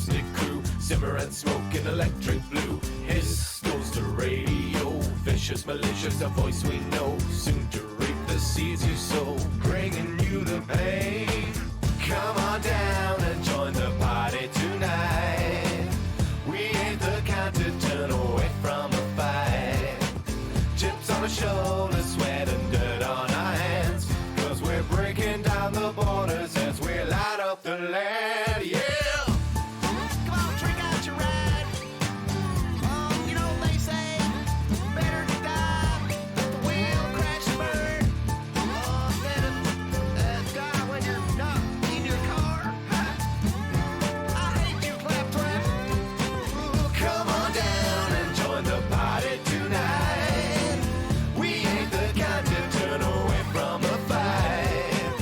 caustic crew, simmer and smoke in electric blue. Hiss goes the radio, vicious, malicious, a voice we know, soon to reap the seeds you sow, bringing you the pain. Come on down and join the party tonight. We ain't the kind to turn away from a fight. Chips on the shoulder, sweat and dirt on our hands, 'cause we're breaking down the borders as we light up the land, yeah! Come on, drink out your ride. You know they say, better to die at the wheel, crash and burn, than die when you're not in your car. I hate you, claptrap. Come on down and join the party tonight. We ain't the kind to turn away from a fight.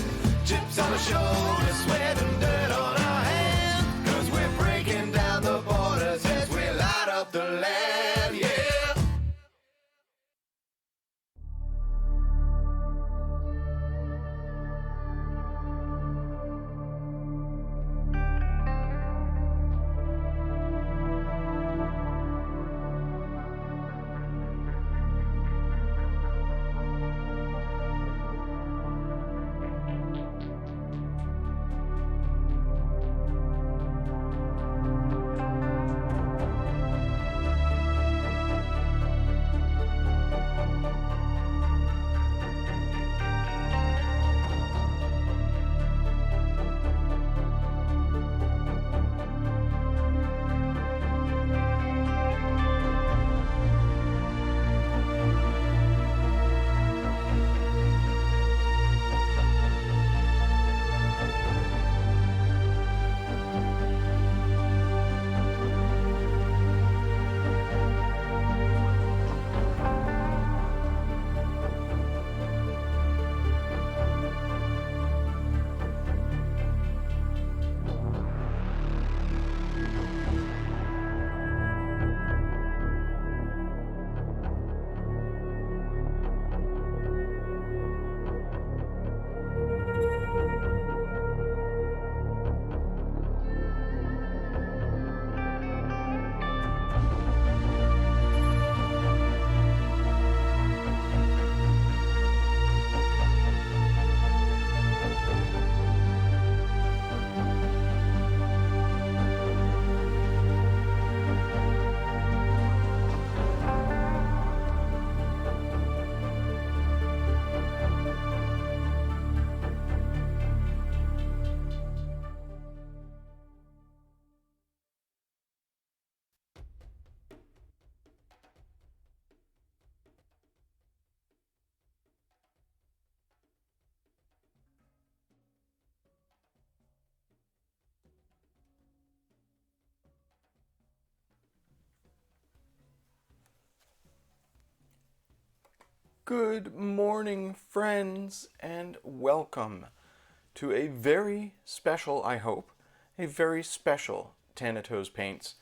Chips on the shoulder, sweat and dirt on our hands, 'cause we're breaking down the borders as we light up the land, yeah! Good morning, friends, and welcome to a very special, I hope, a very special Thanatos Paints.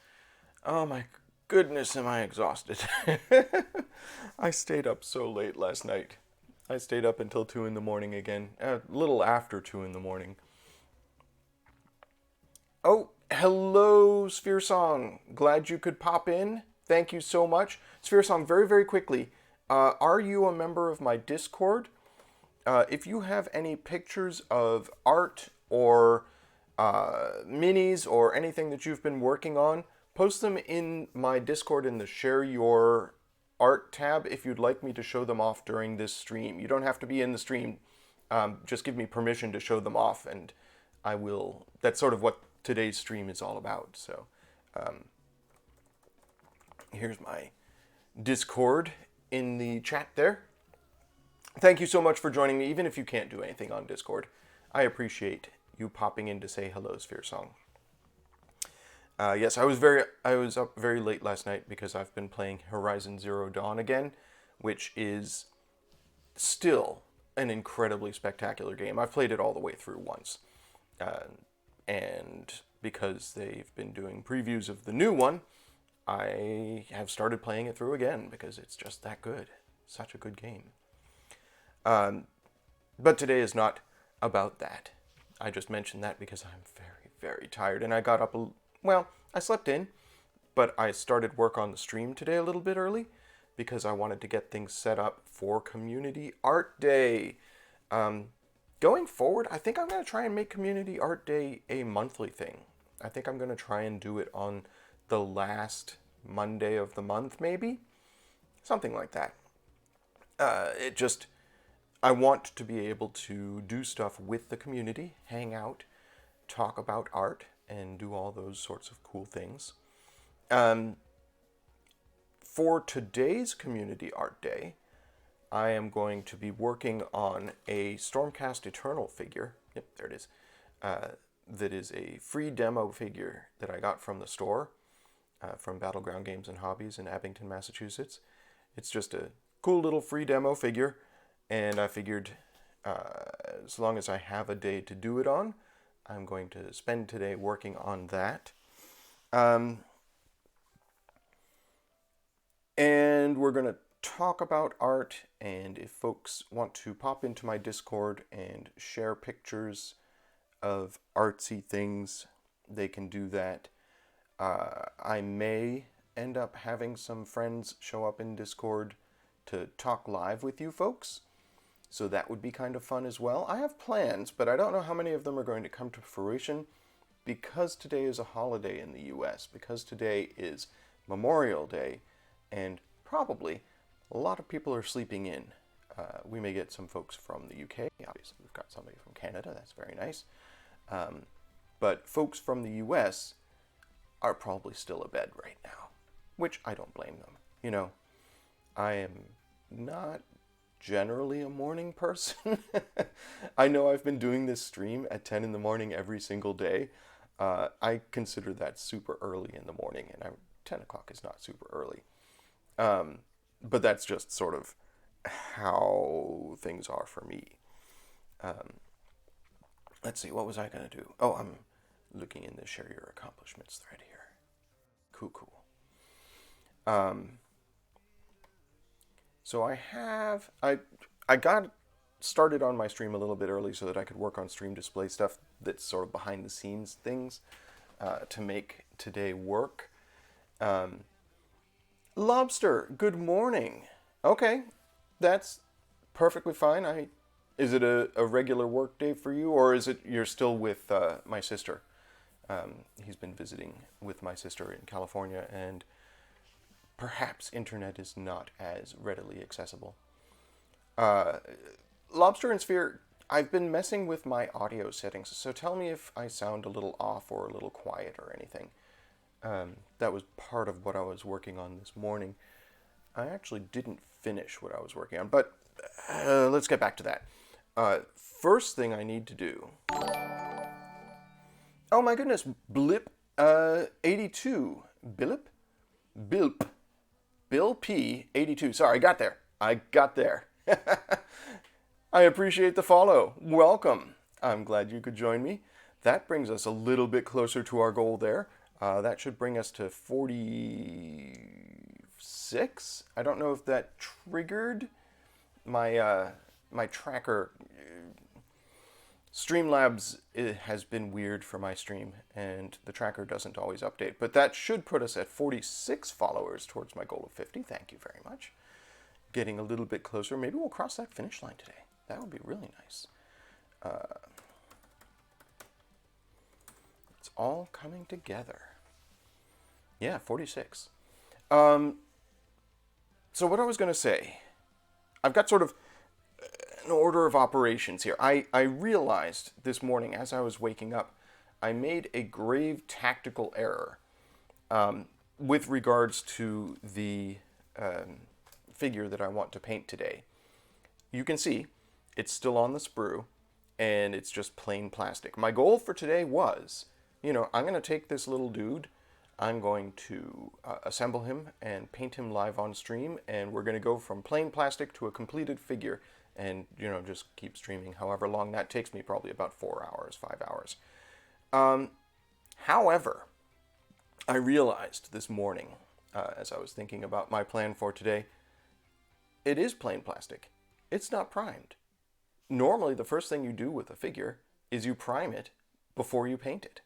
Oh my goodness, am I exhausted. I stayed up so late last night. I stayed up until 2 in the morning again, a little after 2 in the morning. Oh, hello, Sphere Song. Glad you could pop in. Thank you so much. Sphere Song, very, very quickly. Are you a member of my Discord? If you have any pictures of art or minis or anything that you've been working on, post them in my Discord in the Share Your Art tab if you'd like me to show them off during this stream. You don't have to be in the stream. Just give me permission to show them off, and I will. That's sort of what today's stream is all about. So here's my Discord in the chat there. Thank you so much for joining me, even if you can't do anything on Discord. I appreciate you popping in to say hello, Sphere Song. Yes, I was up very late last night because I've been playing Horizon Zero Dawn again, which is still an incredibly spectacular game. I've played it all the way through once, and because they've been doing previews of the new one, I have started playing it through again because it's just that good. Such a good game. But today is not about that. I just mentioned that because I'm very, very tired, and I got up Well, I slept in, but I started work on the stream today a little bit early because I wanted to get things set up for Community Art Day. Going forward, I think I'm going to try and make Community Art Day a monthly thing. I think I'm going to try and do it on the last Monday of the month, maybe? Something like that. I want to be able to do stuff with the community, hang out, talk about art, and do all those sorts of cool things. For today's Community Art Day, I am going to be working on a Stormcast Eternal figure. Yep, there it is. That is a free demo figure that I got from the store, from Battleground Games and Hobbies in Abington, Massachusetts. It's just a cool little free demo figure, and I figured as long as I have a day to do it on, I'm going to spend today working on that. And we're going to talk about art, and if folks want to pop into my Discord and share pictures of artsy things, they can do that. I may end up having some friends show up in Discord to talk live with you folks, so that would be kind of fun as well. I have plans, but I don't know how many of them are going to come to fruition because today is a holiday in the US, because today is Memorial Day, and probably a lot of people are sleeping in. We may get some folks from the UK. Obviously, we've got somebody from Canada. That's very nice. But folks from the US are probably still abed right now, which I don't blame them. You know, I am not generally a morning person. I know I've been doing this stream at 10 in the morning every single day. I consider that super early in the morning, and 10 o'clock is not super early. But that's just sort of how things are for me. Let's see, what was I going to do? Oh, I'm looking in the Share Your Accomplishments thread here. Cool. So I got started on my stream a little bit early so that I could work on stream display stuff that's sort of behind the scenes things to make today work. Lobster, good morning. Okay, that's perfectly fine. Is it a regular work day for you, or is it you're still with my sister? He's been visiting with my sister in California, and perhaps internet is not as readily accessible. Lobster and Sphere, I've been messing with my audio settings, so tell me if I sound a little off or a little quiet or anything. That was part of what I was working on this morning. I actually didn't finish what I was working on, but let's get back to that. First thing I need to do... Oh my goodness, Blip 82. Bilp Bill P 82. Sorry, I got there. I appreciate the follow. Welcome. I'm glad you could join me. That brings us a little bit closer to our goal there. That should bring us to 46. I don't know if that triggered my my tracker. Streamlabs has been weird for my stream, and the tracker doesn't always update. But that should put us at 46 followers towards my goal of 50. Thank you very much. Getting a little bit closer. Maybe we'll cross that finish line today. That would be really nice. It's all coming together. Yeah, 46. So what I was going to say, I've got sort of an order of operations here. I realized this morning as I was waking up, I made a grave tactical error with regards to the figure that I want to paint today. You can see it's still on the sprue, and it's just plain plastic. My goal for today was, I'm going to take this little dude, I'm going to assemble him and paint him live on stream, and we're going to go from plain plastic to a completed figure, and, just keep streaming however long that takes me, probably about 4 hours, 5 hours. However, I realized this morning, as I was thinking about my plan for today, it is plain plastic. It's not primed. Normally, the first thing you do with a figure is you prime it before you paint it.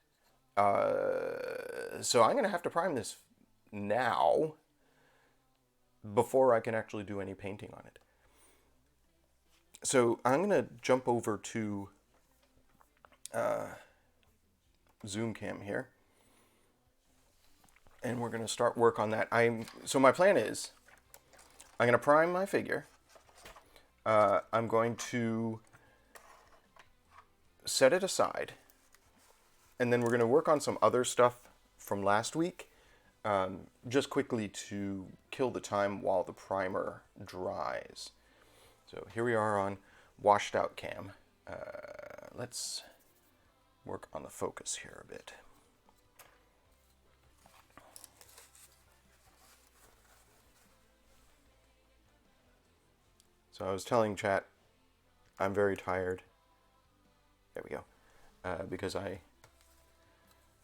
So I'm going to have to prime this now before I can actually do any painting on it. So I'm going to jump over to Zoom Cam here, and we're going to start work on that. So my plan is I'm going to prime my figure. I'm going to set it aside, and then we're going to work on some other stuff from last week, just quickly to kill the time while the primer dries. So here we are on washed out cam. Let's work on the focus here a bit. So I was telling chat I'm very tired. There we go. Because I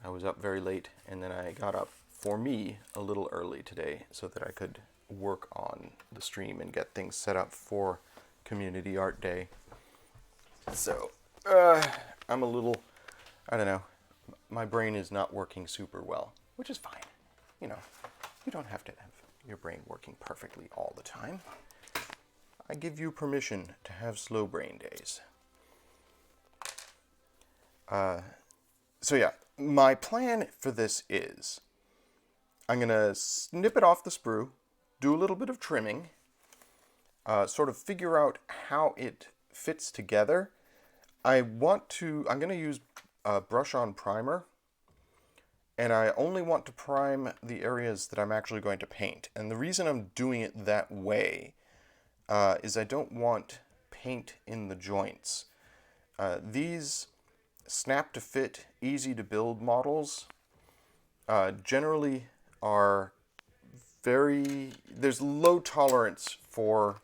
was up very late, and then I got up, for me, a little early today so that I could work on the stream and get things set up for Community Art Day. So, I'm a little, I don't know, my brain is not working super well, which is fine. You know, you don't have to have your brain working perfectly all the time. I give you permission to have slow brain days. So yeah, my plan for this is I'm going to snip it off the sprue, do a little bit of trimming, sort of figure out how it fits together. I'm going to use brush-on primer, and I only want to prime the areas that I'm actually going to paint. And the reason I'm doing it that way is I don't want paint in the joints. These snap to fit, easy to build models generally are there's low tolerance for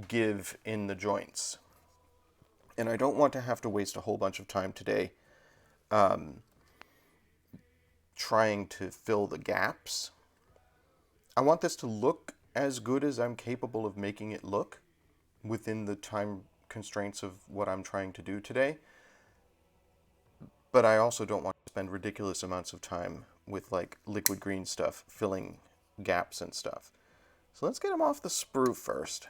give in the joints. And I don't want to have to waste a whole bunch of time today trying to fill the gaps. I want this to look as good as I'm capable of making it look within the time constraints of what I'm trying to do today. But I also don't want to spend ridiculous amounts of time with like liquid green stuff filling gaps and stuff. So let's get them off the sprue first.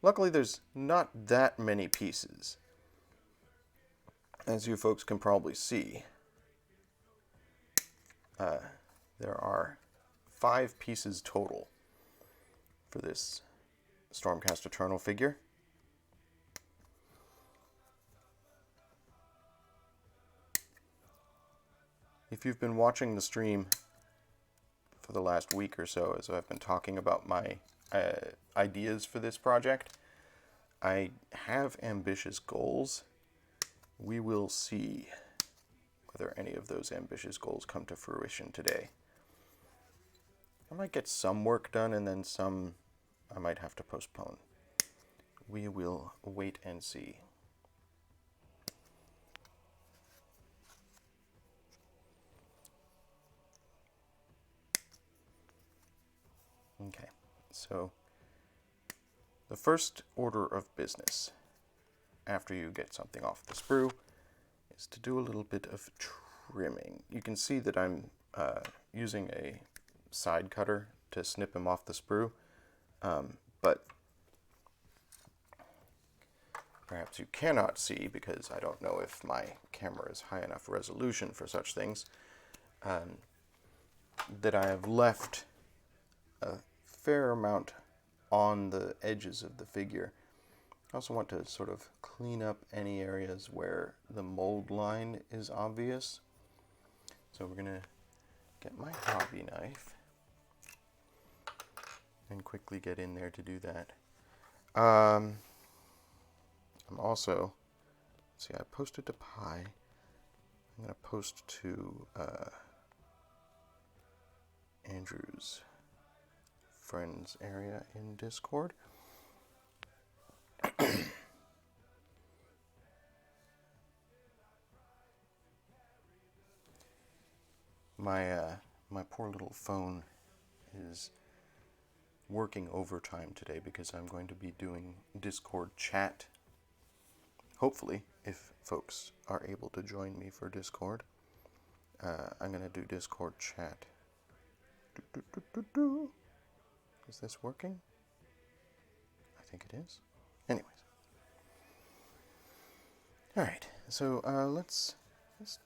Luckily there's not that many pieces, as you folks can probably see. There are 5 pieces total for this Stormcast Eternal figure. If you've been watching the stream for the last week or so, as I've been talking about my ideas for this project, I have ambitious goals. We will see whether any of those ambitious goals come to fruition today. I might get some work done, and then some I might have to postpone. We will wait and see. Okay, so the first order of business after you get something off the sprue is to do a little bit of trimming. You can see that I'm using a side cutter to snip him off the sprue, but perhaps you cannot see, because I don't know if my camera is high enough resolution for such things, that I have left a fair amount on the edges of the figure. I also want to sort of clean up any areas where the mold line is obvious. So we're going to get my hobby knife and quickly get in there to do that. I'm also, see, I posted to Pi. I'm going to post to Andrew's friends area in Discord. My poor little phone is working overtime today because I'm going to be doing Discord chat. Hopefully, if folks are able to join me for Discord. I'm going to do Discord chat. Is this working? I think it is. Anyways. Alright, so let's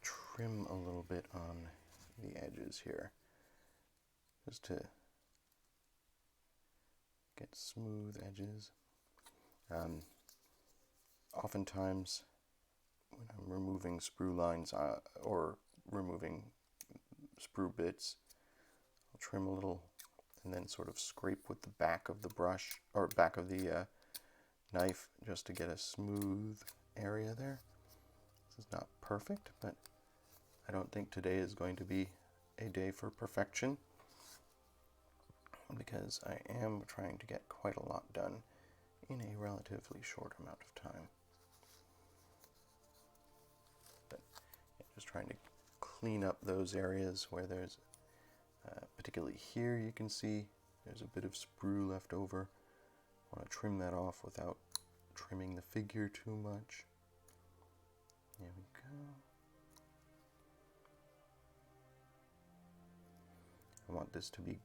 trim a little bit on the edges here. Just to get smooth edges. Oftentimes, when I'm removing sprue lines or removing sprue bits, I'll trim a little and then sort of scrape with the back of the brush or back of the knife just to get a smooth area there. This is not perfect, but I don't think today is going to be a day for perfection, because I am trying to get quite a lot done in a relatively short amount of time. But yeah, just trying to clean up those areas where there's, particularly here you can see there's a bit of sprue left over. I want to trim that off without trimming the figure too much. There we go. I want this to be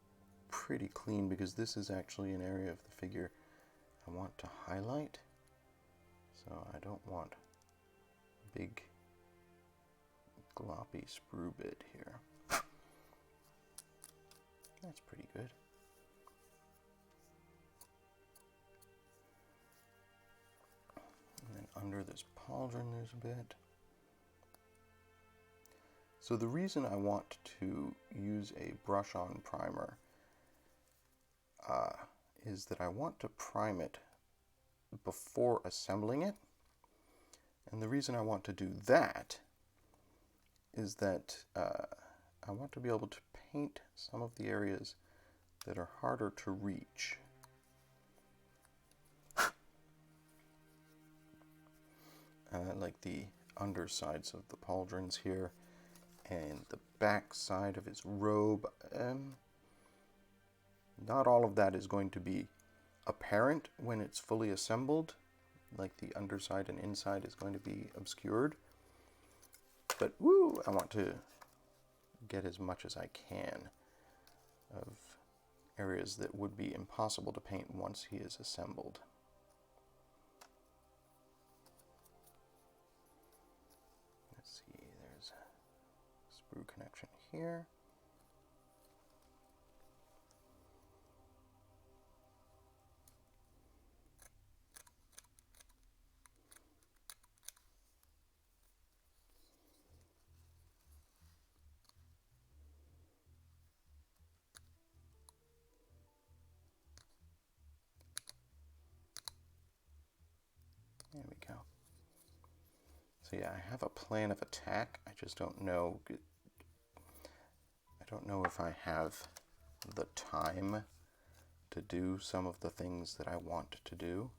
pretty clean because this is actually an area of the figure I want to highlight. So I don't want a big gloppy sprue bit here. That's pretty good. And then under this pauldron there's a bit. So the reason I want to use a brush-on primer is that I want to prime it before assembling it. And the reason I want to do that is that I want to be able to paint some of the areas that are harder to reach. Like the undersides of the pauldrons here and the back side of his robe. Not all of that is going to be apparent when it's fully assembled, like the underside and inside is going to be obscured. But woo, I want to get as much as I can of areas that would be impossible to paint once he is assembled. Let's see, there's a sprue connection here. There we go. So yeah, I have a plan of attack. I just don't know. I don't know if I have the time to do some of the things that I want to do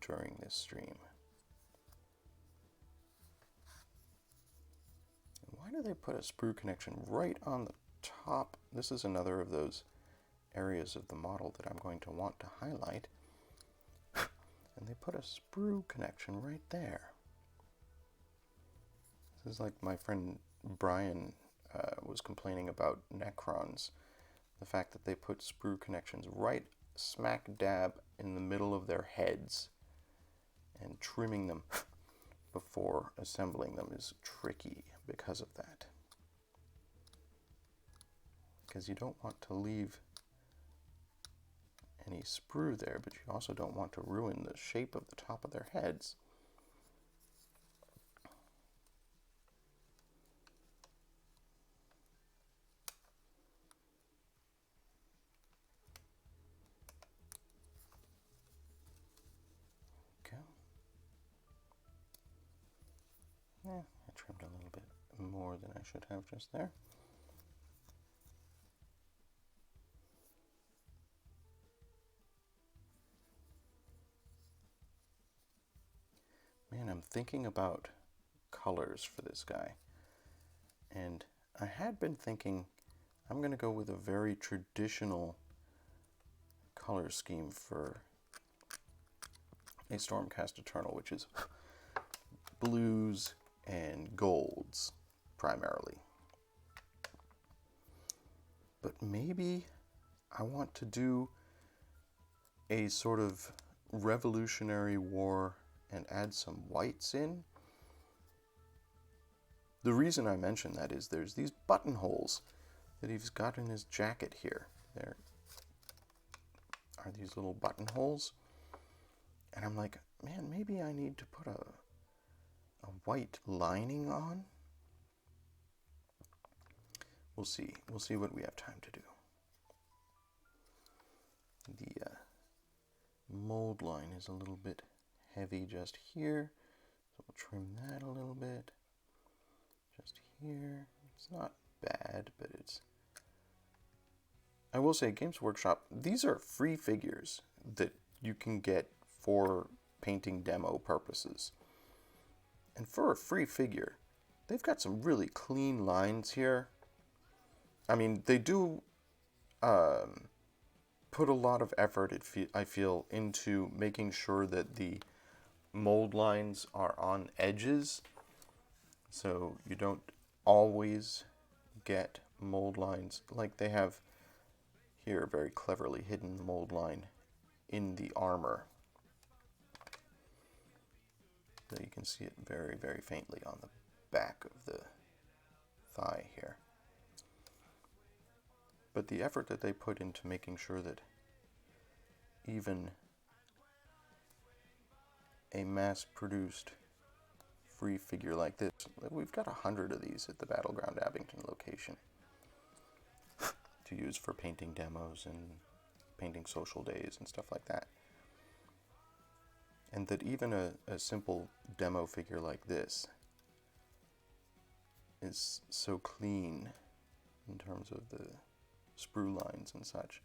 during this stream. And why do they put a sprue connection right on the top? This is another of those areas of the model that I'm going to want to highlight. And they put a sprue connection right there. This is like my friend Brian was complaining about Necrons. The fact that they put sprue connections right smack dab in the middle of their heads, and trimming them before assembling them is tricky because of that. Because you don't want to leave any sprue there, but you also don't want to ruin the shape of the top of their heads. Okay. Yeah, I trimmed a little bit more than I should have just there. Man, I'm thinking about colors for this guy. And I had been thinking I'm going to go with a very traditional color scheme for a Stormcast Eternal, which is blues and golds primarily. But maybe I want to do a sort of Revolutionary War and add some whites in. The reason I mention that is there's these buttonholes that he's got in his jacket here. There are these little buttonholes. And I'm like, man, maybe I need to put a white lining on. We'll see. We'll see what we have time to do. The mold line is a little bit heavy just here. So we'll trim that a little bit. Just here. It's not bad, but it's... I will say, Games Workshop, these are free figures that you can get for painting demo purposes. And for a free figure, they've got some really clean lines here. I mean, they do put a lot of effort, I feel, into making sure that the mold lines are on edges. So you don't always get mold lines like they have here, very cleverly hidden the mold line in the armor. So you can see it very, very faintly on the back of the thigh here. But the effort that they put into making sure that even a mass-produced free figure like this, we've got 100 of these at the Battleground Abington location to use for painting demos and painting social days and stuff like that. And that even a simple demo figure like this is so clean in terms of the sprue lines and such.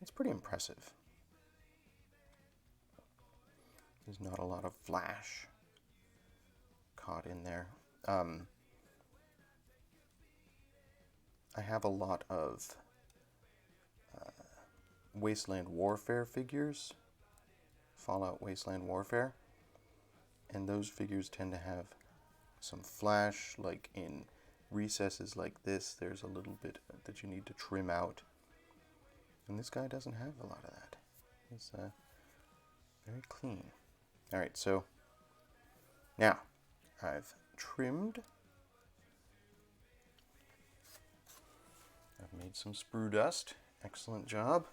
It's pretty impressive. There's not a lot of flash caught in there. I have a lot of Wasteland Warfare figures, Fallout Wasteland Warfare, and those figures tend to have some flash, like in recesses like this, there's a little bit that you need to trim out. And this guy doesn't have a lot of that. He's very clean. Alright, so now I've trimmed. I've made some sprue dust. Excellent job.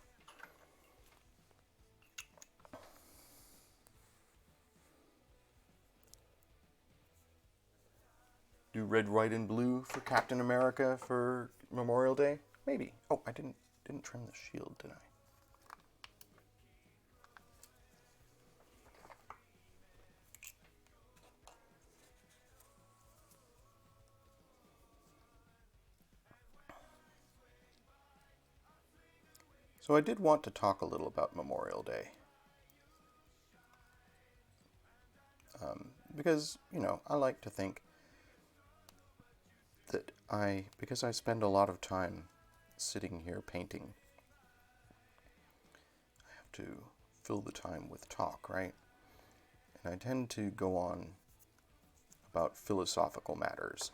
Do red, white, and blue for Captain America for Memorial Day? Maybe. Oh, I didn't trim the shield, did I? So I did want to talk a little about Memorial Day. Because, you know, I like to think that because I spend a lot of time sitting here painting, I have to fill the time with talk, right? And I tend to go on about philosophical matters.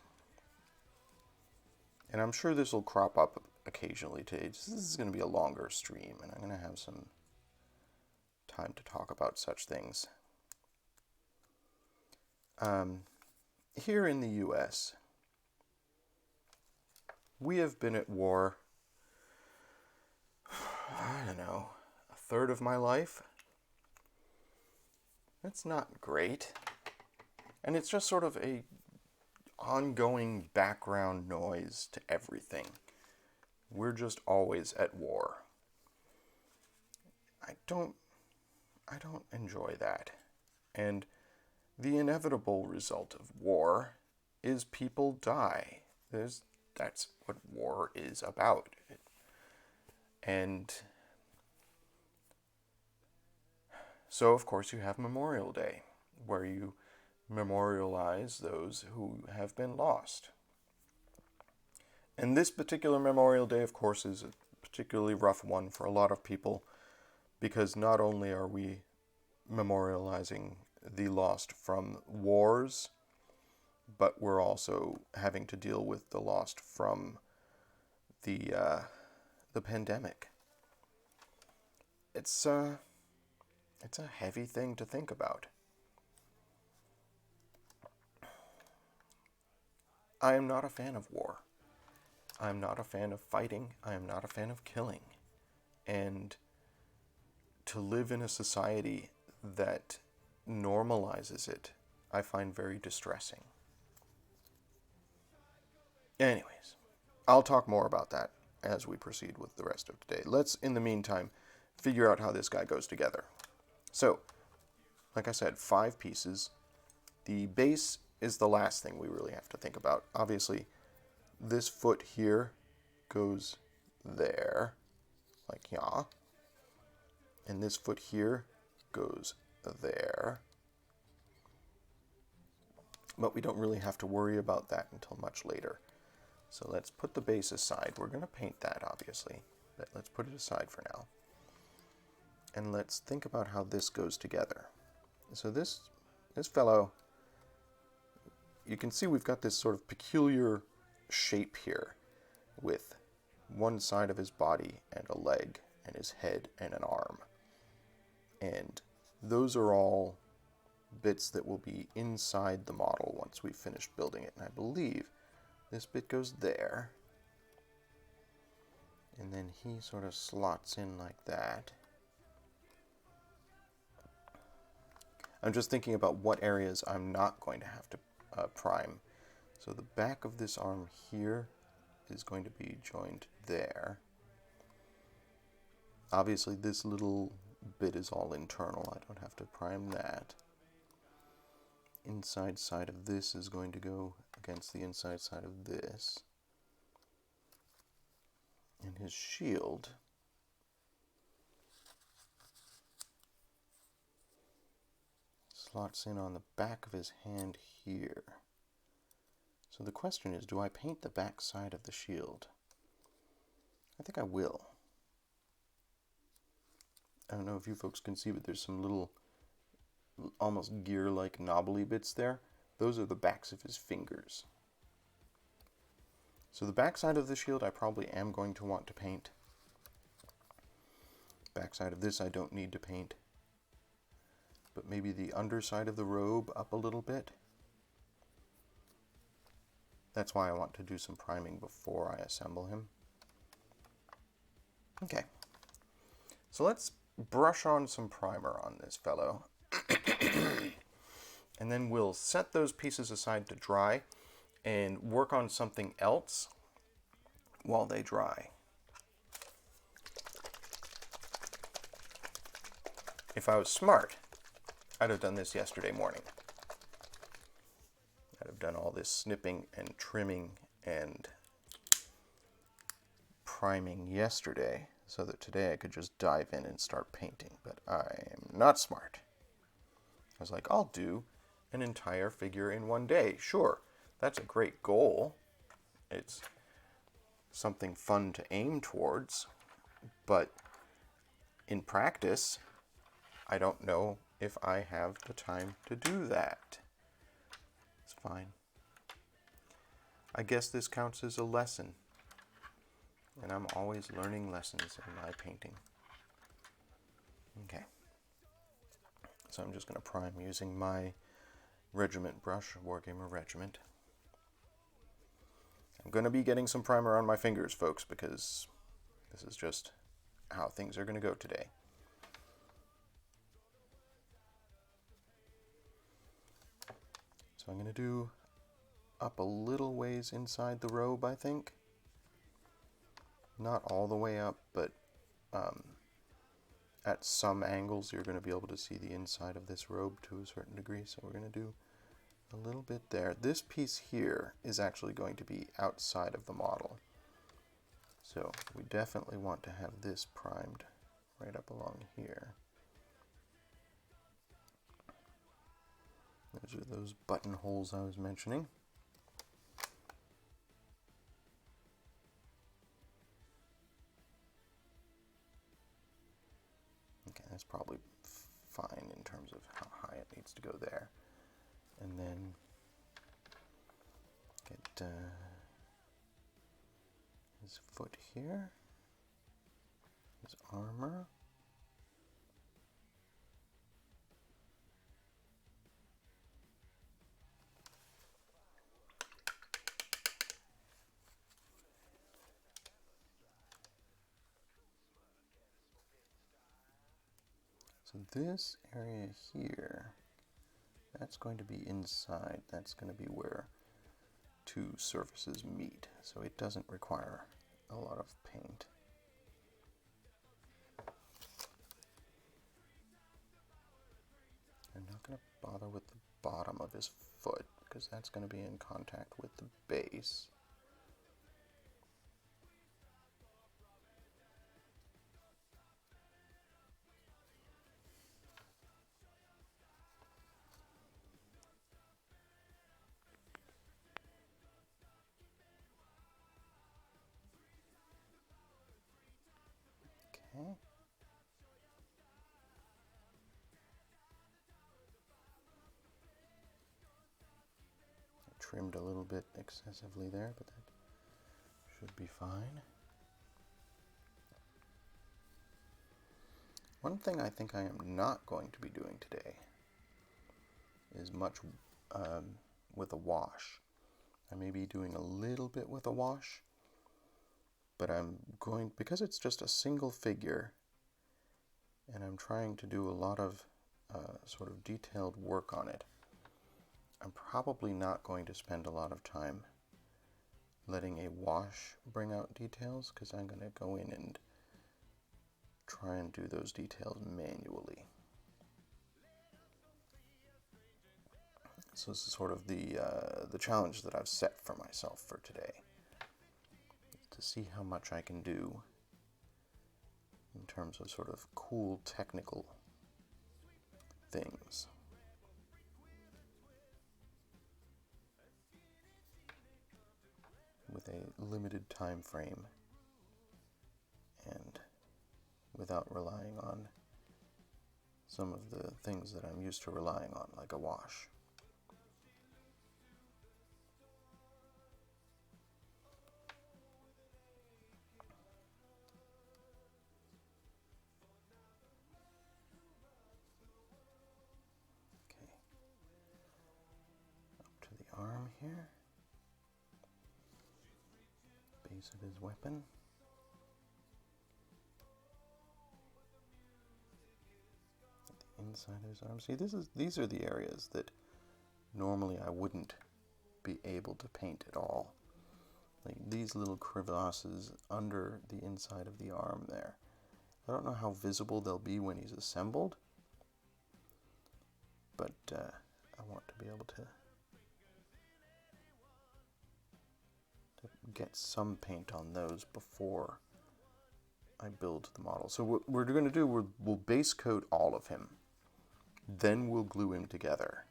And I'm sure this will crop up occasionally today. This is going to be a longer stream, and I'm going to have some time to talk about such things. Here in the U.S., we have been at war, I don't know, a third of my life. That's not great. And it's just sort of a ongoing background noise to everything. We're just always at war. I don't enjoy that. And the inevitable result of war is people die. That's what war is about. And so, of course, you have Memorial Day, where you memorialize those who have been lost. And this particular Memorial Day, of course, is a particularly rough one for a lot of people, because not only are we memorializing the lost from wars, but we're also having to deal with the loss from the pandemic. It's a heavy thing to think about. I am not a fan of war. I am not a fan of fighting. I am not a fan of killing. And to live in a society that normalizes it, I find very distressing. Anyways, I'll talk more about that as we proceed with the rest of today. Let's, in the meantime, figure out how this guy goes together. So, like I said, 5 pieces. The base is the last thing we really have to think about. Obviously, this foot here goes there, like yeah. And this foot here goes there. But we don't really have to worry about that until much later. So let's put the base aside. We're going to paint that, obviously. But let's put it aside for now. And let's think about how this goes together. So this fellow, you can see we've got this sort of peculiar shape here with one side of his body and a leg and his head and an arm. And those are all bits that will be inside the model once we've finished building it. And I believe this bit goes there. And then he sort of slots in like that. I'm just thinking about what areas I'm not going to have to prime. So the back of this arm here is going to be joined there. Obviously this little bit is all internal. I don't have to prime that. Inside side of this is going to go against the inside side of this. And his shield slots in on the back of his hand here. So the question is, do I paint the back side of the shield? I think I will. I don't know if you folks can see, but there's some little almost gear-like knobbly bits there. Those are the backs of his fingers. So the back side of the shield I probably am going to want to paint. Back side of this I don't need to paint. But maybe the underside of the robe up a little bit. That's why I want to do some priming before I assemble him. Okay. So let's brush on some primer on this fellow. And then we'll set those pieces aside to dry and work on something else while they dry. If I was smart, I'd have done this yesterday morning. I'd have done all this snipping and trimming and priming yesterday so that today I could just dive in and start painting, but I'm not smart. I was like, I'll do an entire figure in one day. Sure, that's a great goal. It's something fun to aim towards, but in practice, I don't know if I have the time to do that. It's fine. I guess this counts as a lesson, and I'm always learning lessons in my painting. Okay. So I'm just going to prime using my Regiment brush, Wargamer Regiment. I'm going to be getting some primer on my fingers, folks, because this is just how things are going to go today. So I'm going to do up a little ways inside the robe, I think. Not all the way up, but at some angles you're going to be able to see the inside of this robe to a certain degree. So we're going to do a little bit there. This piece here is actually going to be outside of the model. So we definitely want to have this primed right up along here. Those are those buttonholes I was mentioning. Okay, that's probably fine in terms of how high it needs to go there. And then his foot here, his armor. So this area here, that's going to be inside. That's going to be where two surfaces meet. So it doesn't require a lot of paint. I'm not going to bother with the bottom of his foot because that's going to be in contact with the base. Okay. I trimmed a little bit excessively there, but that should be fine. One thing I think I am not going to be doing today is much with a wash. I may be doing a little bit with a wash, but I'm going, because it's just a single figure, and I'm trying to do a lot of sort of detailed work on it, I'm probably not going to spend a lot of time letting a wash bring out details, because I'm going to go in and try and do those details manually. So this is sort of the challenge that I've set for myself for today, to see how much I can do in terms of sort of cool technical things. With a limited time frame and without relying on some of the things that I'm used to relying on, like a wash. Okay, up to the arm here, base of his weapon. Inside his arm. See, these are the areas that normally I wouldn't be able to paint at all. Like these little crevasses under the inside of the arm there. I don't know how visible they'll be when he's assembled, but I want to be able to get some paint on those before I build the model. So what we're going to do, we'll base coat all of him. Then we'll glue him together.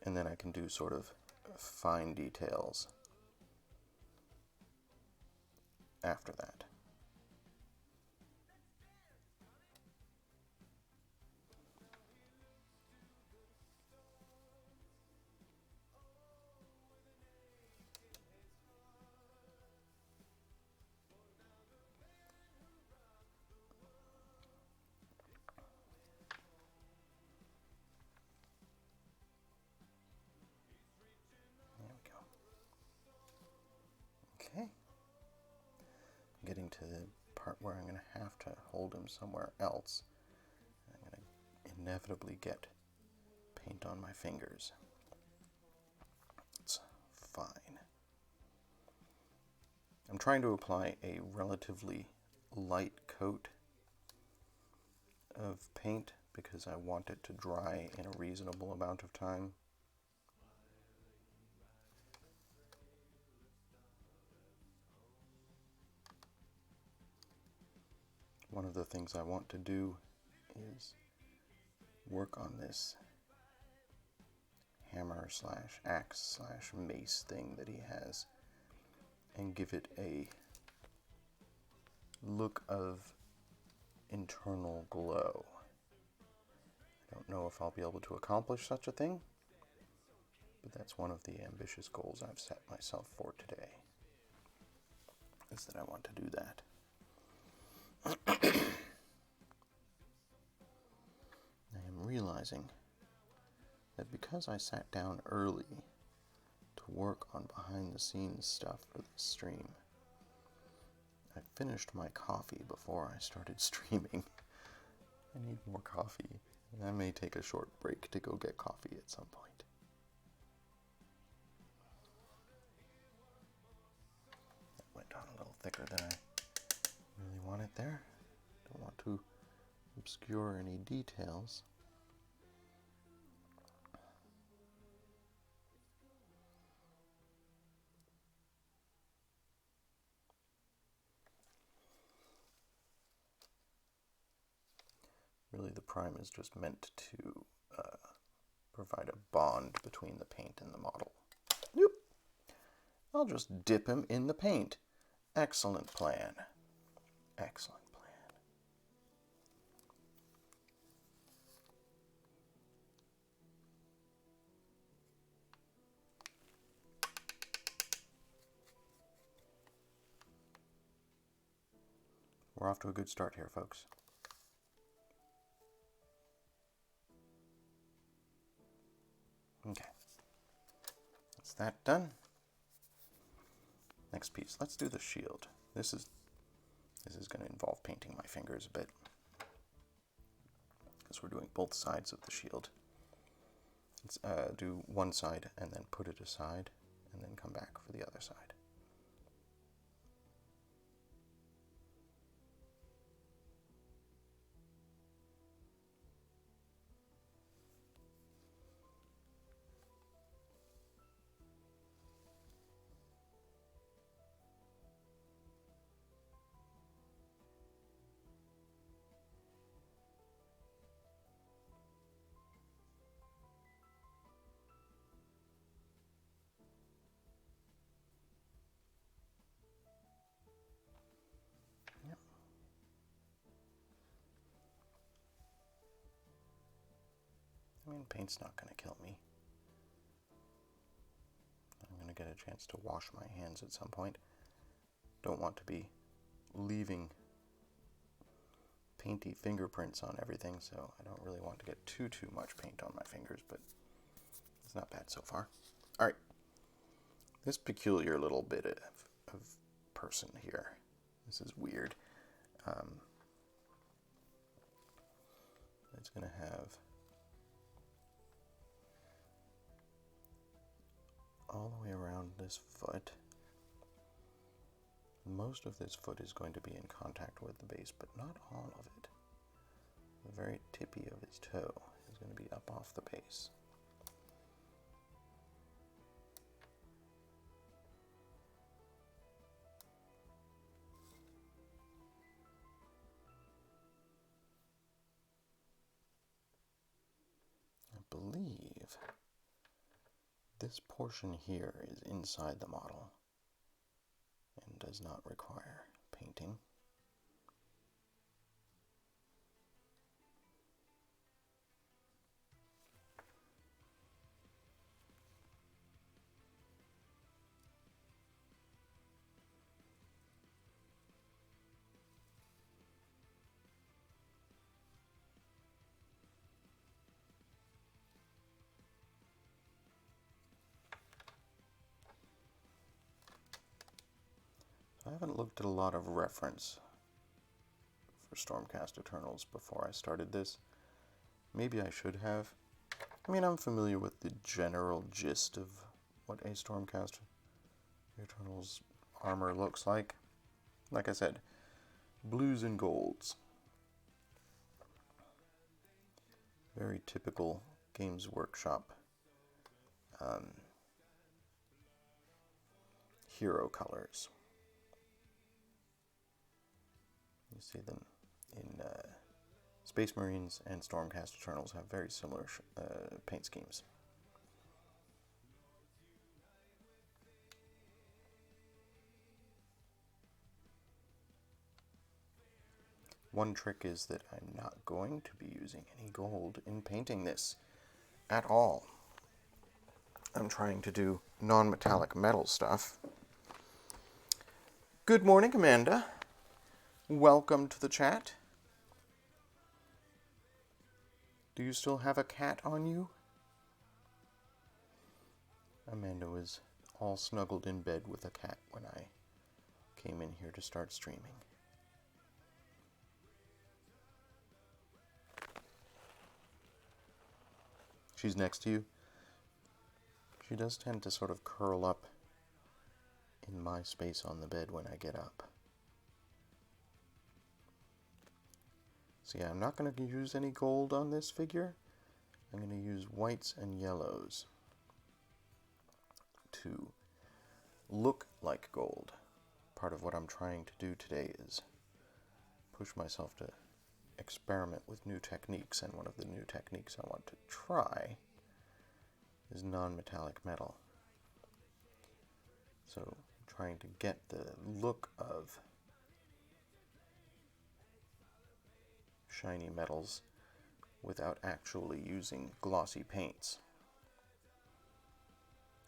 And then I can do sort of fine details after that. Okay, getting to the part where I'm going to have to hold him somewhere else. I'm going to inevitably get paint on my fingers. It's fine. I'm trying to apply a relatively light coat of paint because I want it to dry in a reasonable amount of time. One of the things I want to do is work on this hammer slash axe slash mace thing that he has and give it a look of internal glow. I don't know if I'll be able to accomplish such a thing, but that's one of the ambitious goals I've set myself for today, is that I want to do that. I am realizing that because I sat down early to work on behind-the-scenes stuff for this stream, I finished my coffee before I started streaming. I need more coffee, and I may take a short break to go get coffee at some point. That went on a little thicker than I really wanted there. Don't want to obscure any details. Really, the prime is just meant to provide a bond between the paint and the model. Nope. I'll just dip him in the paint. Excellent plan. Excellent plan. We're off to a good start here, folks. Okay. That's that done. Next piece. Let's do the shield. This is going to involve painting my fingers a bit, because we're doing both sides of the shield. Let's do one side and then put it aside, and then come back for the other side. I mean, paint's not going to kill me. I'm going to get a chance to wash my hands at some point. Don't want to be leaving painty fingerprints on everything, so I don't really want to get too much paint on my fingers, but it's not bad so far. All right. This peculiar little bit of person here. This is weird. It's going to have all the way around this foot. Most of this foot is going to be in contact with the base, but not all of it. The very tippy of his toe is going to be up off the base. I believe this portion here is inside the model and does not require painting. I haven't looked at a lot of reference for Stormcast Eternals before I started this. Maybe I should have. I mean, I'm familiar with the general gist of what a Stormcast Eternals armor looks like. Like I said, blues and golds. Very typical Games Workshop hero colors. You see them in Space Marines, and Stormcast Eternals have very similar paint schemes. One trick is that I'm not going to be using any gold in painting this at all. I'm trying to do non-metallic metal stuff. Good morning, Amanda. Welcome to the chat. Do you still have a cat on you? Amanda was all snuggled in bed with a cat when I came in here to start streaming. She's next to you. She does tend to sort of curl up in my space on the bed when I get up. So yeah, I'm not going to use any gold on this figure. I'm going to use whites and yellows to look like gold. Part of what I'm trying to do today is push myself to experiment with new techniques, and one of the new techniques I want to try is non-metallic metal. So trying to get the look of shiny metals without actually using glossy paints.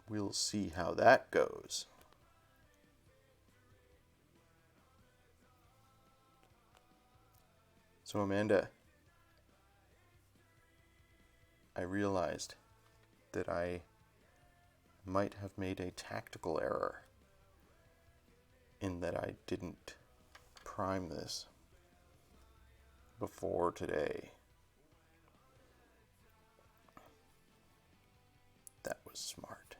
We'll see how that goes. So Amanda, I realized that I might have made a tactical error in that I didn't prime this before today. That was smart.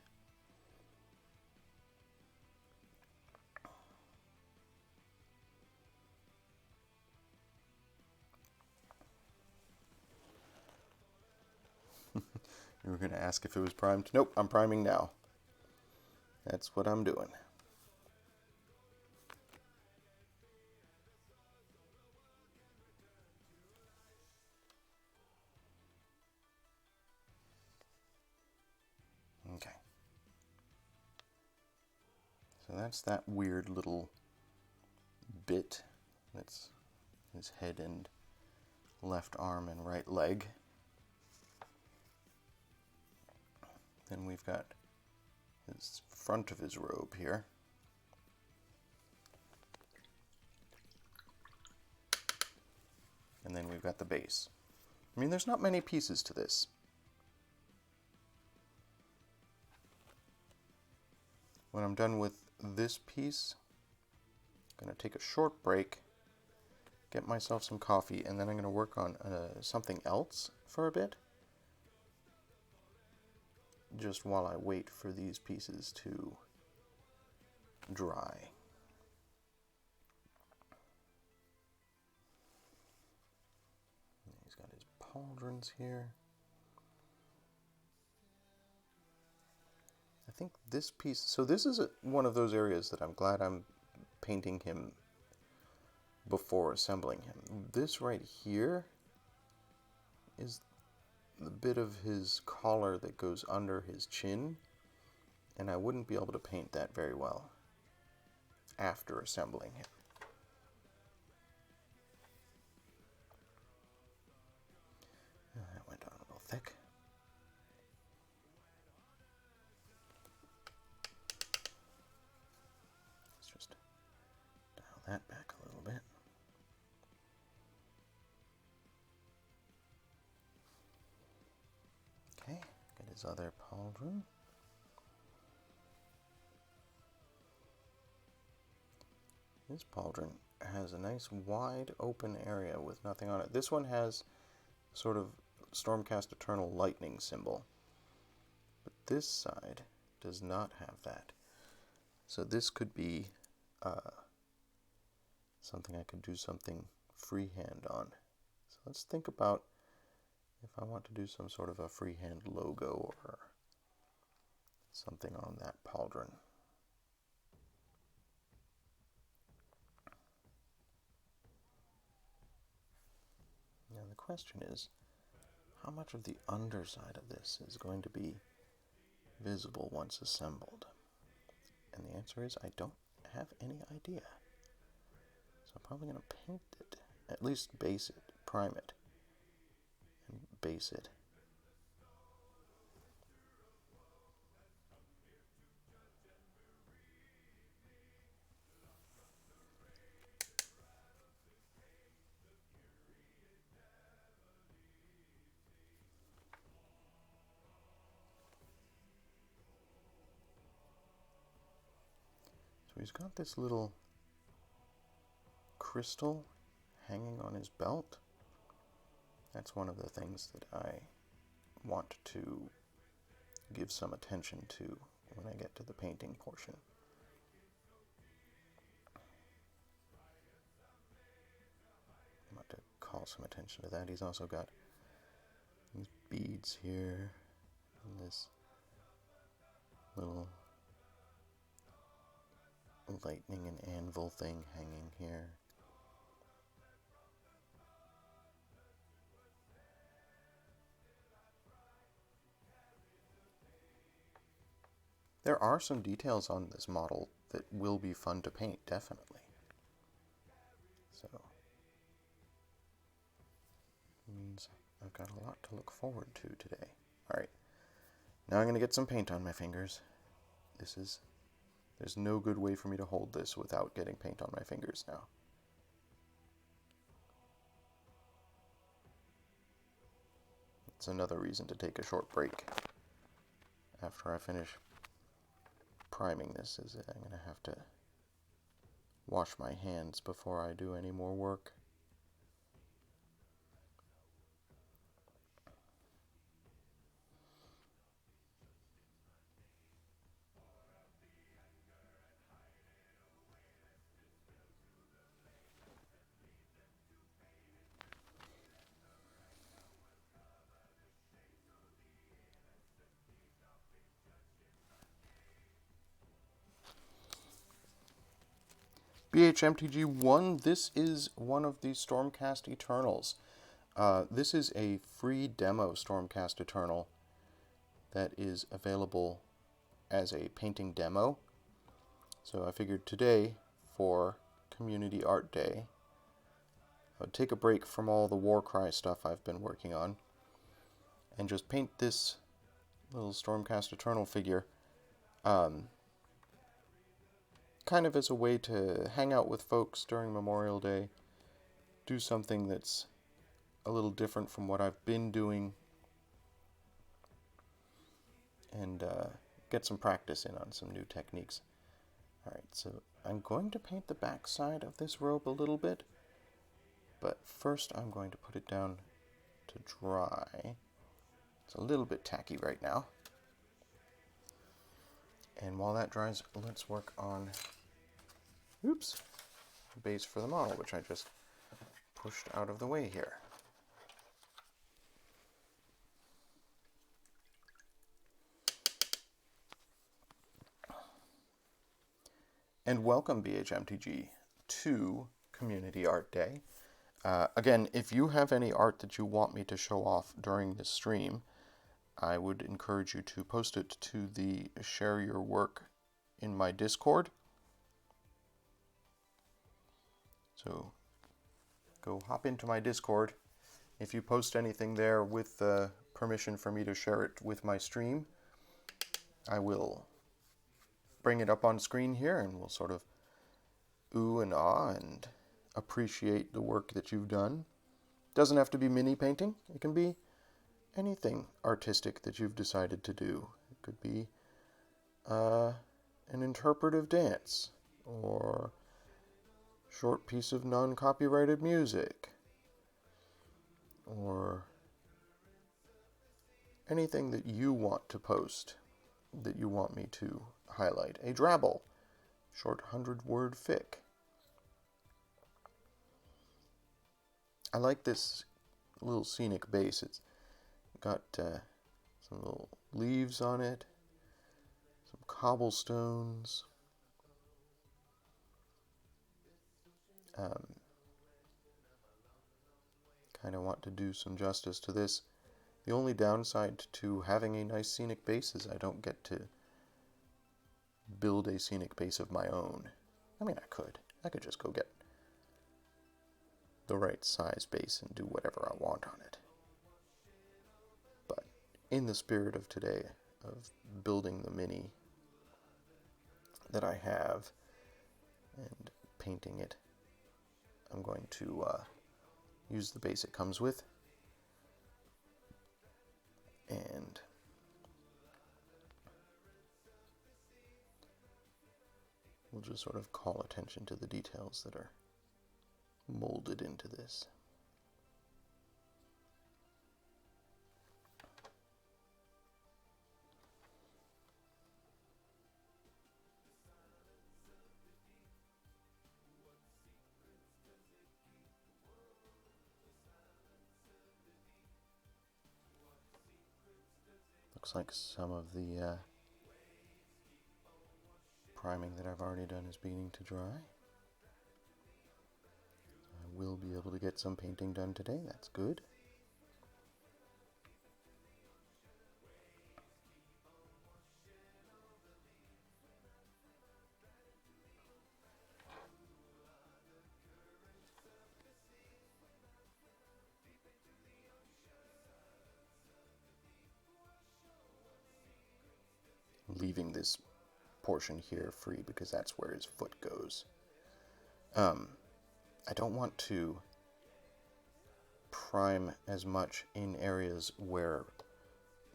You were going to ask if it was primed? Nope, I'm priming now. That's what I'm doing. Okay. So that's that weird little bit. That's his head and left arm and right leg. Then we've got his front of his robe here. And then we've got the base. I mean, there's not many pieces to this. When I'm done with this piece, I'm going to take a short break, get myself some coffee, and then I'm going to work on something else for a bit, just while I wait for these pieces to dry. He's got his pauldrons here. I think this piece, so this is one of those areas that I'm glad I'm painting him before assembling him. This right here is the bit of his collar that goes under his chin, and I wouldn't be able to paint that very well after assembling him. That went on a little thick. Let's just dial that back a little bit. Okay, get his other pauldron. This pauldron has a nice wide open area with nothing on it. This one has sort of Stormcast Eternal lightning symbol, but this side does not have that. So this could be something I could do something freehand on. So let's think about if I want to do some sort of a freehand logo or something on that pauldron. Now the question is, how much of the underside of this is going to be visible once assembled? And the answer is I don't have any idea. So I'm probably going to paint it at least base it, prime it, and base it. So he's got this little crystal hanging on his belt. That's one of the things that I want to give some attention to when I get to the painting portion. I want to call some attention to that. He's also got these beads here and this little lightning and anvil thing hanging here. There are some details on this model that will be fun to paint, definitely. So, means I've got a lot to look forward to today. Alright, now I'm going to get some paint on my fingers. There's no good way for me to hold this without getting paint on my fingers now. It's another reason to take a short break after I finish priming this, is that I'm going to have to wash my hands before I do any more work. BHMTG1, this is one of the Stormcast Eternals. This is a free demo Stormcast Eternal that is available as a painting demo. So I figured today, for Community Art Day, I would take a break from all the Warcry stuff I've been working on and just paint this little Stormcast Eternal figure kind of as a way to hang out with folks during Memorial Day, do something that's a little different from what I've been doing, and get some practice in on some new techniques. Alright, so I'm going to paint the back side of this robe a little bit, but first I'm going to put it down to dry. It's a little bit tacky right now. And while that dries, let's work on base for the model, which I just pushed out of the way here. And welcome, BHMTG, to Community Art Day. Again, if you have any art that you want me to show off during this stream, I would encourage you to post it to the Share Your Work in my Discord. So go hop into my Discord. If you post anything there with permission for me to share it with my stream, I will bring it up on screen here and we'll sort of ooh and ah and appreciate the work that you've done. Doesn't have to be mini painting. It can be anything artistic that you've decided to do. It could be an interpretive dance, or short piece of non-copyrighted music, or anything that you want to post, that you want me to highlight. A drabble, short 100-word fic. I like this little scenic base. It's got some little leaves on it, some cobblestones. Kind of want to do some justice to this. The only downside to having a nice scenic base is I don't get to build a scenic base of my own. I mean, I could just go get the right size base and do whatever I want on it. But in the spirit of today, of building the mini that I have and painting it, I'm going to use the base it comes with, and we'll just sort of call attention to the details that are molded into this. Looks like some of the priming that I've already done is beginning to dry. I will be able to get some painting done today, that's good. Leaving this portion here free because that's where his foot goes. I don't want to prime as much in areas where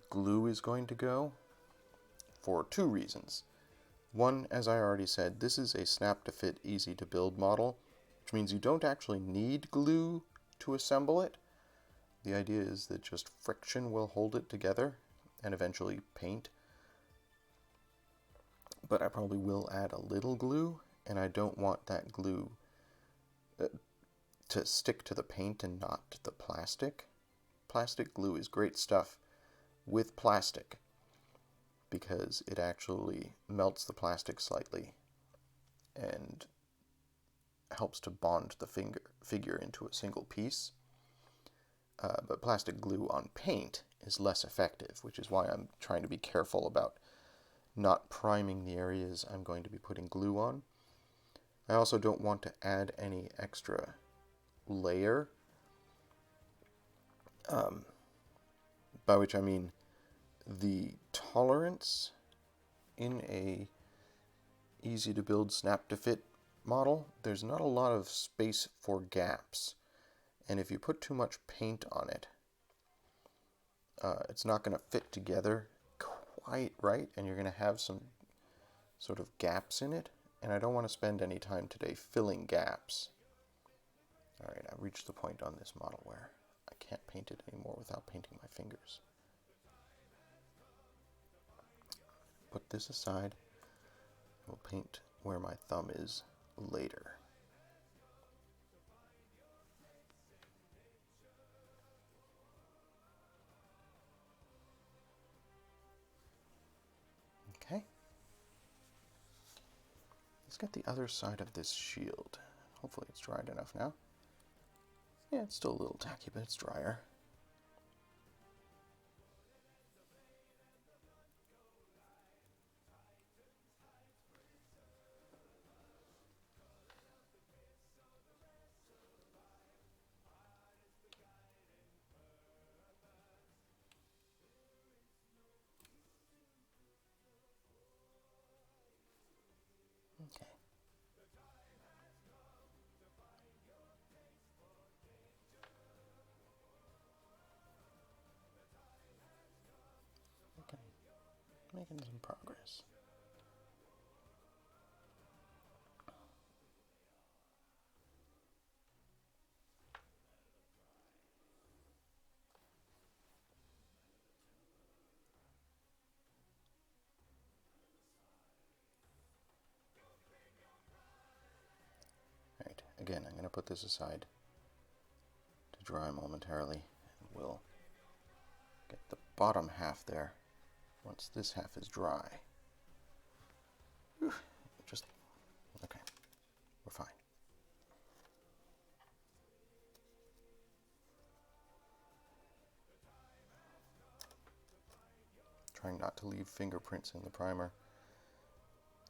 glue is going to go for two reasons. One, as I already said, this is a snap-to-fit, easy-to-build model, which means you don't actually need glue to assemble it. The idea is that just friction will hold it together and eventually paint. But I probably will add a little glue, and I don't want that glue to stick to the paint and not the plastic. Plastic glue is great stuff with plastic because it actually melts the plastic slightly and helps to bond the figure into a single piece. But plastic glue on paint is less effective, which is why I'm trying to be careful about not priming the areas I'm going to be putting glue on. I also don't want to add any extra layer, by which I mean the tolerance in a easy to build snap to fit model. There's not a lot of space for gaps, and if you put too much paint on it, it's not going to fit together quite right, and you're going to have some sort of gaps in it, and I don't want to spend any time today filling gaps. Alright, I've reached the point on this model where I can't paint it anymore without painting my fingers. Put this aside. We'll paint where my thumb is later. Okay. Let's get the other side of this shield. Hopefully it's dried enough now. Yeah, it's still a little tacky, but it's drier. Okay. Making some progress. Alright, again, I'm going to put this aside to dry momentarily, and we'll get the bottom half there once this half is dry. Whew, okay, we're fine. Trying not to leave fingerprints in the primer.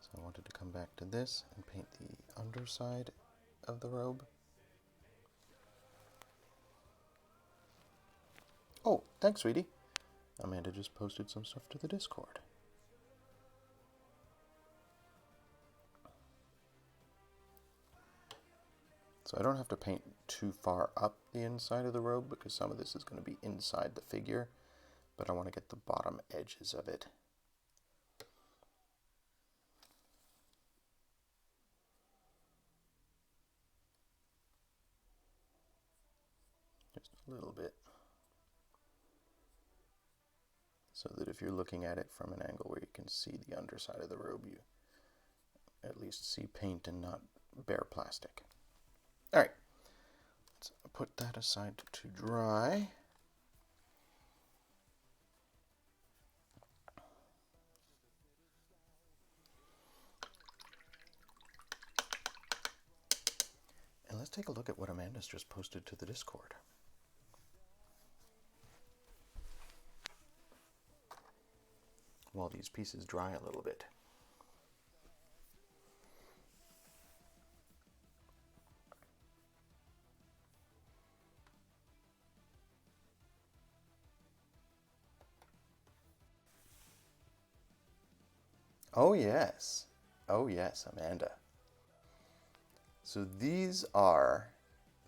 So I wanted to come back to this and paint the underside of the robe. Oh, thanks, sweetie. Amanda just posted some stuff to the Discord. So I don't have to paint too far up the inside of the robe because some of this is going to be inside the figure, but I want to get the bottom edges of it. Just a little bit. So that if you're looking at it from an angle where you can see the underside of the robe, you at least see paint and not bare plastic. All right, let's put that aside to dry. And let's take a look at what Amanda's just posted to the Discord. While these pieces dry a little bit. Oh yes. Oh yes, Amanda. So these are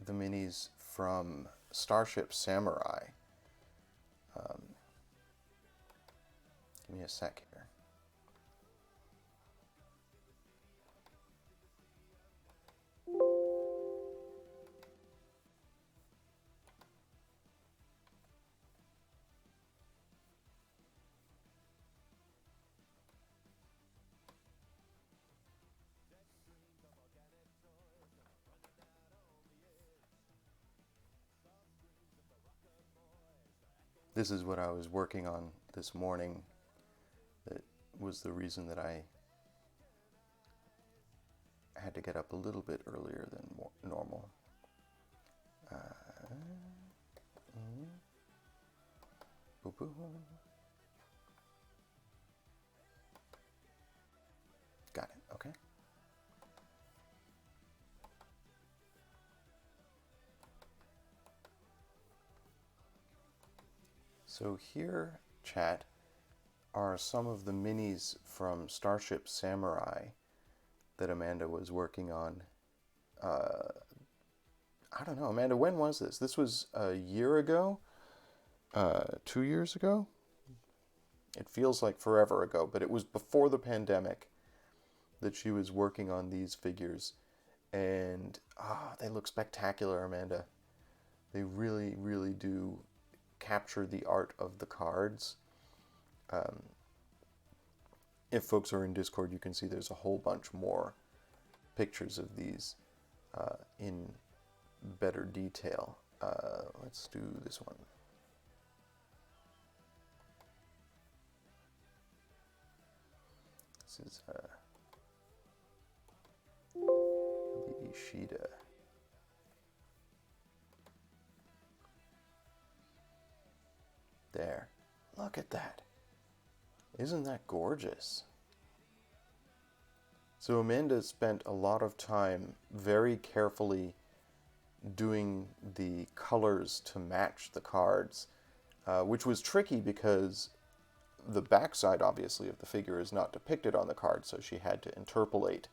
the minis from Starship Samurai. Give me a sec here. This is what I was working on this morning. That was the reason that I had to get up a little bit earlier than normal. Got it, okay. So here, chat, are some of the minis from Starship Samurai that Amanda was working on. I don't know, Amanda, when was this? This was a year ago? 2 years ago? It feels like forever ago, but it was before the pandemic that she was working on these figures. And they look spectacular, Amanda. They really, really do capture the art of the cards. If folks are in Discord, you can see there's a whole bunch more pictures of these in better detail. Let's do this one. This is the Ishida. There. Look at that. Isn't that gorgeous? So Amanda spent a lot of time very carefully doing the colors to match the cards, which was tricky because the backside, obviously, of the figure is not depicted on the card, so she had to interpolate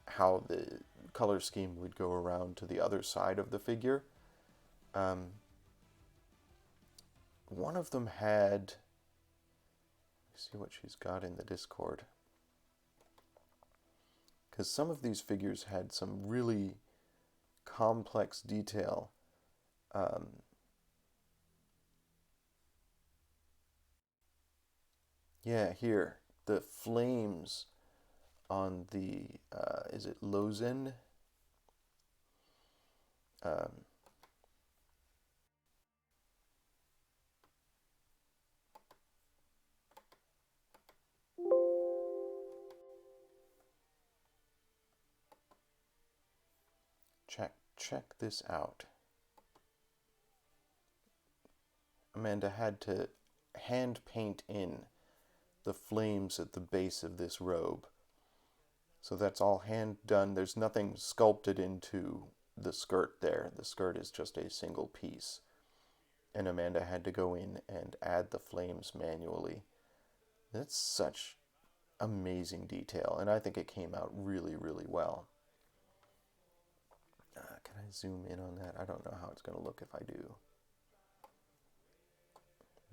how the color scheme would go around to the other side of the figure. One of them had, let's see what she's got in the Discord, because some of these figures had some really complex detail. Yeah, here, the flames on the, is it Lozen? Check this out. Amanda had to hand paint in the flames at the base of this robe. So that's all hand done. There's nothing sculpted into the skirt there. The skirt is just a single piece. and Amanda had to go in and add the flames manually. That's such amazing detail, and I think it came out really, really well. Can I zoom in on that? I don't know how it's going to look if I do,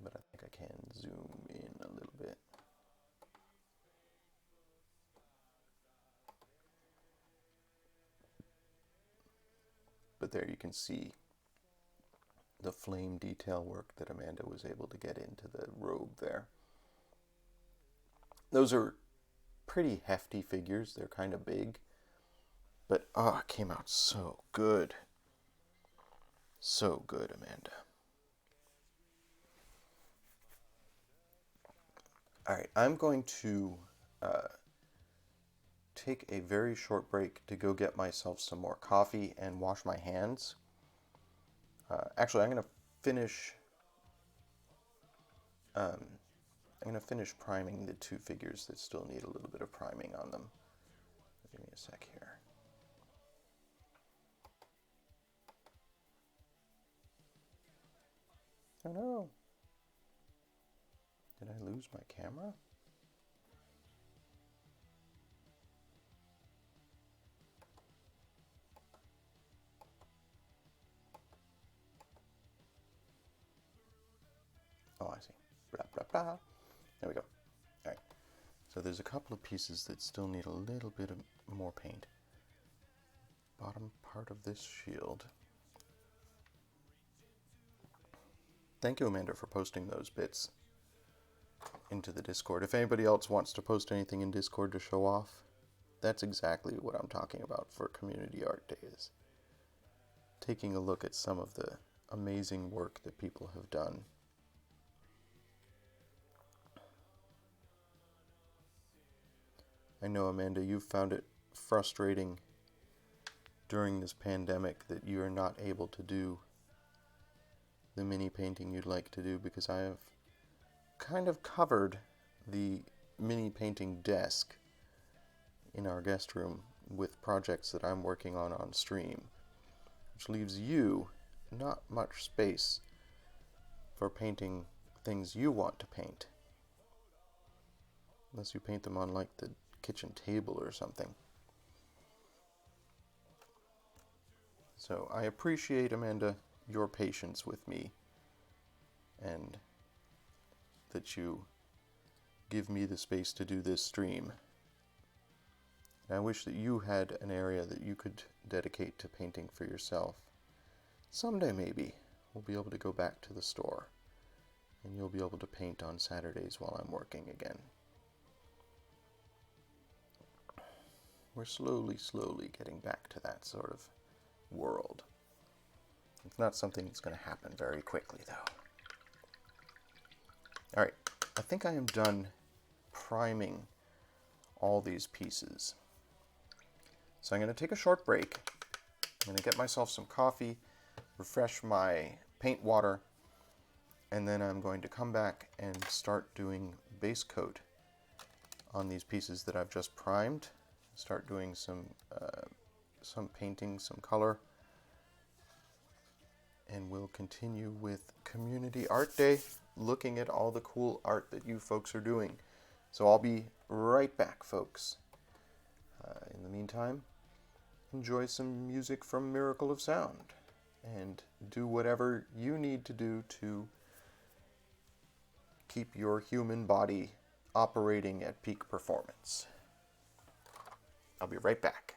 but I think I can zoom in a little bit. But there you can see the flame detail work that Amanda was able to get into the robe there. Those are pretty hefty figures. They're kind of big. But, it came out so good. So good, Amanda. All right, I'm going to take a very short break to go get myself some more coffee and wash my hands. Actually, I'm going to finish priming the two figures that still need a little bit of priming on them. Give me a sec here. Oh no. Did I lose my camera? Oh, I see. Blah, blah, blah. There we go. All right. So there's a couple of pieces that still need a little bit of more paint. Bottom part of this shield. Thank you, Amanda, for posting those bits into the Discord. If anybody else wants to post anything in Discord to show off, that's exactly what I'm talking about for Community Art Days. Taking a look at some of the amazing work that people have done. I know, Amanda, you've found it frustrating during this pandemic that you are not able to do the mini painting you'd like to do, because I have kind of covered the mini painting desk in our guest room with projects that I'm working on stream, which leaves you not much space for painting things you want to paint, unless you paint them on like the kitchen table or something. So I appreciate, Amanda, your patience with me, and that you give me the space to do this stream. And I wish that you had an area that you could dedicate to painting for yourself. Someday maybe we'll be able to go back to the store and you'll be able to paint on Saturdays while I'm working again. We're slowly getting back to that sort of world. It's not something that's going to happen very quickly, though. All right, I think I am done priming all these pieces. So I'm going to take a short break. I'm going to get myself some coffee, refresh my paint water, and then I'm going to come back and start doing base coat on these pieces that I've just primed. Start doing some painting, some color, and we'll continue with Community Art Day, looking at all the cool art that you folks are doing. So I'll be right back, folks. In the meantime, enjoy some music from Miracle of Sound, and do whatever you need to do to keep your human body operating at peak performance. I'll be right back.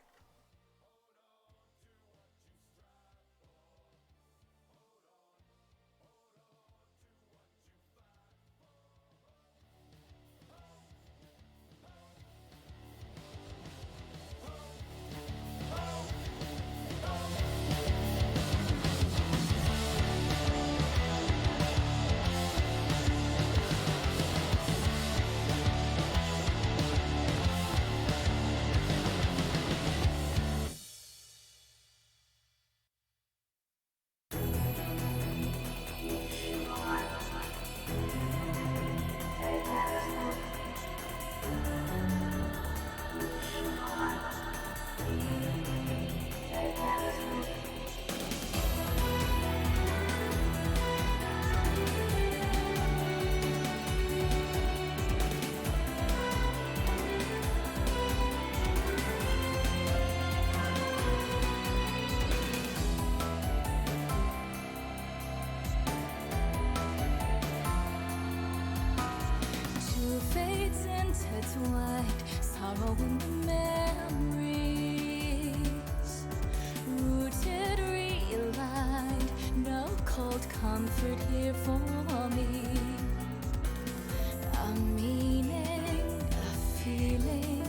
beats intertwined, sorrow in the memories. Rooted, realigned, no cold comfort here for me. A meaning, a feeling,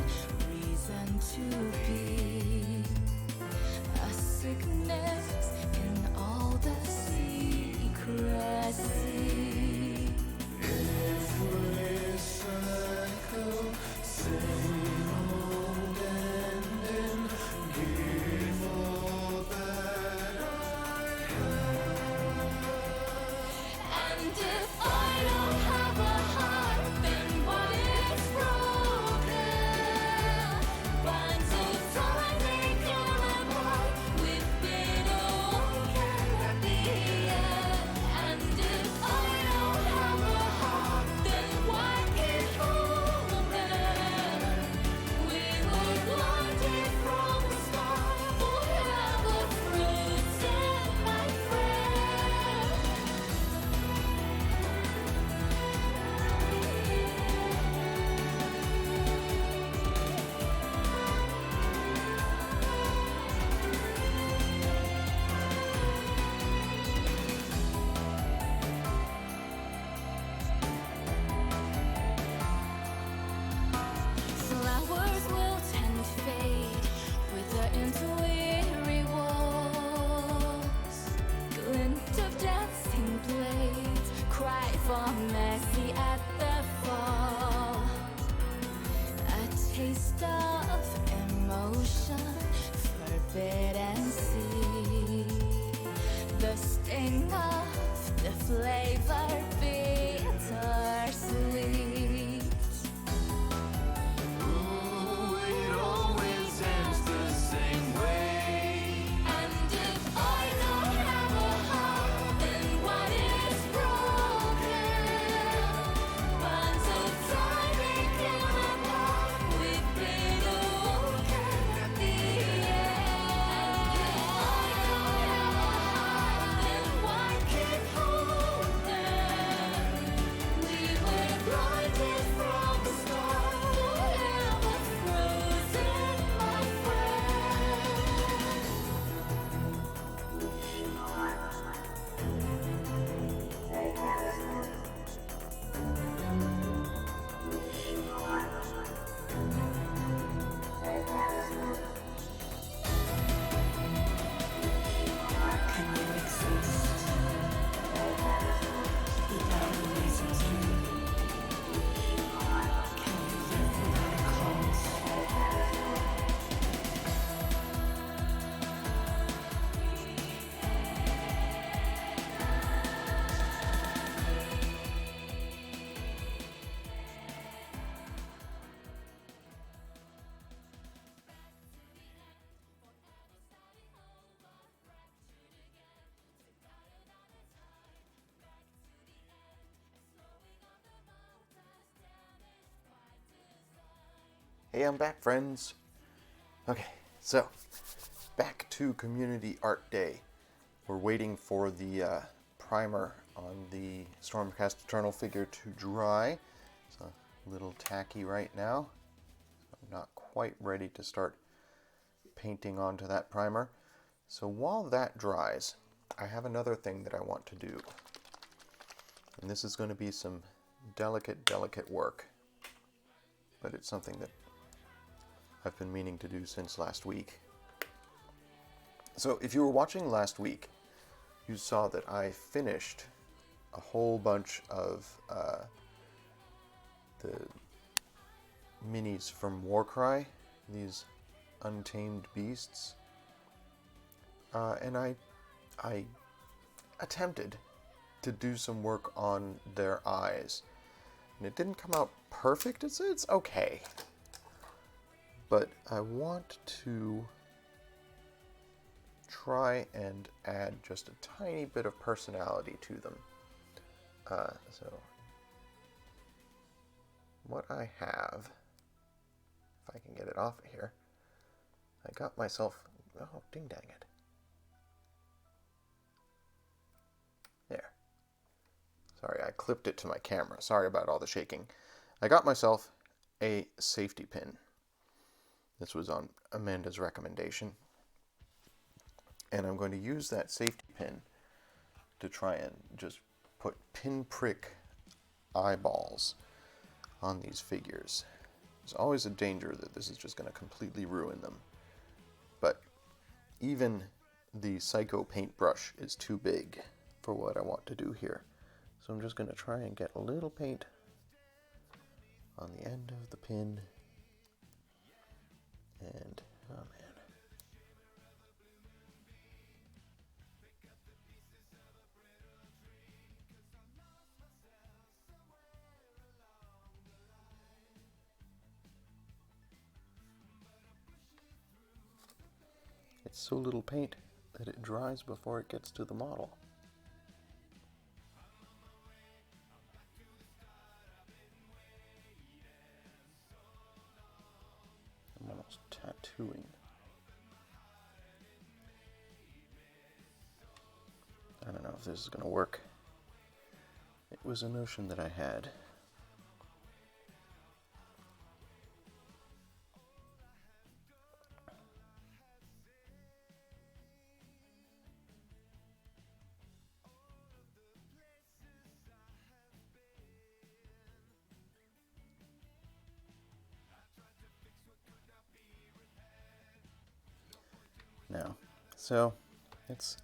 reason to be. A sickness in all the secrecy. If we cycle, same old ending, give all that I have. And if I don't have a heart, then what is broken? Binds of time they come apart. We've been okay at the end. And if I don't have a heart, then why keep open? We were blinded from the start, forever frozen, my friend. Flowers will tend to fade with the interweary walls. Glint of dancing blades, cry for mercy at the fall. A taste of emotion, forbidden sea. The sting of the flavor, bittersweet. Ooh, it always ends the same way. And if I don't have a heart, then what is broken? Bonds of time they come apart. We've been okay at the end. And if I don't have a heart, then why keep holding? We were blinded from the start, forever frozen, my friend. Can you exist without a reason to? Can you live without a cause? Hey, I'm back, friends. Okay, so back to Community Art Day. We're waiting for the primer on the Stormcast Eternal figure to dry. It's a little tacky right now. I'm not quite ready to start painting onto that primer. So while that dries, I have another thing that I want to do. And this is going to be some delicate work. But it's something that I've been meaning to do since last week. So if you were watching last week, you saw that I finished a whole bunch of the minis from Warcry, these untamed beasts. And I attempted to do some work on their eyes. And it didn't come out perfect. It's okay. But I want to try and add just a tiny bit of personality to them. So what I have, if I can get it off of here, I got myself, oh, ding dang it. There. Sorry, I clipped it to my camera. Sorry about all the shaking. I got myself a safety pin. This was on Amanda's recommendation. And I'm going to use that safety pin to try and just put pinprick eyeballs on these figures. There's always a danger that this is just going to completely ruin them. But even the Psycho paintbrush is too big for what I want to do here. So I'm just going to try and get a little paint on the end of the pin. And, oh man. It's so little paint that it dries before it gets to the model. I'm almost tattooing. I don't know if this is going to work. It was a notion that I had. No. So, it's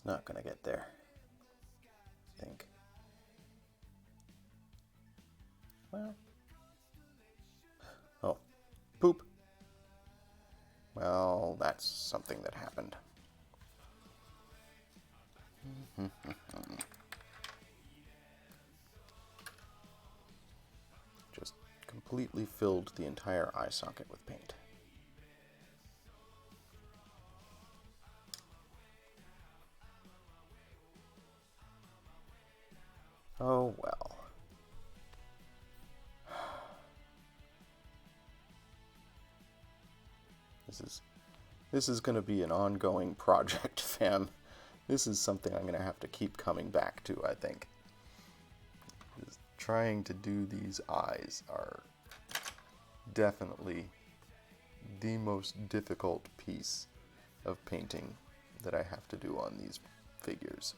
not going to get there, I think. Well. Oh. Poop. Well, that's something that happened. Just completely filled the entire eye socket with paint. Oh well. This is going to be an ongoing project, fam. This is something I'm going to have to keep coming back to, I think. Just trying to do these eyes are definitely the most difficult piece of painting that I have to do on these figures.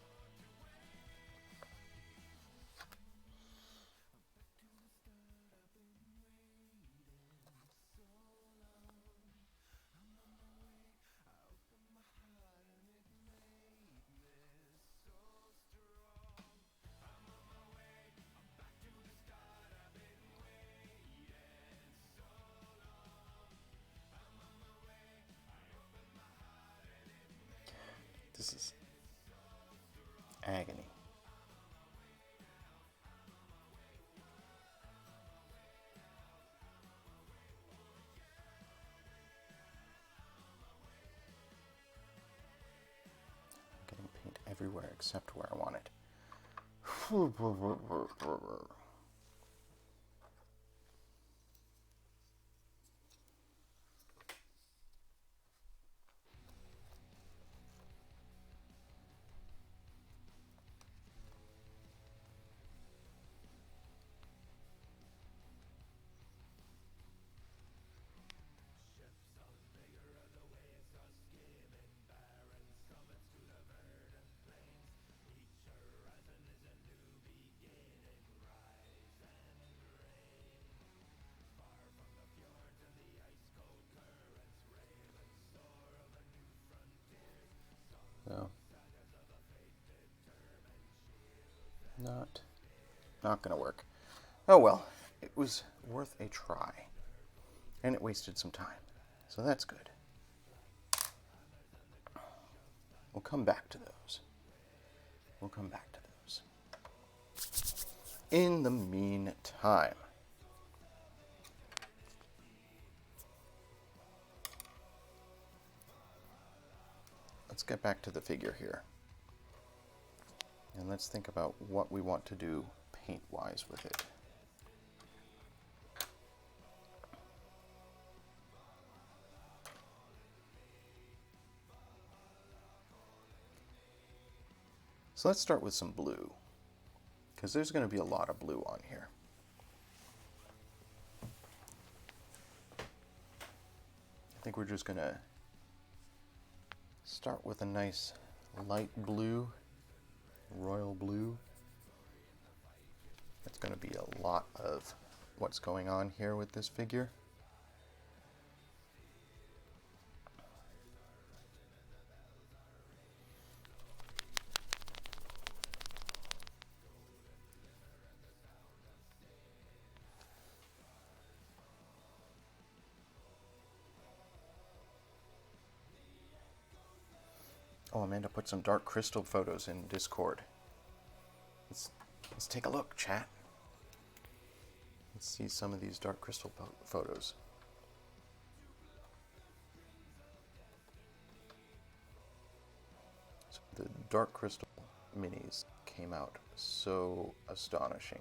This is agony. I'm getting paint everywhere except where I want it. So, not gonna work. Oh well, it was worth a try. And it wasted some time. So that's good. We'll come back to those. In the meantime, let's get back to the figure here. And let's think about what we want to do paint-wise with it. So let's start with some blue, because there's going to be a lot of blue on here. think we're just gonna start with a nice light blue, royal blue. That's gonna be a lot of what's going on here with this figure. Oh, Amanda put some dark crystal photos in Discord. Let's take a look, chat. Let's see some of these dark crystal photos. So the dark crystal minis came out so astonishing.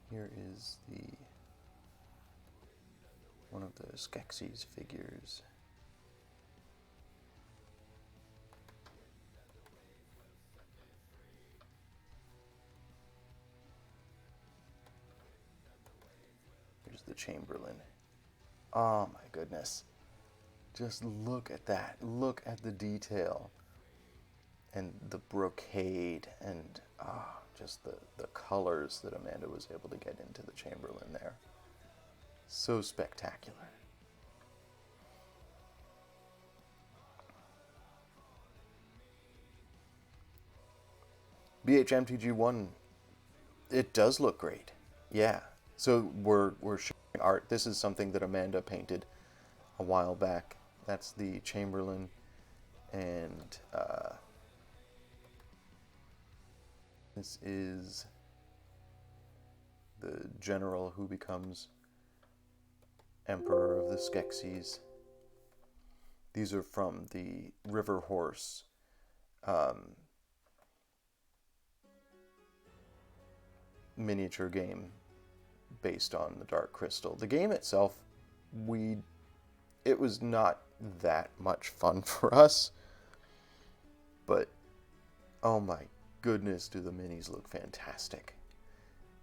Here is one of the Skeksis figures. Here's the Chamberlain. Oh my goodness. Just look at that. Look at the detail. And the brocade and just the colors that Amanda was able to get into the Chamberlain there. So spectacular. BHMTG1, it does look great. Yeah. So we're showing art. This is something that Amanda painted a while back. That's the Chamberlain, and this is the general who becomes Emperor of the Skeksis. These are from the River Horse miniature game based on the Dark Crystal. The game itself, it was not that much fun for us, but oh my goodness, do the minis look fantastic.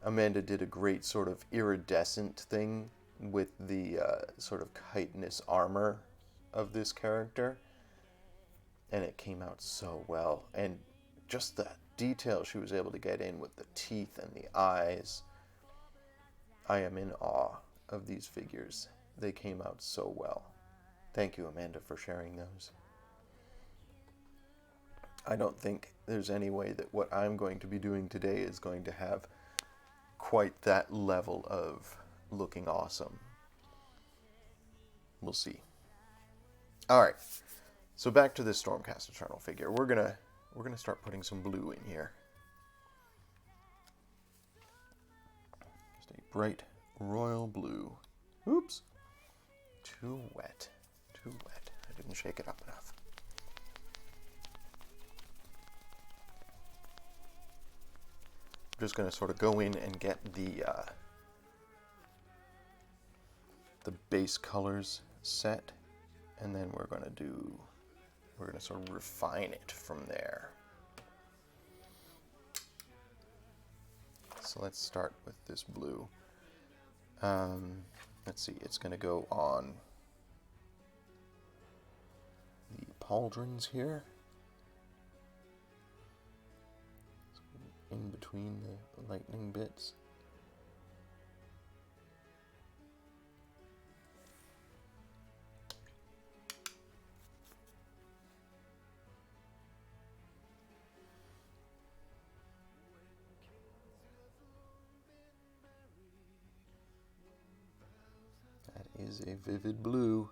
Amanda did a great sort of iridescent thing with the sort of chitinous armor of this character, and it came out so well. And just the detail she was able to get in with the teeth and the eyes. I am in awe of these figures. They came out so well. Thank you, Amanda, for sharing those. I don't think there's any way that what I'm going to be doing today is going to have quite that level of looking awesome. We'll see. All right, so back to this Stormcast Eternal figure. We're gonna start putting some blue in here. Just a bright royal blue. Oops, too wet. I didn't shake it up enough. I'm just gonna sort of go in and get the base colors set, and then we're gonna sort of refine it from there. So let's start with this blue. Let's see, it's gonna go on the pauldrons here, in between the lightning bits. That is a vivid blue.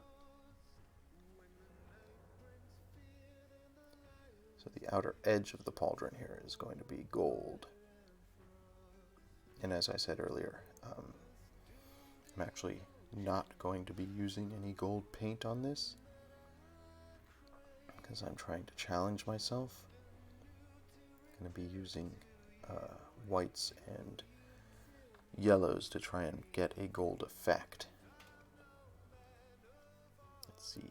So the outer edge of the pauldron here is going to be gold. And as I said earlier, I'm actually not going to be using any gold paint on this because I'm trying to challenge myself. I'm going to be using whites and yellows to try and get a gold effect. Let's see.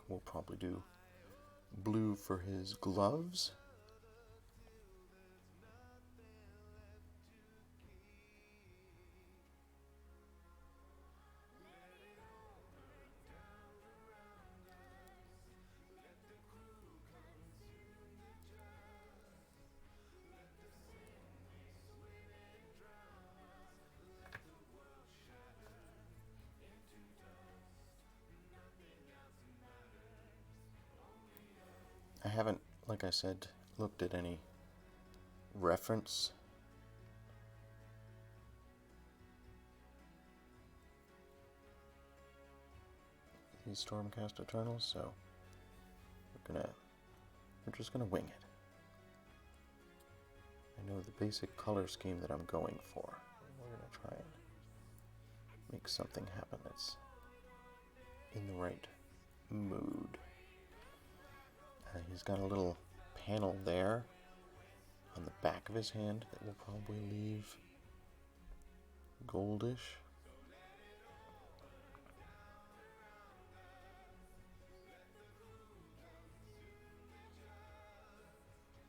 We'll probably do blue for his gloves. I haven't, like I said, looked at any reference. These Stormcast Eternals, so we're just gonna wing it. I know the basic color scheme that I'm going for. We're gonna try and make something happen that's in the right mood. He's got a little panel there on the back of his hand that will probably leave goldish.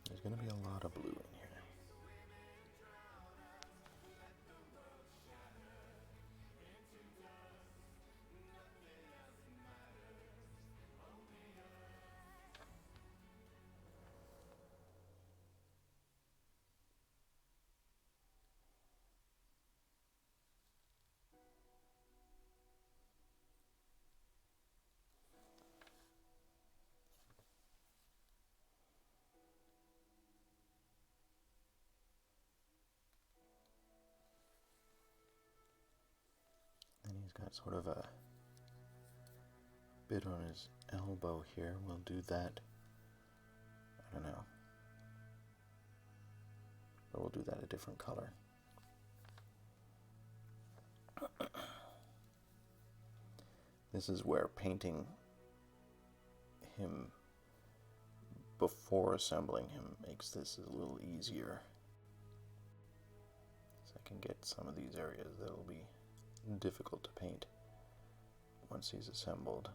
There's going to be a lot of blue in here. And he's got sort of a bit on his elbow here. We'll do that. I don't know. But we'll do that a different color. This is where painting him before assembling him makes this a little easier. So I can get some of these areas that'll be difficult to paint once he's assembled.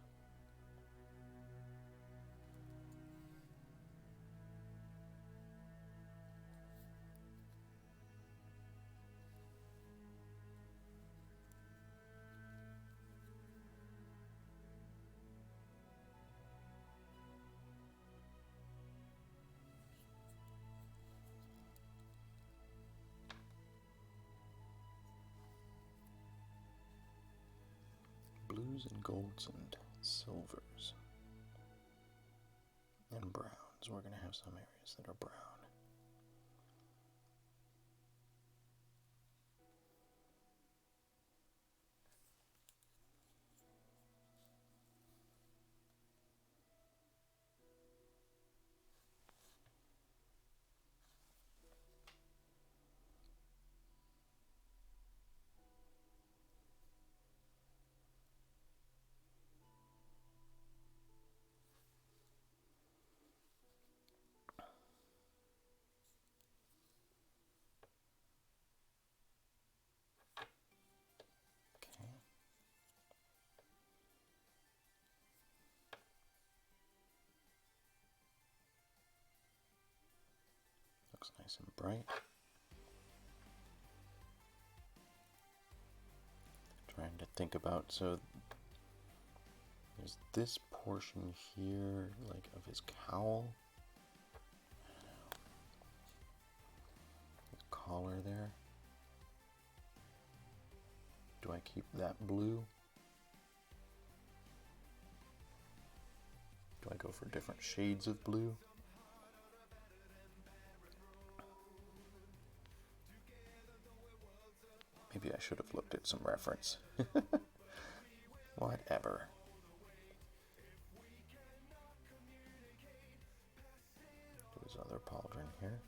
Blues and golds and silvers and browns. We're going to have some areas that are brown. Looks nice and bright. Trying to think about, so there's this portion here, like of his cowl. His collar there. Do I keep that blue? Do I go for different shades of blue? Maybe I should have looked at some reference. Whatever. Do his other pauldron here.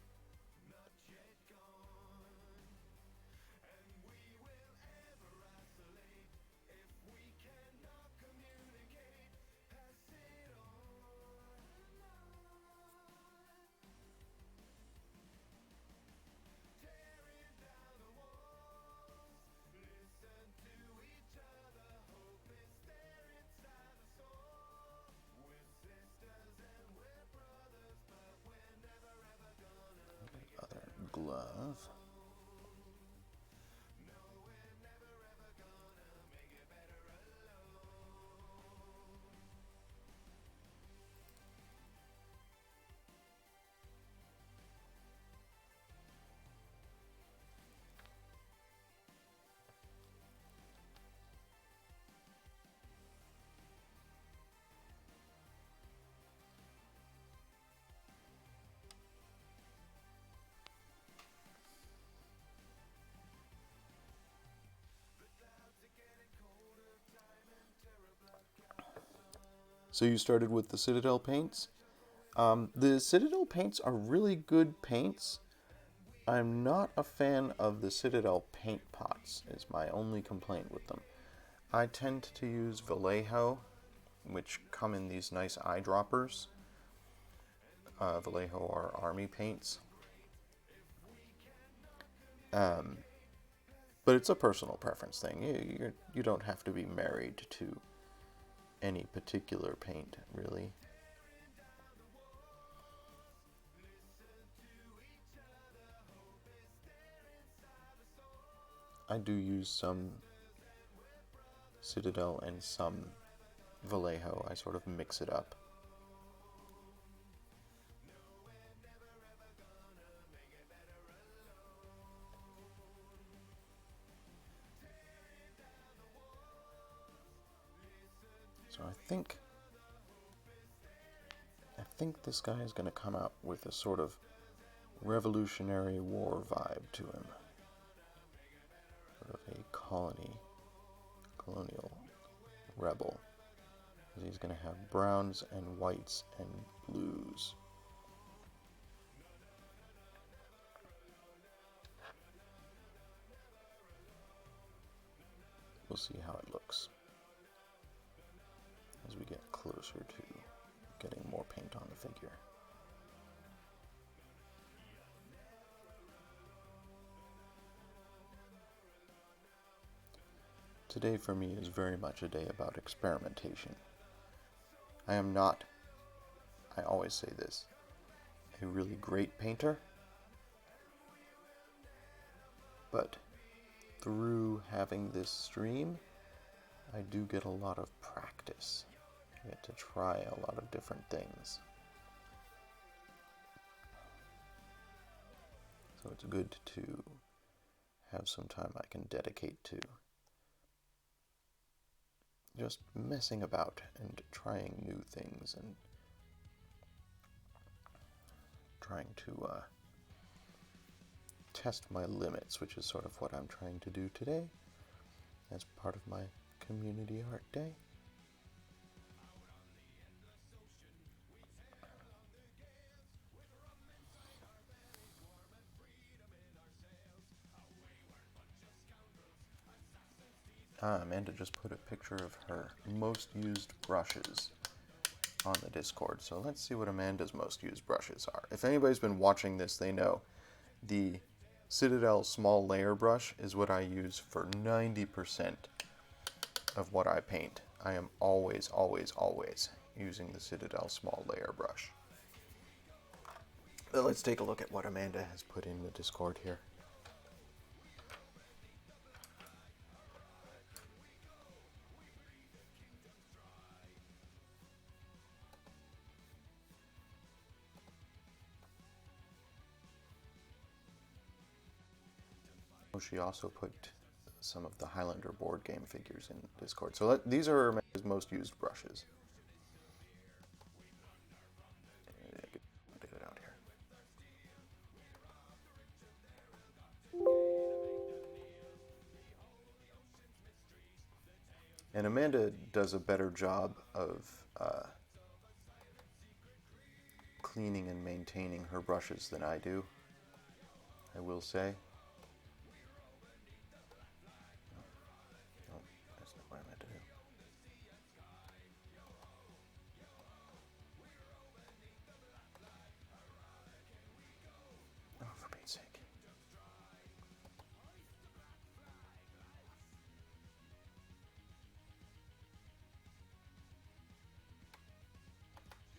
So you started with the Citadel paints. The Citadel paints are really good paints. I'm not a fan of the Citadel paint pots, is my only complaint with them. I tend to use Vallejo, which come in these nice eyedroppers. Vallejo are army paints. But it's a personal preference thing. You don't have to be married to any particular paint, really. I do use some Citadel and some Vallejo. I sort of mix it up. So I think this guy is going to come out with a sort of Revolutionary War vibe to him. Sort of a colonial rebel. He's going to have browns and whites and blues. We'll see how it looks as we get closer to getting more paint on the figure. Today for me is very much a day about experimentation. I am not, I always say this, a really great painter, but through having this stream, I do get a lot of practice. I get to try a lot of different things. So it's good to have some time I can dedicate to just messing about and trying new things and trying to test my limits, which is sort of what I'm trying to do today as part of my community art day. Amanda just put a picture of her most used brushes on the Discord. So let's see what Amanda's most used brushes are. If anybody's been watching this, they know the Citadel small layer brush is what I use for 90% of what I paint. I am always using the Citadel small layer brush. But let's take a look at what Amanda has put in the Discord here. She also put some of the Highlander board game figures in Discord. So these are Amanda's most used brushes. Get it out here. And Amanda does a better job of cleaning and maintaining her brushes than I do, I will say.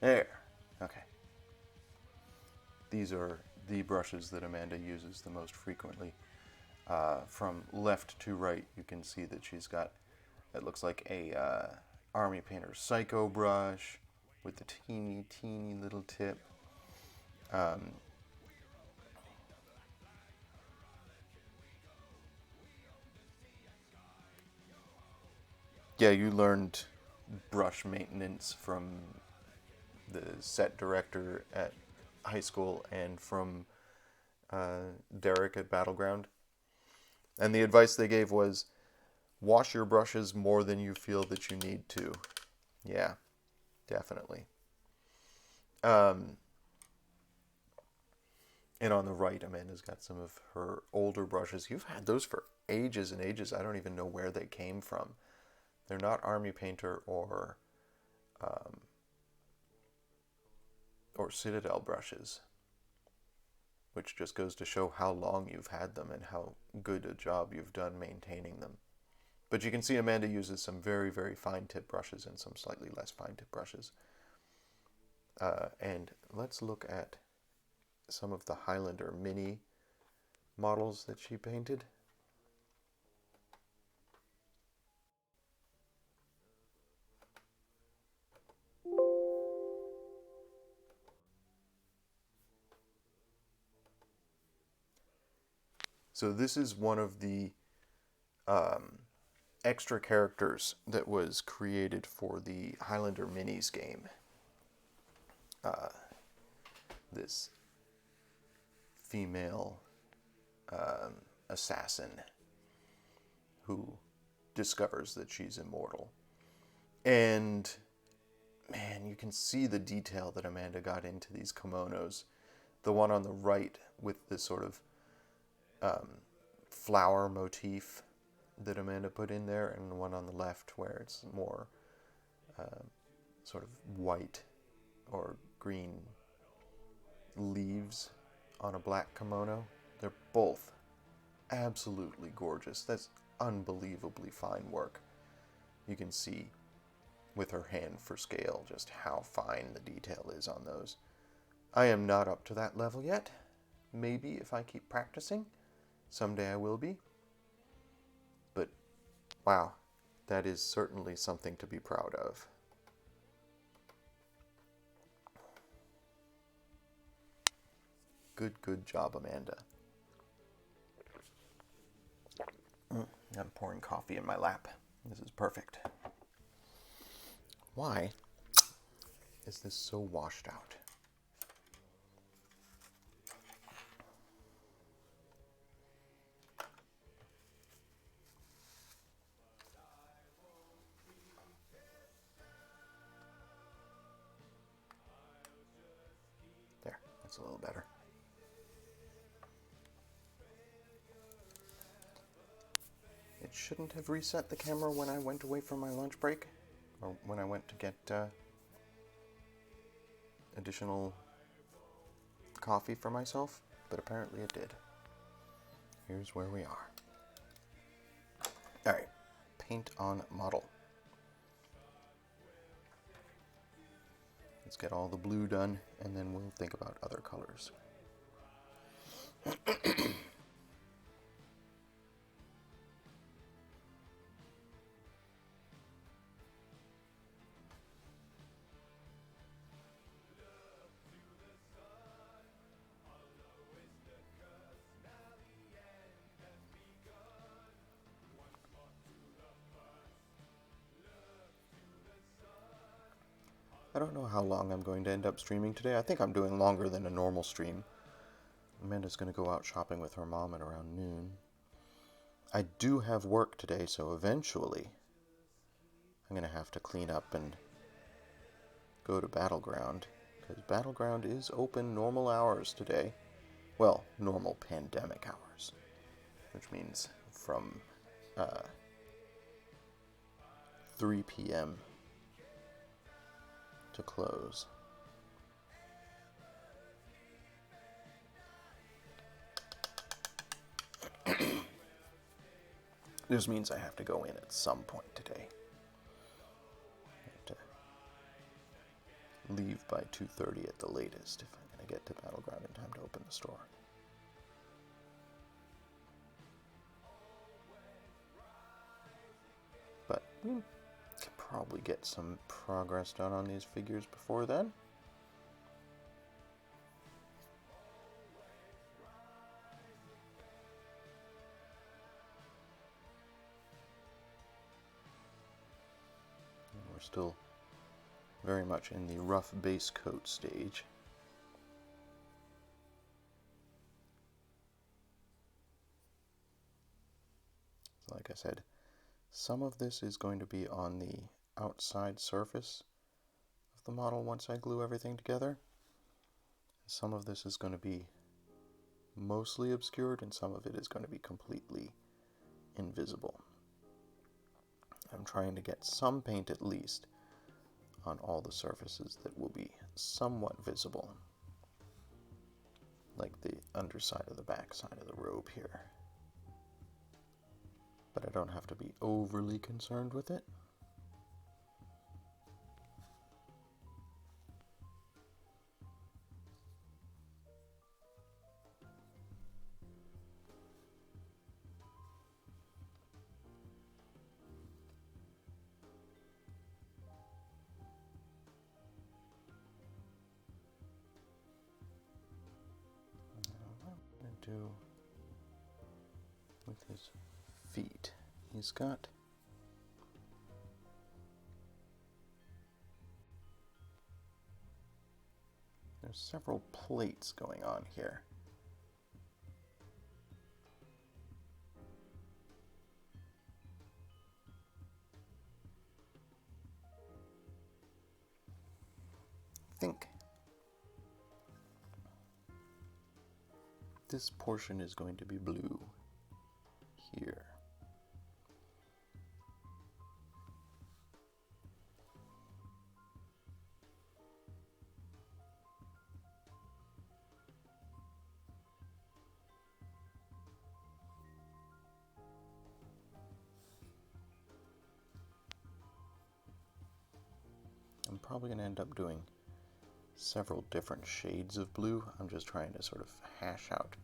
There. Okay. These are the brushes that Amanda uses the most frequently. From left to right, you can see that she's got, it looks like a Army Painter Psycho brush with the teeny little tip. Yeah, you learned brush maintenance from the set director at high school and from Derek at Battleground. And the advice they gave was, wash your brushes more than you feel that you need to. Yeah. definitely. And on the right, Amanda's got some of her older brushes. You've had those for ages and ages. I don't even know where they came from. They're not Army Painter or Citadel brushes, which just goes to show how long you've had them and how good a job you've done maintaining them. But you can see Amanda uses some very, very fine tip brushes and some slightly less fine tip brushes. And let's look at some of the Highlander mini models that she painted. So this is one of the extra characters that was created for the Highlander Minis game. This female assassin who discovers that she's immortal. And man, you can see the detail that Amanda got into these kimonos. The one on the right with this sort of flower motif that Amanda put in there, and the one on the left where it's more sort of white or green leaves on a black kimono. They're both absolutely gorgeous. That's unbelievably fine work. You can see with her hand for scale just how fine the detail is on those. I am not up to that level yet. Maybe if I keep practicing, someday I will be. But wow, that is certainly something to be proud of. Good job, Amanda. I'm pouring coffee in my lap. This is perfect. Why is this so washed out? There, that's a little better. It shouldn't have reset the camera when I went away for my lunch break, or when I went to get additional coffee for myself, but apparently it did. Here's where we are. Alright, paint on model. Let's get all the blue done, and then we'll think about other colors. I don't know how long I'm going to end up streaming today. I think I'm doing longer than a normal stream. Amanda's going to go out shopping with her mom at around noon. I do have work today, so eventually I'm going to have to clean up and go to Battleground, because Battleground is open normal hours today. Well, normal pandemic hours, which means from 3 p.m. to close. This means I have to go in at some point today. I have to leave by 2:30 at the latest if I'm going to get to Battleground in time to open the store. But we can probably get some progress done on these figures before then. We're still very much in the rough base coat stage. Like I said, some of this is going to be on the outside surface of the model once I glue everything together. Some of this is going to be mostly obscured and some of it is going to be completely invisible. I'm trying to get some paint at least on all the surfaces that will be somewhat visible, like the underside of the back side of the robe here. But I don't have to be overly concerned with it. Do with his feet. There's several plates going on here. I think this portion is going to be blue here. I'm probably going to end up doing several different shades of blue. I'm just trying to sort of hash out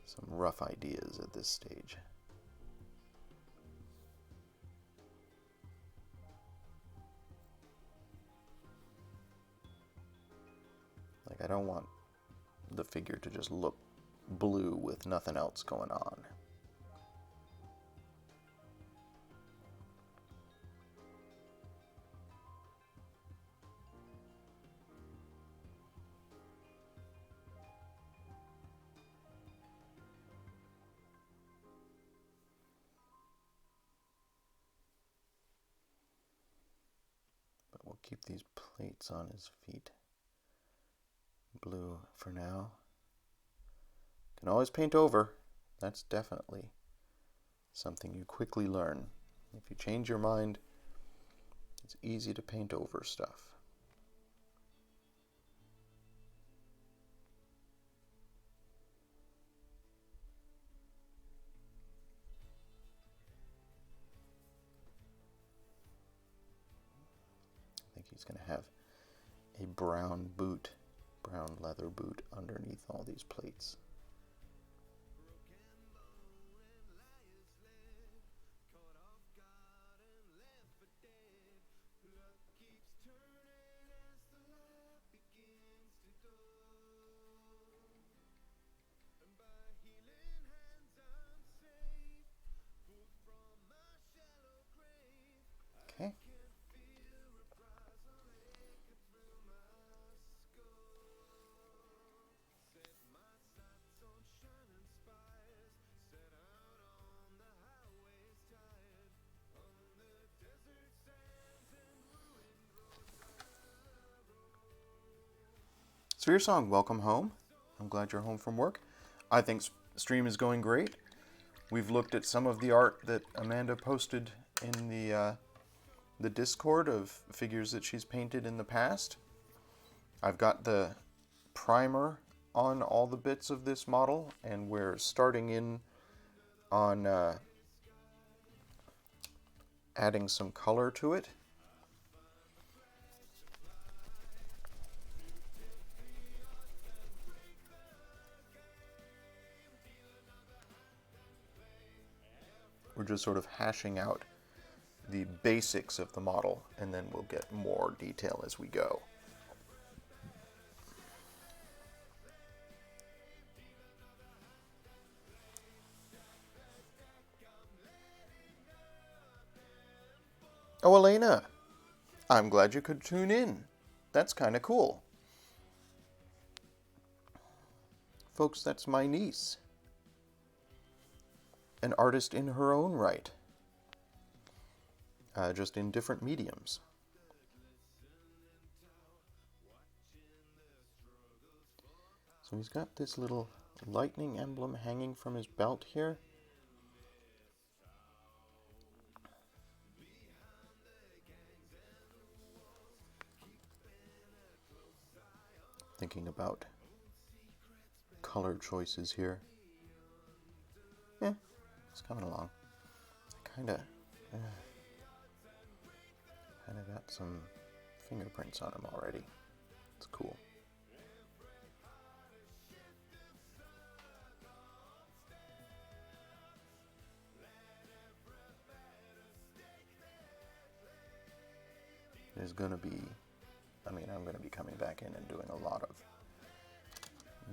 some rough ideas at this stage. Like, I don't want the figure to just look blue with nothing else going on. But we'll keep these plates on his feet blue for now. Can always paint over. That's definitely something you quickly learn. If you change your mind, it's easy to paint over stuff. I think he's going to have a brown boot, brown leather boot underneath all these plates. Okay. Sphere Song, welcome home. I'm glad you're home from work. I think stream is going great. We've looked at some of the art that Amanda posted in the Discord of figures that she's painted in the past. I've got the primer on all the bits of this model, and we're starting in on adding some color to it. We're just sort of hashing out the basics of the model, and then we'll get more detail as we go. Oh, Elena, I'm glad you could tune in. That's kind of cool. Folks, that's my niece. An artist in her own right. Just in different mediums. So he's got this little lightning emblem hanging from his belt here. Thinking about color choices here. Yeah, it's coming along. Kinda got some fingerprints on him already. It's cool. There's gonna be, I'm gonna be coming back in and doing a lot of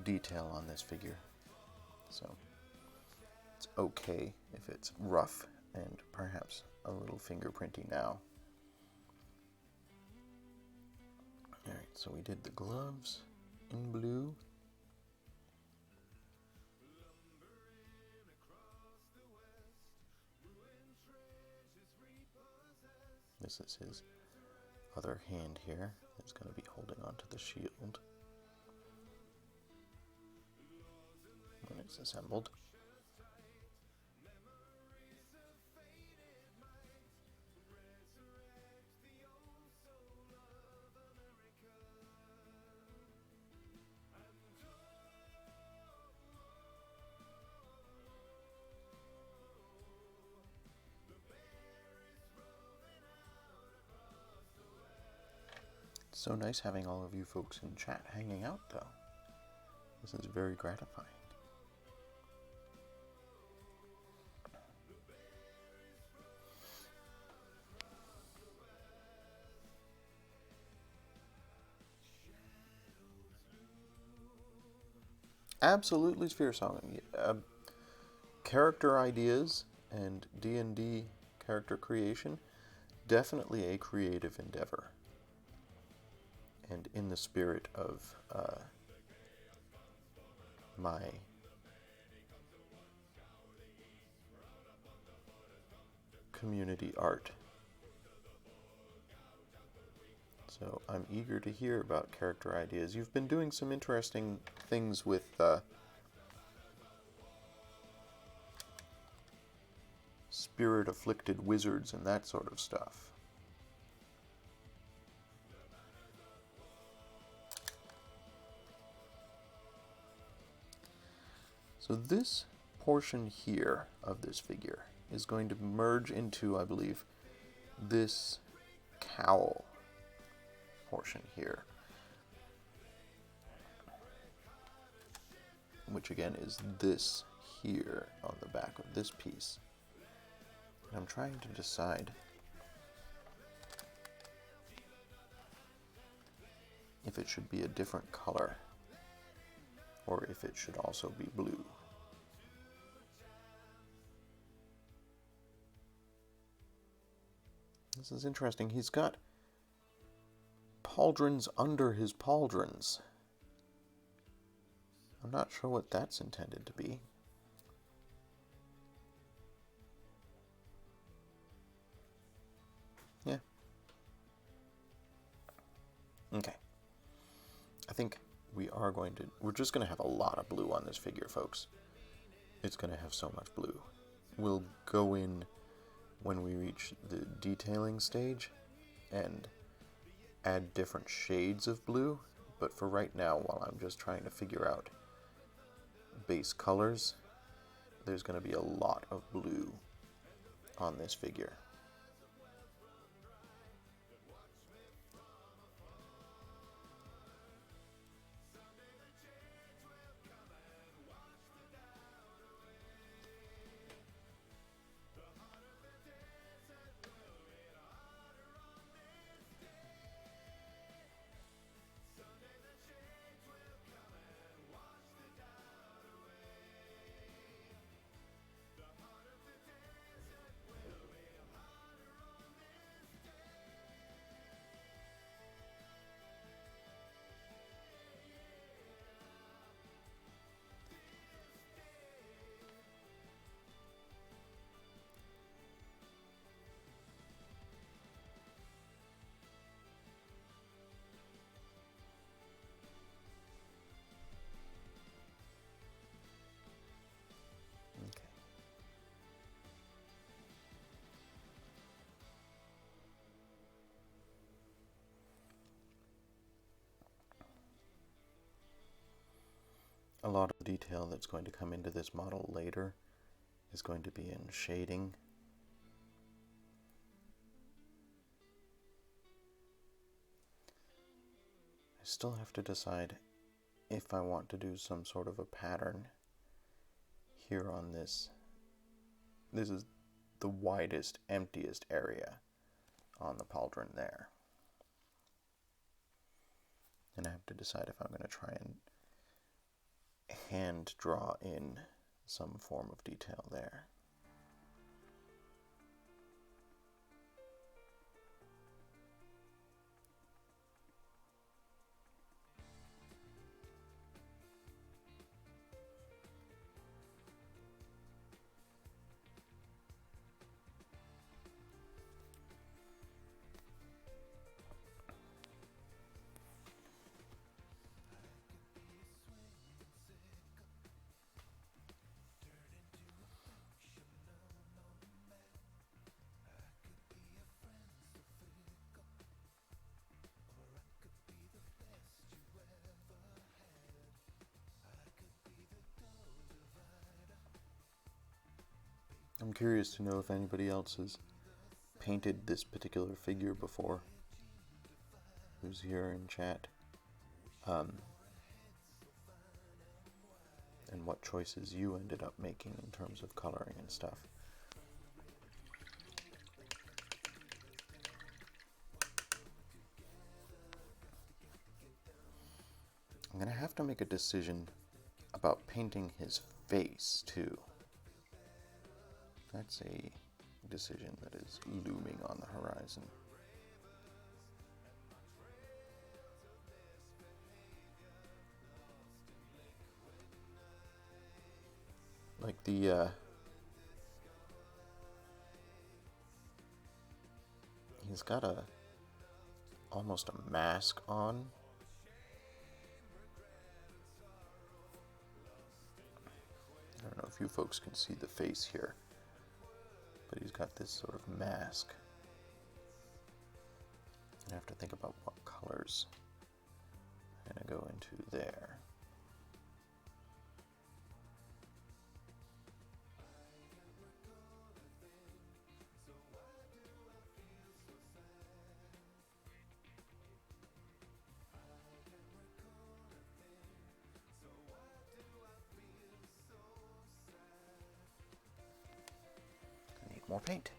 detail on this figure. So it's okay if it's rough and perhaps a little fingerprinty now. Alright, so we did the gloves in blue. This is his other hand here. It's going to be holding onto the shield when it's assembled. So nice having all of you folks in chat hanging out, though. This is very gratifying. Absolutely, Sphere Song. Character ideas and D&D character creation, definitely a creative endeavor. And in the spirit of my community art. So I'm eager to hear about character ideas. You've been doing some interesting things with spirit-afflicted wizards and that sort of stuff. So this portion here of this figure is going to merge into, I believe, this cowl portion here, which again is this here on the back of this piece. And I'm trying to decide if it should be a different color or if it should also be blue. This is interesting. He's got pauldrons under his pauldrons. I'm not sure what that's intended to be. Yeah. Okay. I think we're just going to have a lot of blue on this figure, folks. It's going to have so much blue. We'll go in when we reach the detailing stage and add different shades of blue, but for right now, while I'm just trying to figure out base colors, there's going to be a lot of blue on this figure. a lot of the detail that's going to come into this model later is going to be in shading. I still have to decide if I want to do some sort of a pattern here on this. This is the widest, emptiest area on the pauldron there. And I have to decide if I'm going to try and hand draw in some form of detail there. I'm curious to know if anybody else has painted this particular figure before, who's here in chat, and what choices you ended up making in terms of coloring and stuff. I'm going to have to make a decision about painting his face too. That's a decision that is looming on the horizon. Like he's got almost a mask on. I don't know if you folks can see the face here, but he's got this sort of mask. I have to think about what colors I'm going to go into there. I need more paint.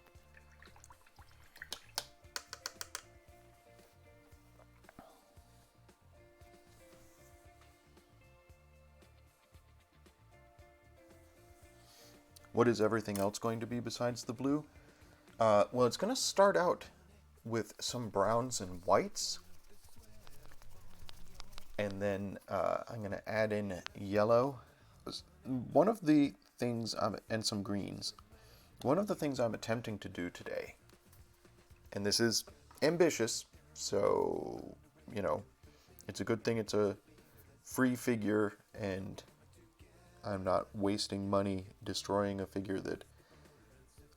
What is everything else going to be besides the blue? Well, it's going to start out with some browns and whites. And then I'm going to add in yellow. One of the things, and some greens. One of the things I'm attempting to do today, and this is ambitious, so, you know, it's a good thing it's a free figure and I'm not wasting money destroying a figure that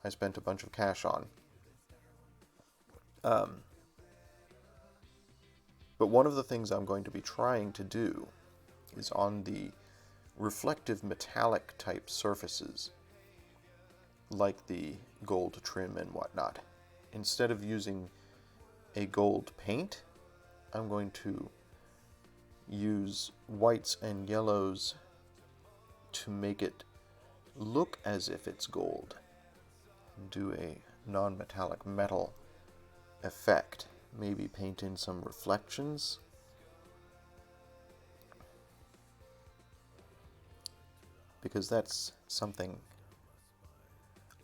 I spent a bunch of cash on. But one of the things I'm going to be trying to do is on the reflective metallic type surfaces, like the gold trim and whatnot. Instead of using a gold paint, I'm going to use whites and yellows to make it look as if it's gold. Do a non-metallic metal effect. Maybe paint in some reflections. Because that's something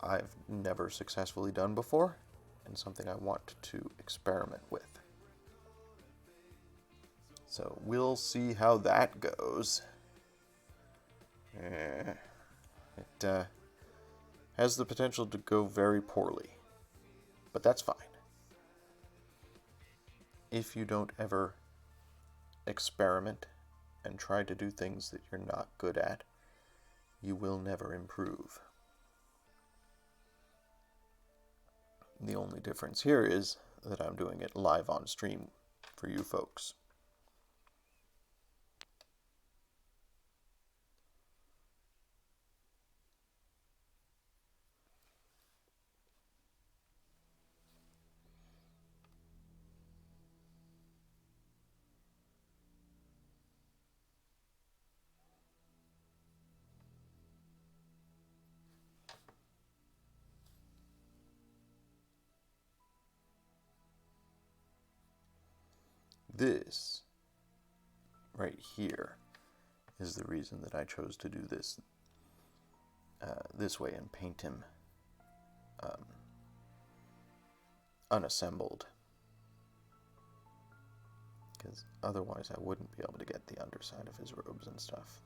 I've never successfully done before, and something I want to experiment with. So we'll see how that goes. It has the potential to go very poorly, but that's fine. If you don't ever experiment and try to do things that you're not good at, you will never improve. The only difference here is that I'm doing it live on stream for you folks. this right here is the reason that I chose to do this this way and paint him unassembled, because otherwise I wouldn't be able to get the underside of his robes and stuff.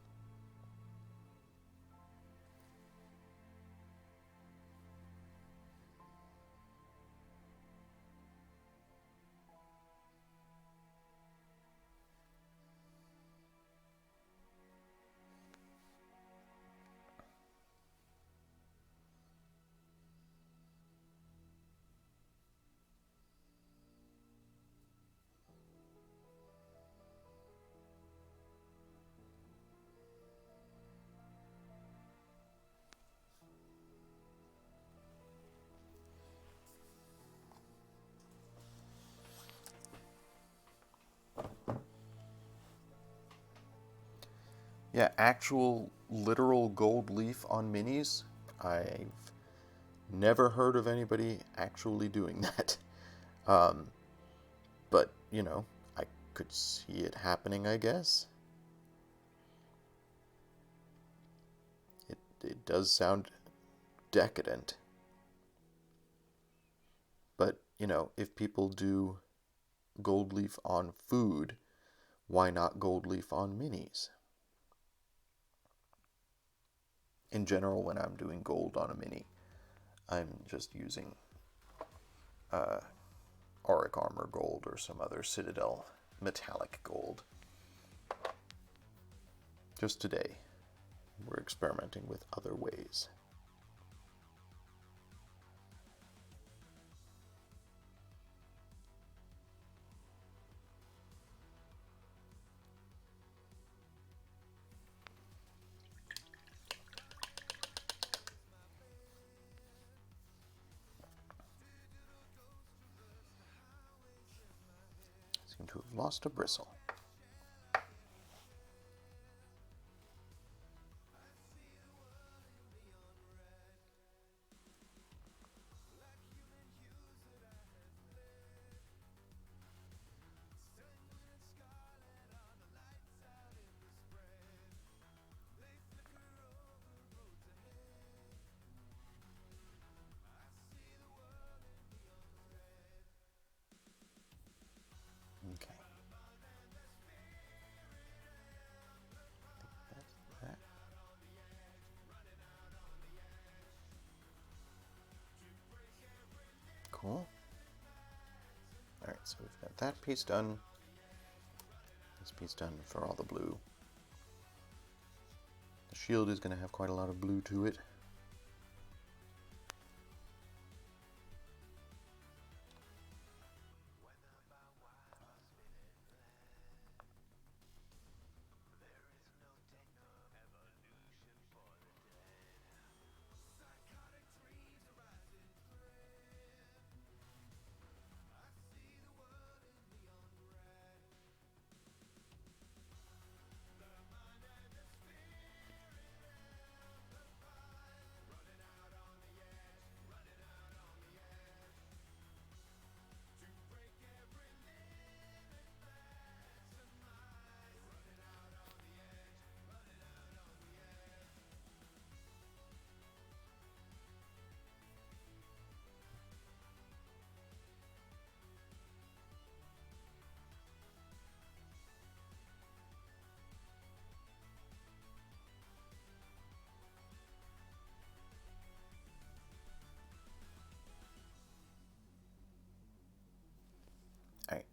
Yeah, actual literal gold leaf on minis, I've never heard of anybody actually doing that. But, you know, I could see it happening, I guess. It does sound decadent. But, you know, if people do gold leaf on food, why not gold leaf on minis? In general, when I'm doing gold on a mini, I'm just using Auric Armor gold or some other Citadel metallic gold. Just today, we're experimenting with other ways. Seem to have lost a bristle. Okay. That's that. Cool. Alright, so we've got that piece done. This piece done for all the blue. The shield is going to have quite a lot of blue to it.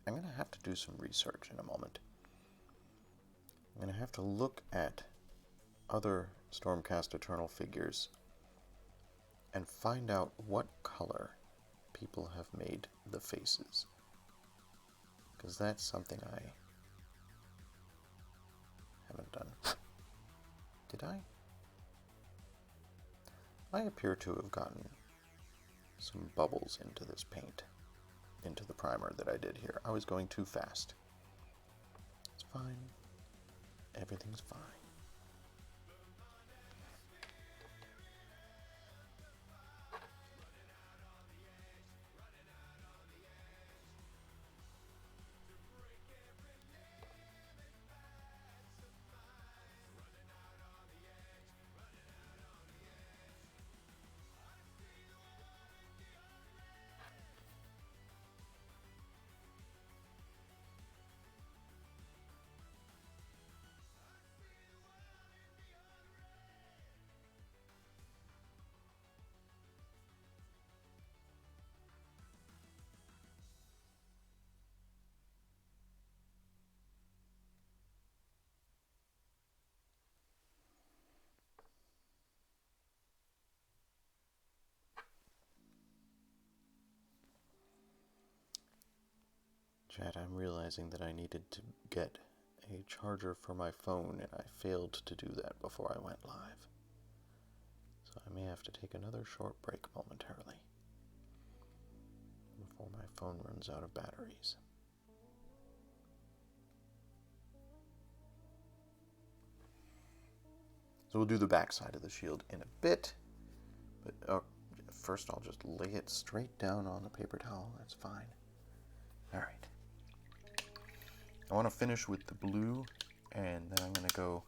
I'm going to have to do some research in a moment. I'm going to have to look at other Stormcast Eternal figures and find out what color people have made the faces. Because that's something I haven't done. Did I? I appear to have gotten some bubbles into this paint, into the primer that I did here. I was going too fast. It's fine. Everything's fine. Chat, I'm realizing that I needed to get a charger for my phone, and I failed to do that before I went live. So I may have to take another short break momentarily before my phone runs out of batteries. So we'll do the back side of the shield in a bit, but first I'll just lay it straight down on the paper towel. That's fine. All right. I want to finish with the blue, and then I'm going to go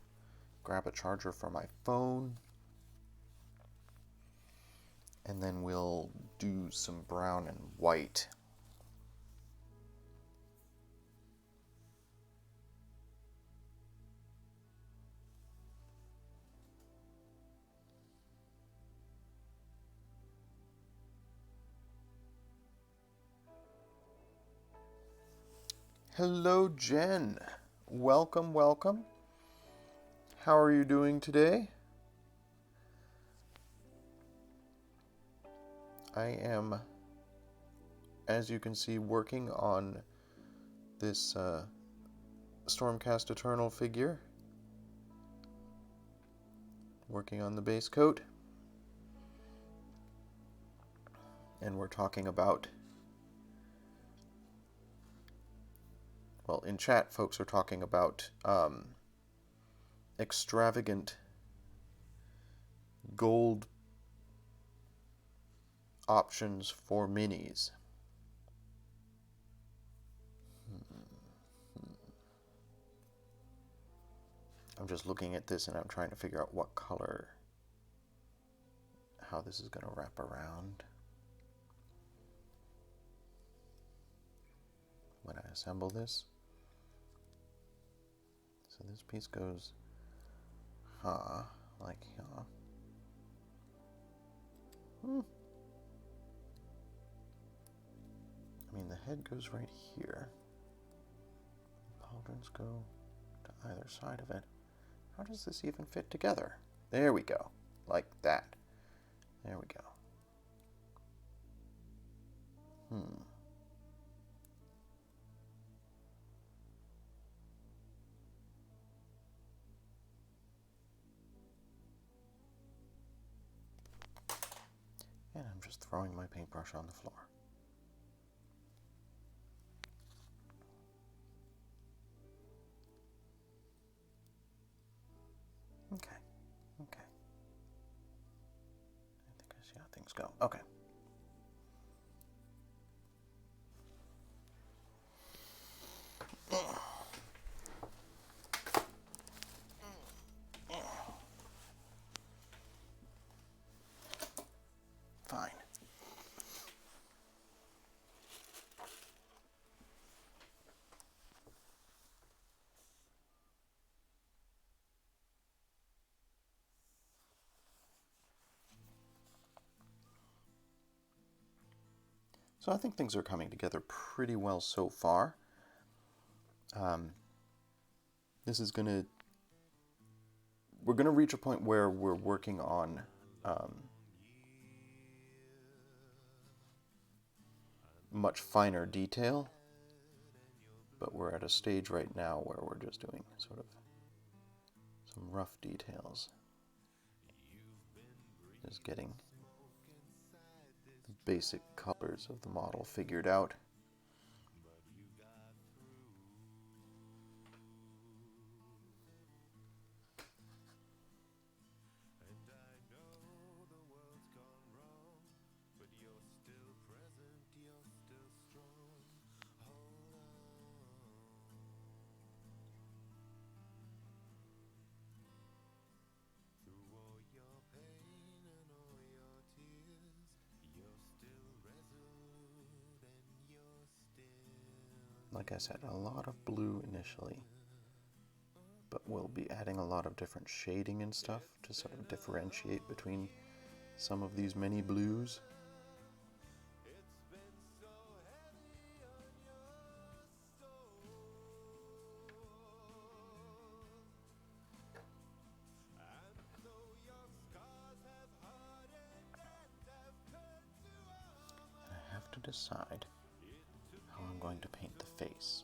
grab a charger for my phone, and then we'll do some brown and white. Hello, Jen. Welcome, welcome. How are you doing today? I am, as you can see, working on this Stormcast Eternal figure. Working on the base coat. And we're talking about, well, in chat, folks are talking about extravagant gold options for minis. I'm just looking at this and I'm trying to figure out what color, how this is going to wrap around when I assemble this. So this piece goes like here. I mean, the head goes right here. Pauldrons go to either side of it. How does this even fit together? There we go. Like that. There we go. And I'm just throwing my paintbrush on the floor. Okay. I think I see how things go. Okay. Fine. So I think things are coming together pretty well so far. This is we're gonna reach a point where we're working on much finer detail, but we're at a stage right now where we're just doing sort of some rough details. Just getting the basic colors of the model figured out. Like I said, a lot of blue initially, but we'll be adding a lot of different shading and stuff to sort of differentiate between some of these many blues. And I have to decide how I'm going to paint the face.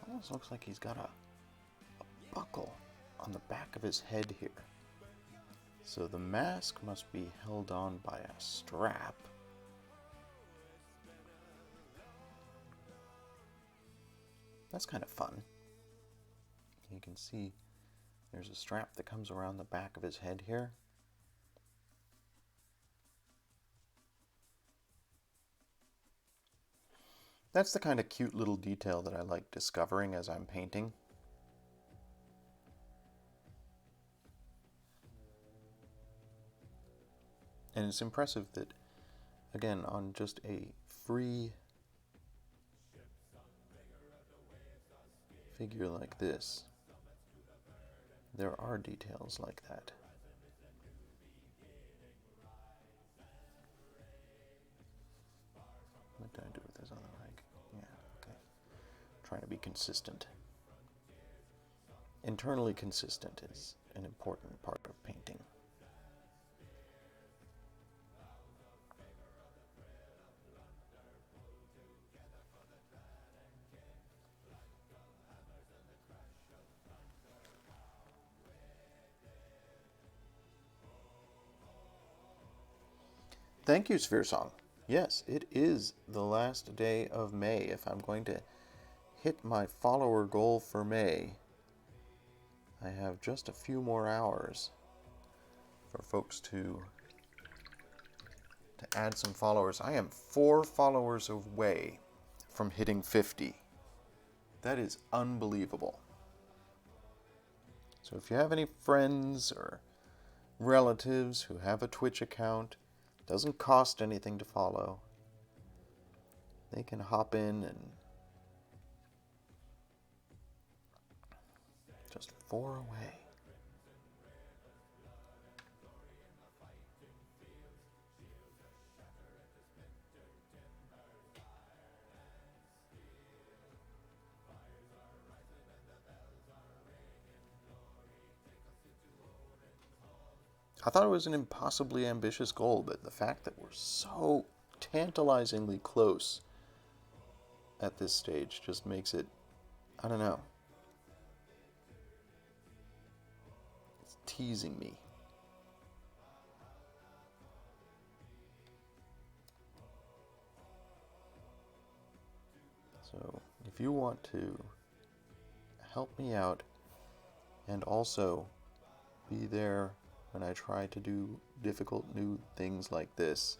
Almost looks like he's got a buckle on the back of his head here. So the mask must be held on by a strap. That's kind of fun. You can see there's a strap that comes around the back of his head here. That's the kind of cute little detail that I like discovering as I'm painting. And it's impressive that, again, on just a free figure like this, there are details like that. What did I do with this other leg? Yeah, okay. Trying to be consistent. Internally consistent is an important part of painting. Thank you, Sphere Song. Yes, it is the last day of May. If I'm going to hit my follower goal for May, I have just a few more hours for folks to add some followers. I am 4 followers away from hitting 50. That is unbelievable. So if you have any friends or relatives who have a Twitch account, doesn't cost anything to follow, they can hop in and just 4 away. I thought it was an impossibly ambitious goal, but the fact that we're so tantalizingly close at this stage just makes it, I don't know, it's teasing me. So if you want to help me out and also be there when I try to do difficult new things like this,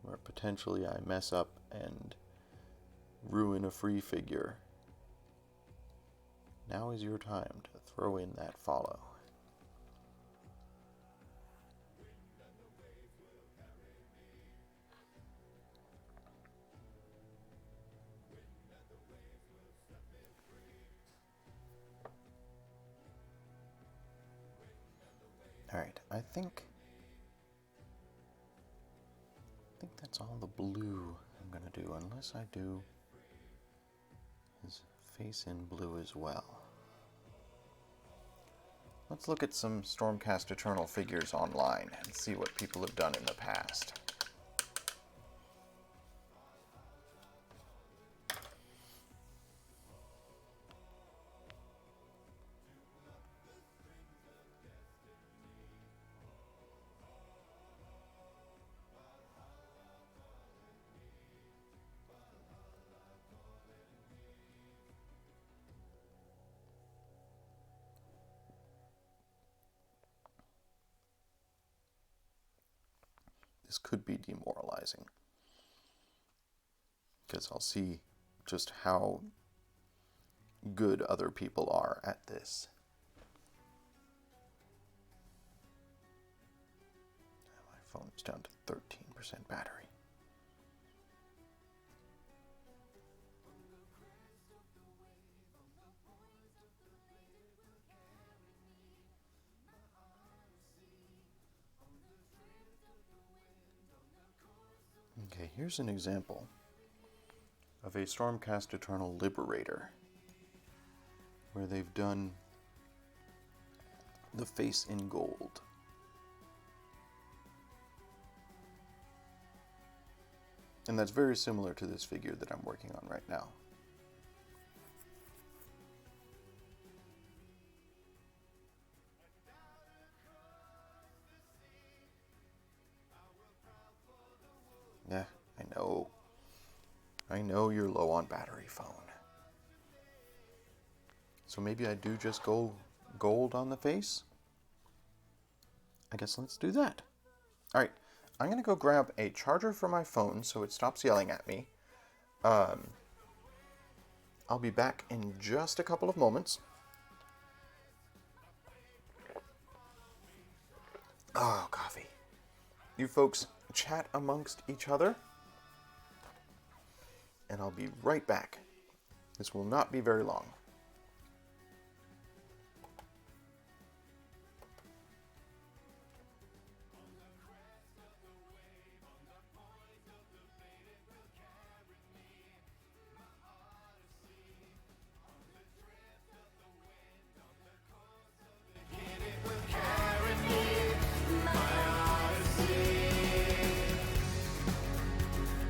where potentially I mess up and ruin a free figure, now is your time to throw in that follow. Alright, I think that's all the blue I'm going to do, unless I do his face in blue as well. Let's look at some Stormcast Eternal figures online and see what people have done in the past. this could be demoralizing. Because I'll see just how good other people are at this. My phone's down to 13% battery. Okay, here's an example of a Stormcast Eternal Liberator, where they've done the face in gold. And that's very similar to this figure that I'm working on right now. Yeah, I know. I know you're low on battery, phone. So maybe I do just go gold on the face? I guess let's do that. Alright, I'm going to go grab a charger for my phone so it stops yelling at me. I'll be back in just a couple of moments. Oh, coffee. You folks chat amongst each other, and I'll be right back. This will not be very long.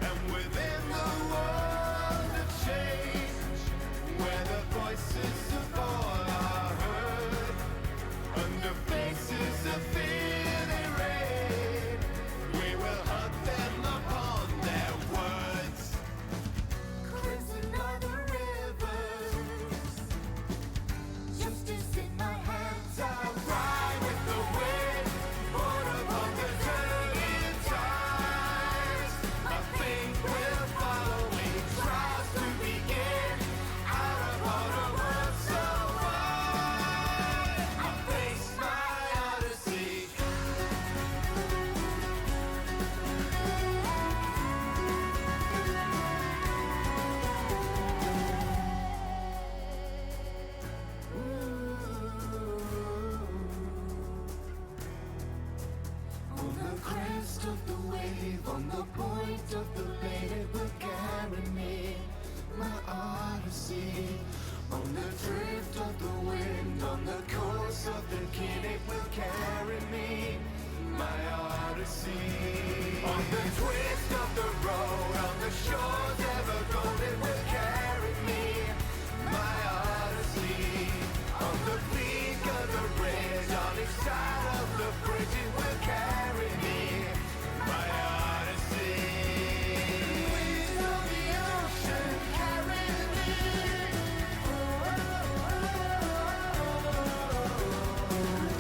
And within the world of change, where the voices of all are heard, under faces of fear they reign, we will hunt them upon their words. Crimson are the rivers, justice in my hands. I'll ride with the wind, born upon the turning tides. I think we're following trials to begin. Out of all the world so wide, I face my odyssey. On the crest of the wave, on the point of the blade, it will carry me, my odyssey. On the drift of the wind, on the course of the king, it will carry me, my odyssey. On the twist of the road, on the shores ever gold, it will carry me, my odyssey. On the peak of the ridge, on each side of the bridge, it will carry me, my odyssey. Winds of the ocean carry me.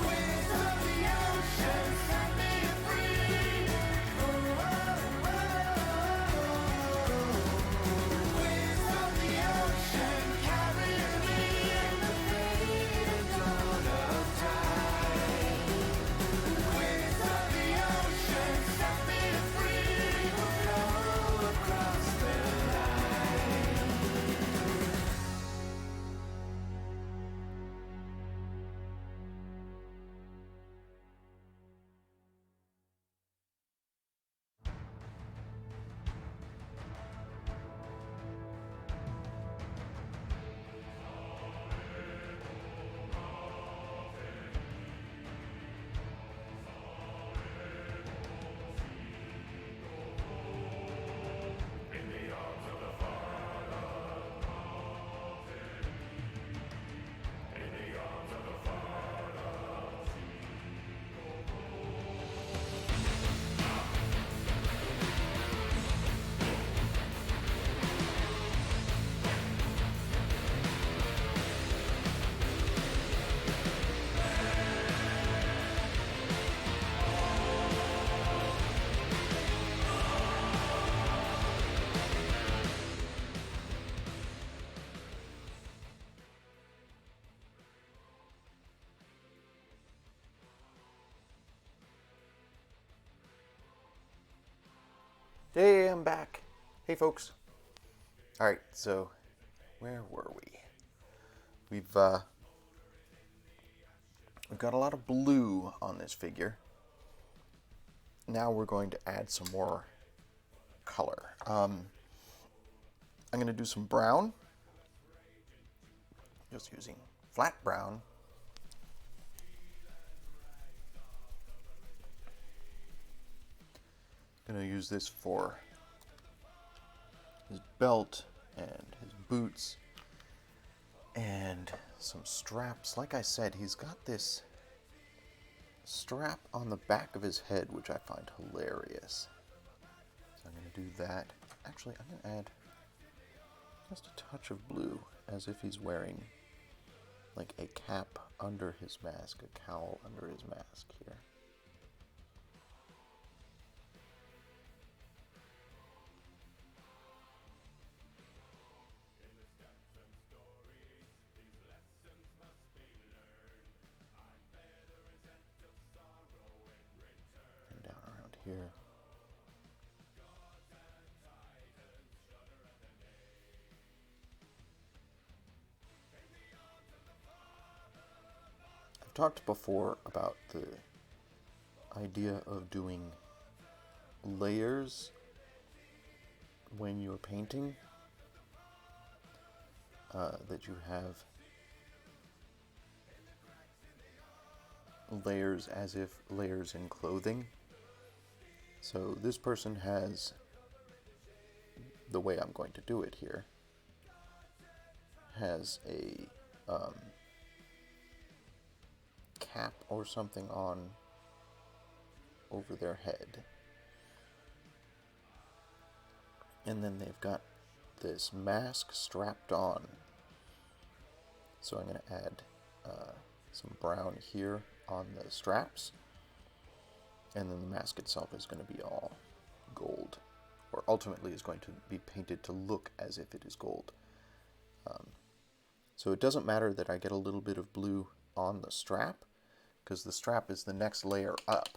Winds of the ocean set me free. Hey, I'm back. Hey, folks. All right, so where were we? We've got a lot of blue on this figure. Now we're going to add some more color. I'm going to do some brown, just using flat brown. I'm going to use this for his belt and his boots and some straps. Like I said, he's got this strap on the back of his head, which I find hilarious. So I'm going to do that. Actually, I'm going to add just a touch of blue, as if he's wearing like a cap under his mask, a cowl under his mask here. And down around here. I've talked before about the idea of doing layers when you're painting, that you have layers as if layers in clothing. So this person has, the way I'm going to do it here, has a cap or something on over their head. And then they've got this mask strapped on. So I'm going to add some brown here on the straps. And then the mask itself is going to be all gold. Or ultimately is going to be painted to look as if it is gold. So it doesn't matter that I get a little bit of blue on the strap, because the strap is the next layer up.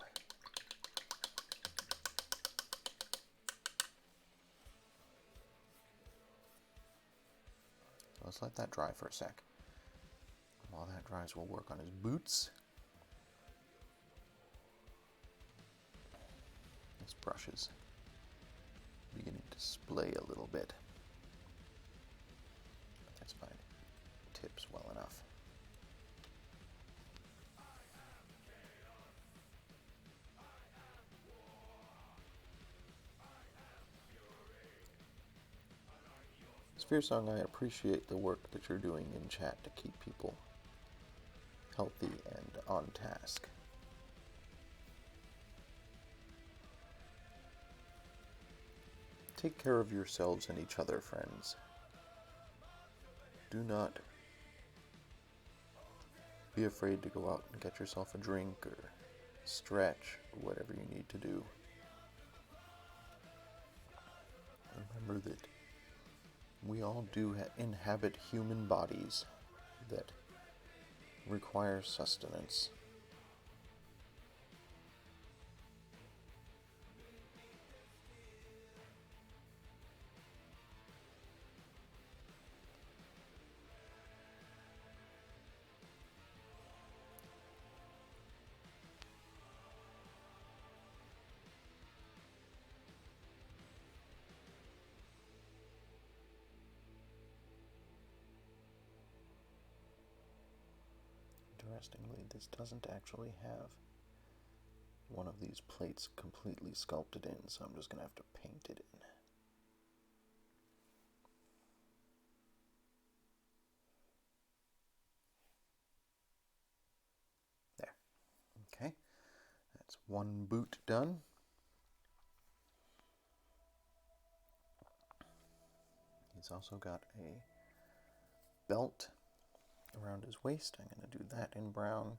Let's let that dry for a sec. While that dries, we'll work on his boots. This brush is beginning to splay a little bit. But that's fine. It tips well enough. Sphere Song, I appreciate the work that you're doing in chat to keep people healthy and on task. Take care of yourselves and each other, friends. Do not be afraid to go out and get yourself a drink or stretch or whatever you need to do. Remember that we all do inhabit human bodies that require sustenance. Interestingly, this doesn't actually have one of these plates completely sculpted in, so I'm just going to have to paint it in. There. Okay. That's one boot done. He's also got a belt around his waist. I'm going to do that in brown.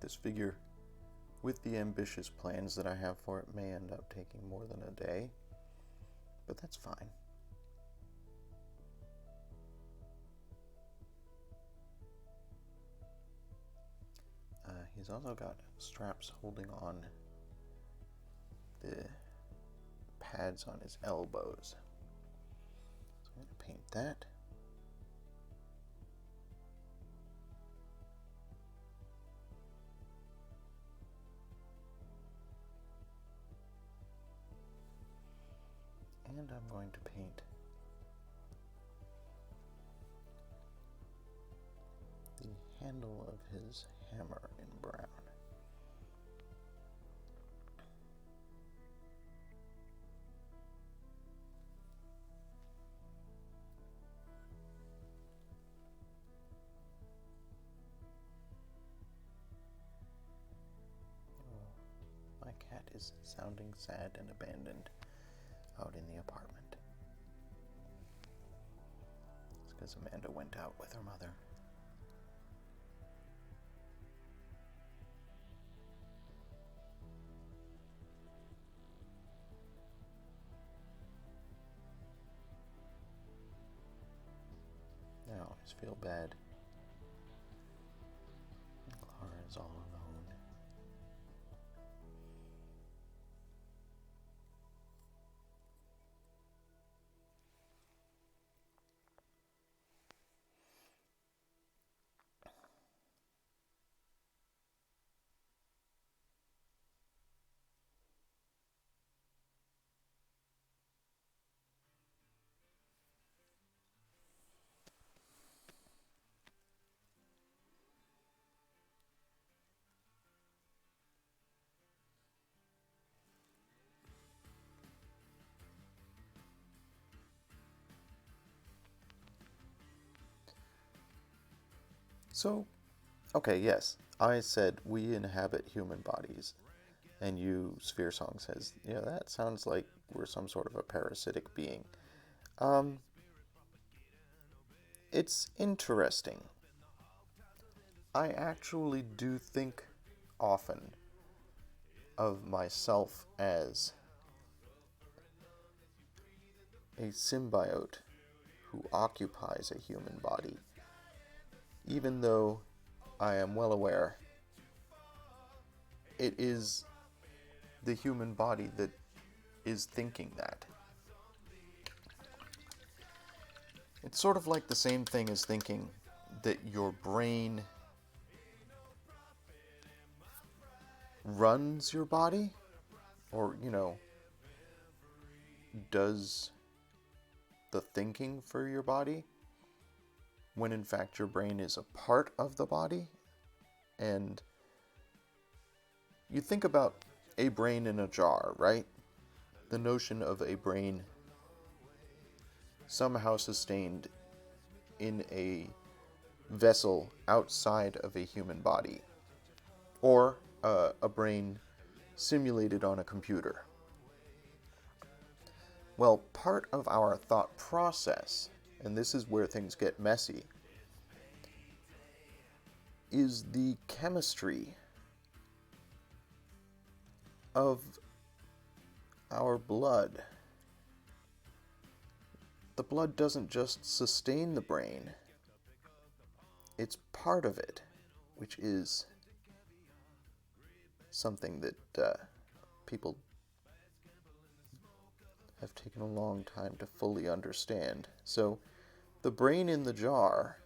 this figure, with the ambitious plans that I have for it, may end up taking more than a day, but that's fine. He's also got straps holding on the pads on his elbows. So I'm going to paint that. And I'm going to paint the handle of his hammer in brown. My cat is sounding sad and abandoned out in the apartment. It's because Amanda went out with her mother. Now I just feel bad. Clara is all alone. So, okay, yes, I said we inhabit human bodies, and you, Sphere Song, says, yeah, that sounds like we're some sort of a parasitic being. It's interesting. I actually do think often of myself as a symbiote who occupies a human body, even though I am well aware it is the human body that is thinking that. It's sort of like the same thing as thinking that your brain runs your body, or, does the thinking for your body, when in fact your brain is a part of the body. And you think about a brain in a jar, right? The notion of a brain somehow sustained in a vessel outside of a human body, or a brain simulated on a computer. Well, part of our thought process, and this is where things get messy, is the chemistry of our blood. The blood doesn't just sustain the brain, it's part of it, which is something that people have taken a long time to fully understand. So, the brain in the jar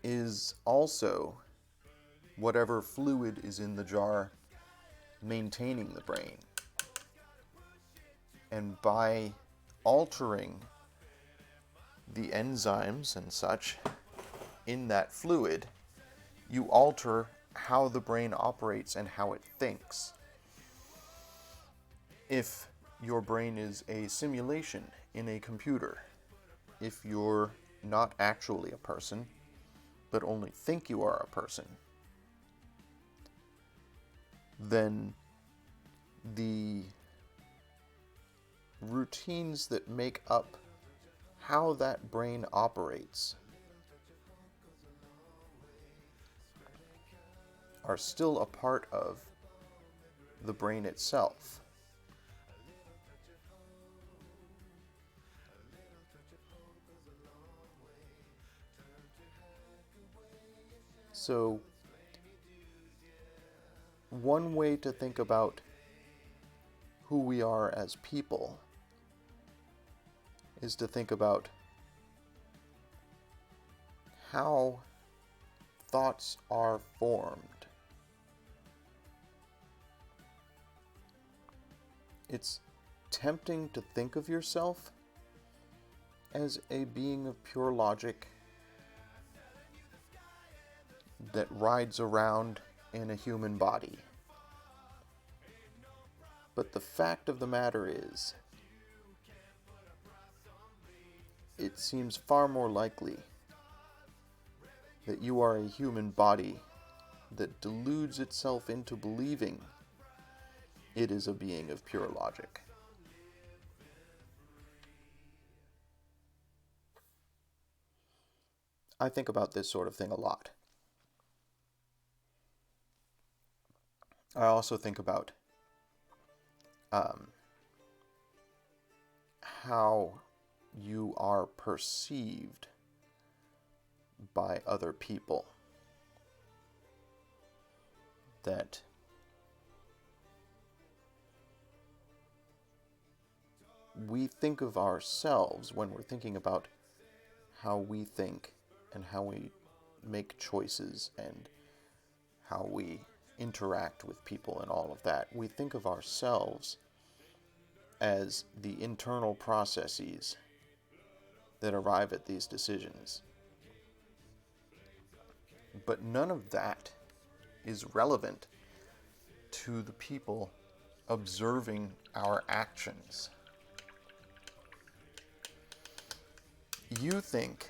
is also whatever fluid is in the jar maintaining the brain. And by altering the enzymes and such in that fluid, you alter how the brain operates and how it thinks. If your brain is a simulation in a computer, if you're not actually a person, but only think you are a person, then the routines that make up how that brain operates are still a part of the brain itself. So, one way to think about who we are as people is to think about how thoughts are formed. It's tempting to think of yourself as a being of pure logic that rides around in a human body. But the fact of the matter is, it seems far more likely that you are a human body that deludes itself into believing it is a being of pure logic. I think about this sort of thing a lot. I also think about how you are perceived by other people. That we think of ourselves when we're thinking about how we think and how we make choices and how we interact with people and all of that. We think of ourselves as the internal processes that arrive at these decisions. But none of that is relevant to the people observing our actions. You think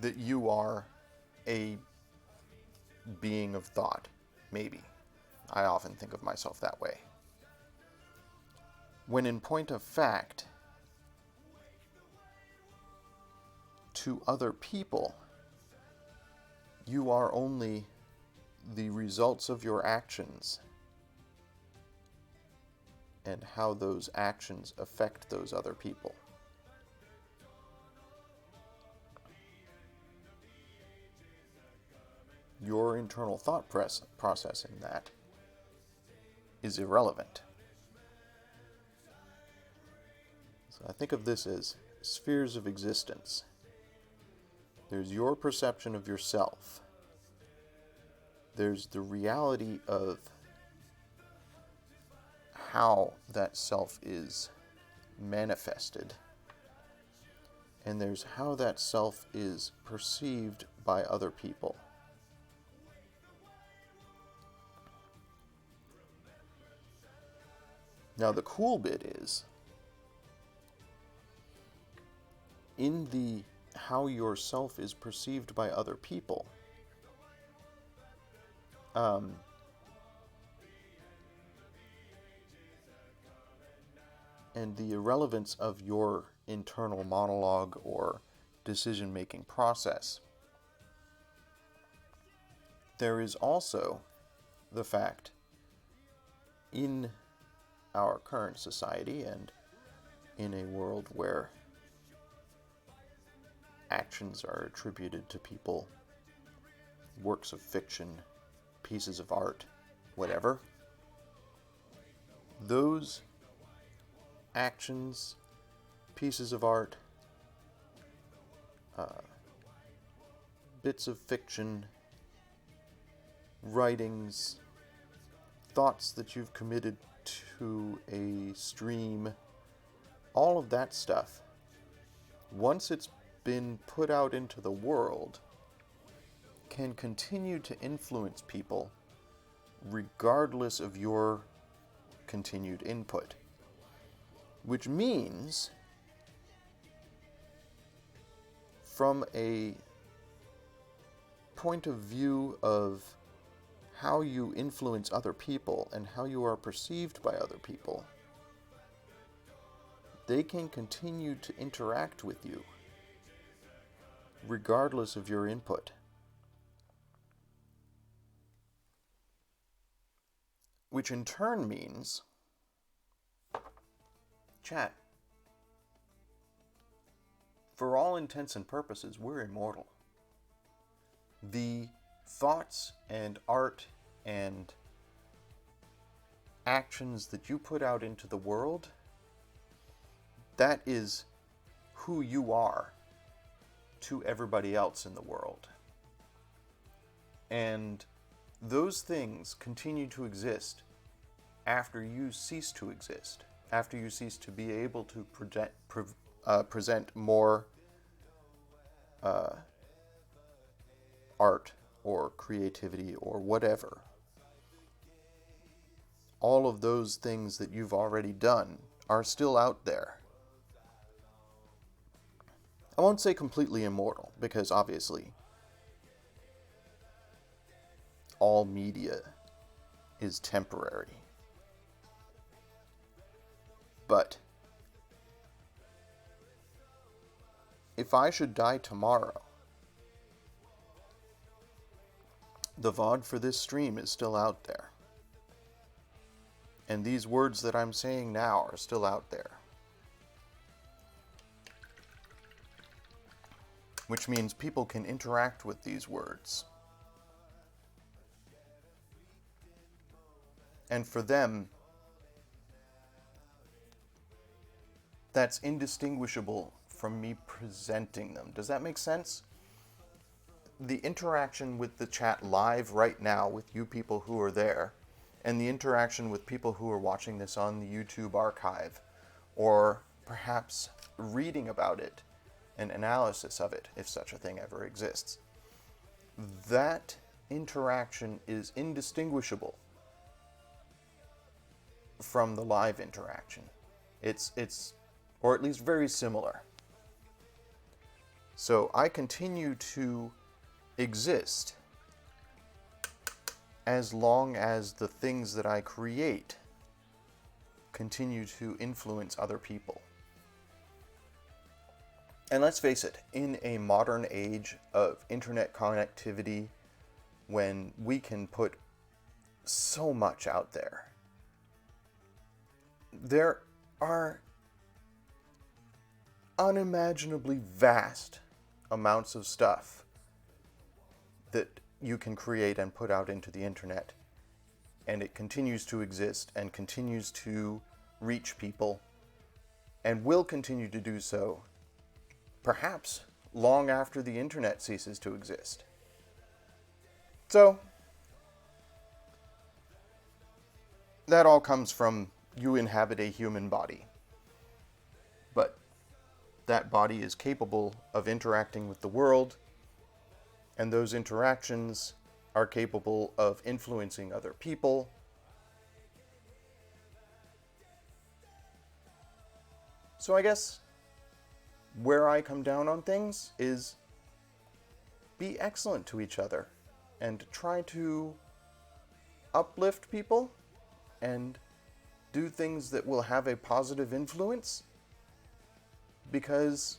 that you are a being of thought, maybe. I often think of myself that way. When in point of fact, to other people, you are only the results of your actions and how those actions affect those other people. Your internal thought process in that is irrelevant. So I think of this as spheres of existence. There's your perception of yourself. There's the reality of how that self is manifested. And there's how that self is perceived by other people. Now the cool bit is, in the how yourself is perceived by other people, and the irrelevance of your internal monologue or decision-making process, there is also the fact in our current society and in a world where actions are attributed to people, works of fiction, pieces of art, whatever, those actions, pieces of art, bits of fiction, writings, thoughts that you've committed to a stream, all of that stuff, once it's been put out into the world, can continue to influence people regardless of your continued input. Which means, from a point of view of how you influence other people and how you are perceived by other people, they can continue to interact with you regardless of your input. which in turn means, chat, for all intents and purposes, we're immortal. The thoughts and art and actions that you put out into the world, that is who you are to everybody else in the world. And those things continue to exist after you cease to exist, after you cease to be able to present more art or creativity or whatever. All of those things that you've already done are still out there. I won't say completely immortal, because obviously all media is temporary. But if I should die tomorrow, the VOD for this stream is still out there. And these words that I'm saying now are still out there. Which means people can interact with these words. And for them, that's indistinguishable from me presenting them. Does that make sense? The interaction with the chat live right now with you people who are there, and the interaction with people who are watching this on the YouTube archive, or perhaps reading about it, an analysis of it, if such a thing ever exists. That interaction is indistinguishable from the live interaction. It's or at least very similar. So I continue to exist as long as the things that I create continue to influence other people. And let's face it, in a modern age of internet connectivity, when we can put so much out there, there are unimaginably vast amounts of stuff that you can create and put out into the internet, and it continues to exist and continues to reach people and will continue to do so, perhaps long after the internet ceases to exist. So that all comes from you inhabit a human body, but that body is capable of interacting with the world, and those interactions are capable of influencing other people. So I guess where I come down on things is be excellent to each other and try to uplift people and do things that will have a positive influence, because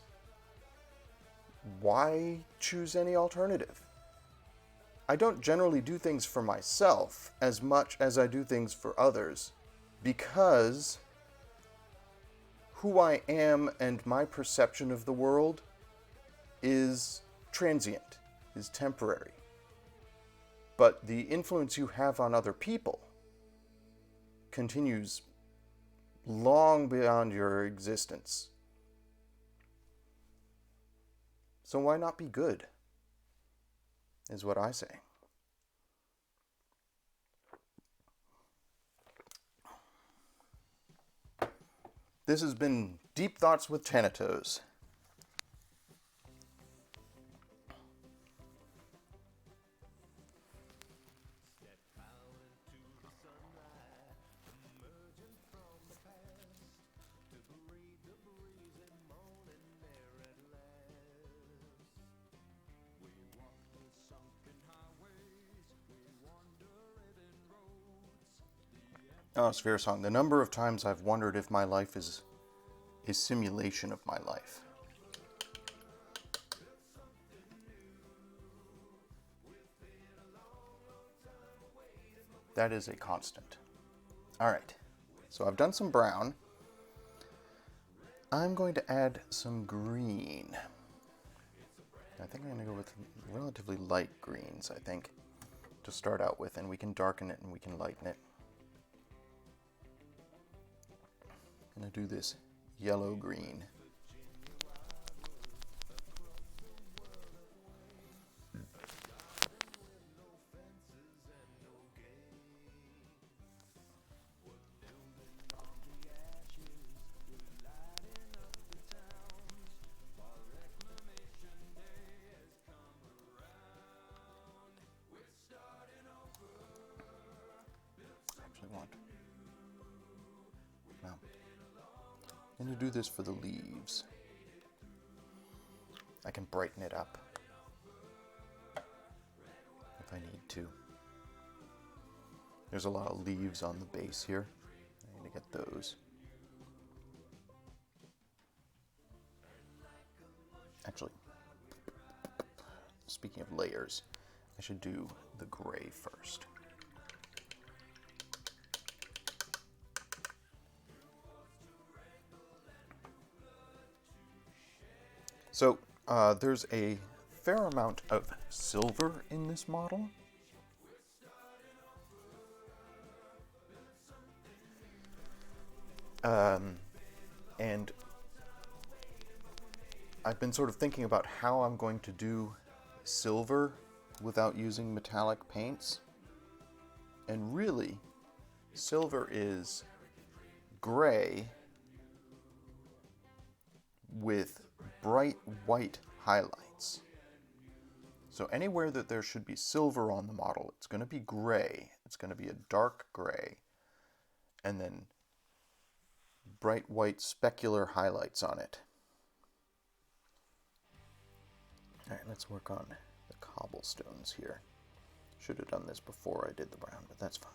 why choose any alternative? I don't generally do things for myself as much as I do things for others, because who I am and my perception of the world is transient, is temporary. But the influence you have on other people continues long beyond your existence. So why not be good, is what I say. This has been Deep Thoughts with Thanatos. Oh, Sphere Song. The number of times I've wondered if my life is a simulation of my life. That is a constant. Alright, so I've done some brown. I'm going to add some green. I think I'm going to go with relatively light greens, I think, to start out with, and we can darken it and we can lighten it. I'm going to do this yellow-green. Now, I'm going to do this for the leaves. I can brighten it up if I need to. There's a lot of leaves on the base here. I need to get those. Actually, speaking of layers, I should do the gray first. So there's a fair amount of silver in this model. And I've been sort of thinking about how I'm going to do silver without using metallic paints. And really, silver is gray with bright white highlights. So anywhere that there should be silver on the model, it's going to be gray. It's going to be a dark gray. And then bright white specular highlights on it. All right, let's work on the cobblestones here. Should have done this before I did the brown, but that's fine.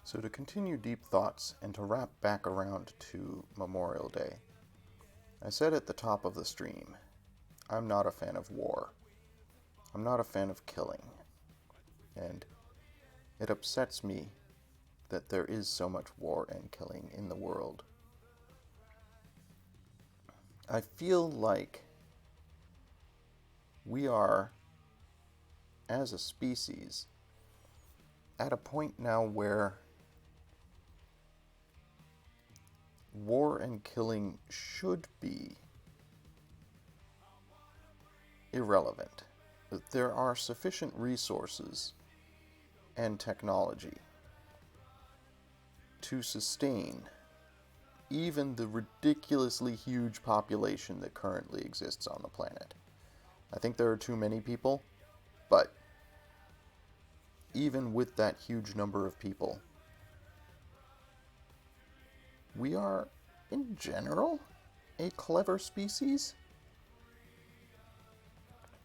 So to continue deep thoughts and to wrap back around to Memorial Day, I said at the top of the stream, I'm not a fan of war. I'm not a fan of killing. And it upsets me that there is so much war and killing in the world. I feel like we are, as a species, at a point now where war and killing should be irrelevant. That there are sufficient resources and technology to sustain even the ridiculously huge population that currently exists on the planet. I think there are too many people, but even with that huge number of people, we are, in general, a clever species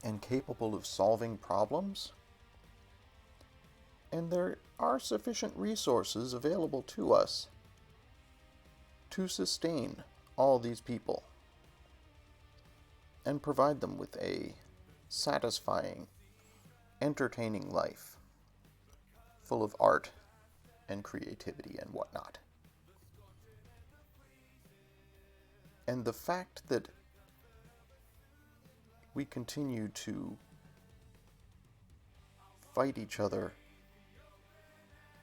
and capable of solving problems. And there are sufficient resources available to us to sustain all these people and provide them with a satisfying, entertaining life full of art and creativity and whatnot. And the fact that we continue to fight each other,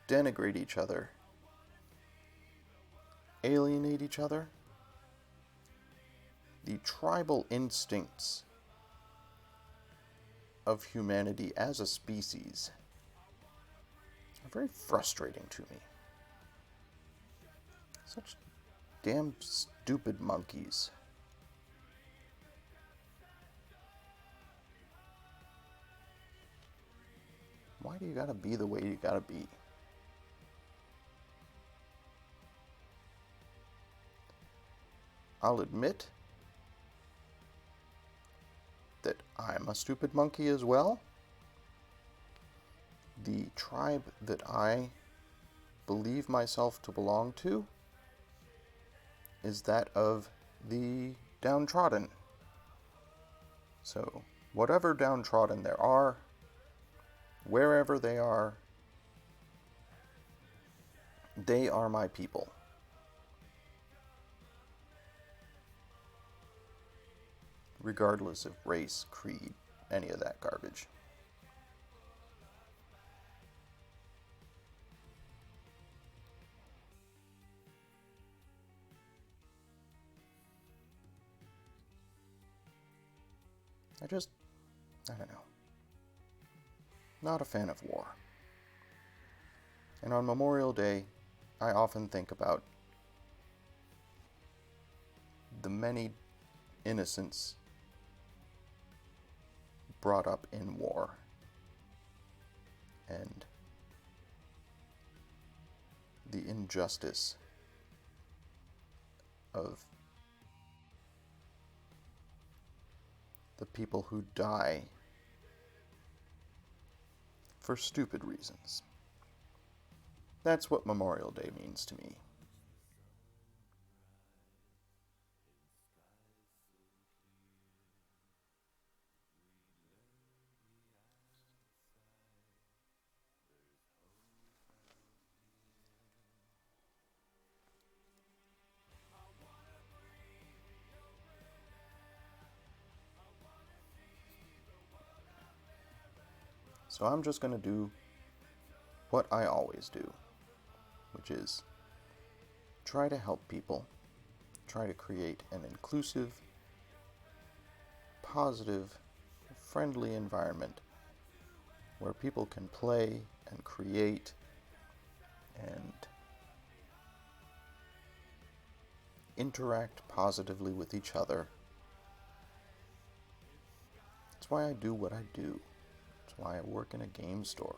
denigrate each other, alienate each other, the tribal instincts of humanity as a species are very frustrating to me. Such damn stupid monkeys. Why do you gotta be the way you gotta be? I'll admit that I'm a stupid monkey as well. The tribe that I believe myself to belong to is that of the downtrodden. So, whatever downtrodden there are, wherever they are my people. Regardless of race, creed, any of that garbage. I don't know. Not a fan of war. And on Memorial Day, I often think about the many innocents brought up in war. And the injustice of the people who die for stupid reasons. That's what Memorial Day means to me. So I'm just going to do what I always do, which is try to help people, try to create an inclusive, positive, friendly environment where people can play and create and interact positively with each other. That's why I do what I do. That's why I work in a game store.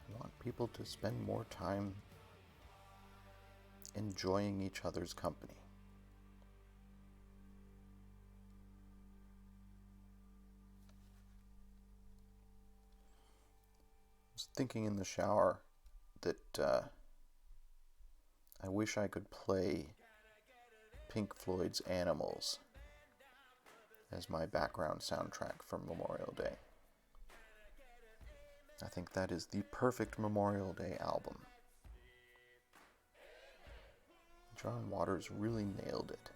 I want people to spend more time enjoying each other's company. I was thinking in the shower that I wish I could play Pink Floyd's Animals as my background soundtrack for Memorial Day. I think that is the perfect Memorial Day album. John Waters really nailed it.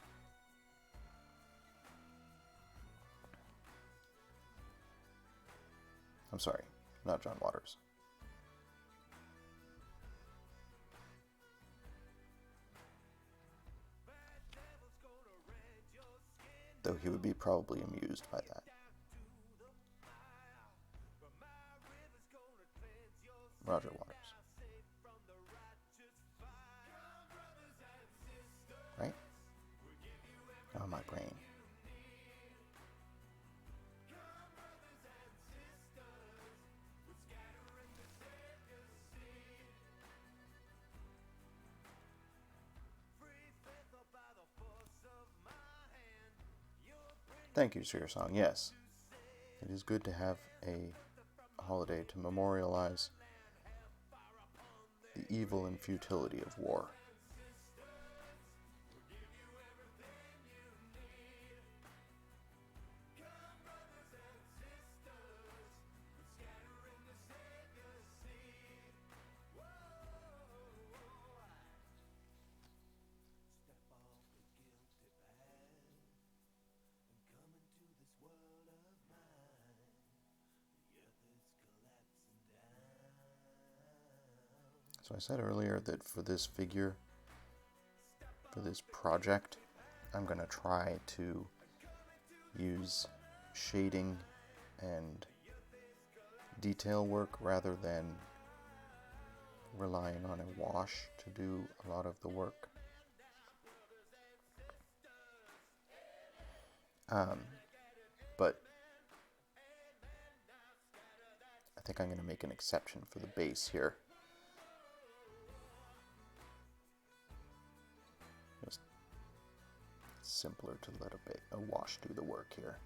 I'm sorry, not John Waters. Though he would be probably amused by that. Roger Waters. Right? Oh, my brain. Thank you, Sir Song. Yes, it is good to have a holiday to memorialize the evil and futility of war. So I said earlier that for this figure, for this project, I'm going to try to use shading and detail work rather than relying on a wash to do a lot of the work. But I think I'm going to make an exception for the base here. Just simpler to let a wash do the work here.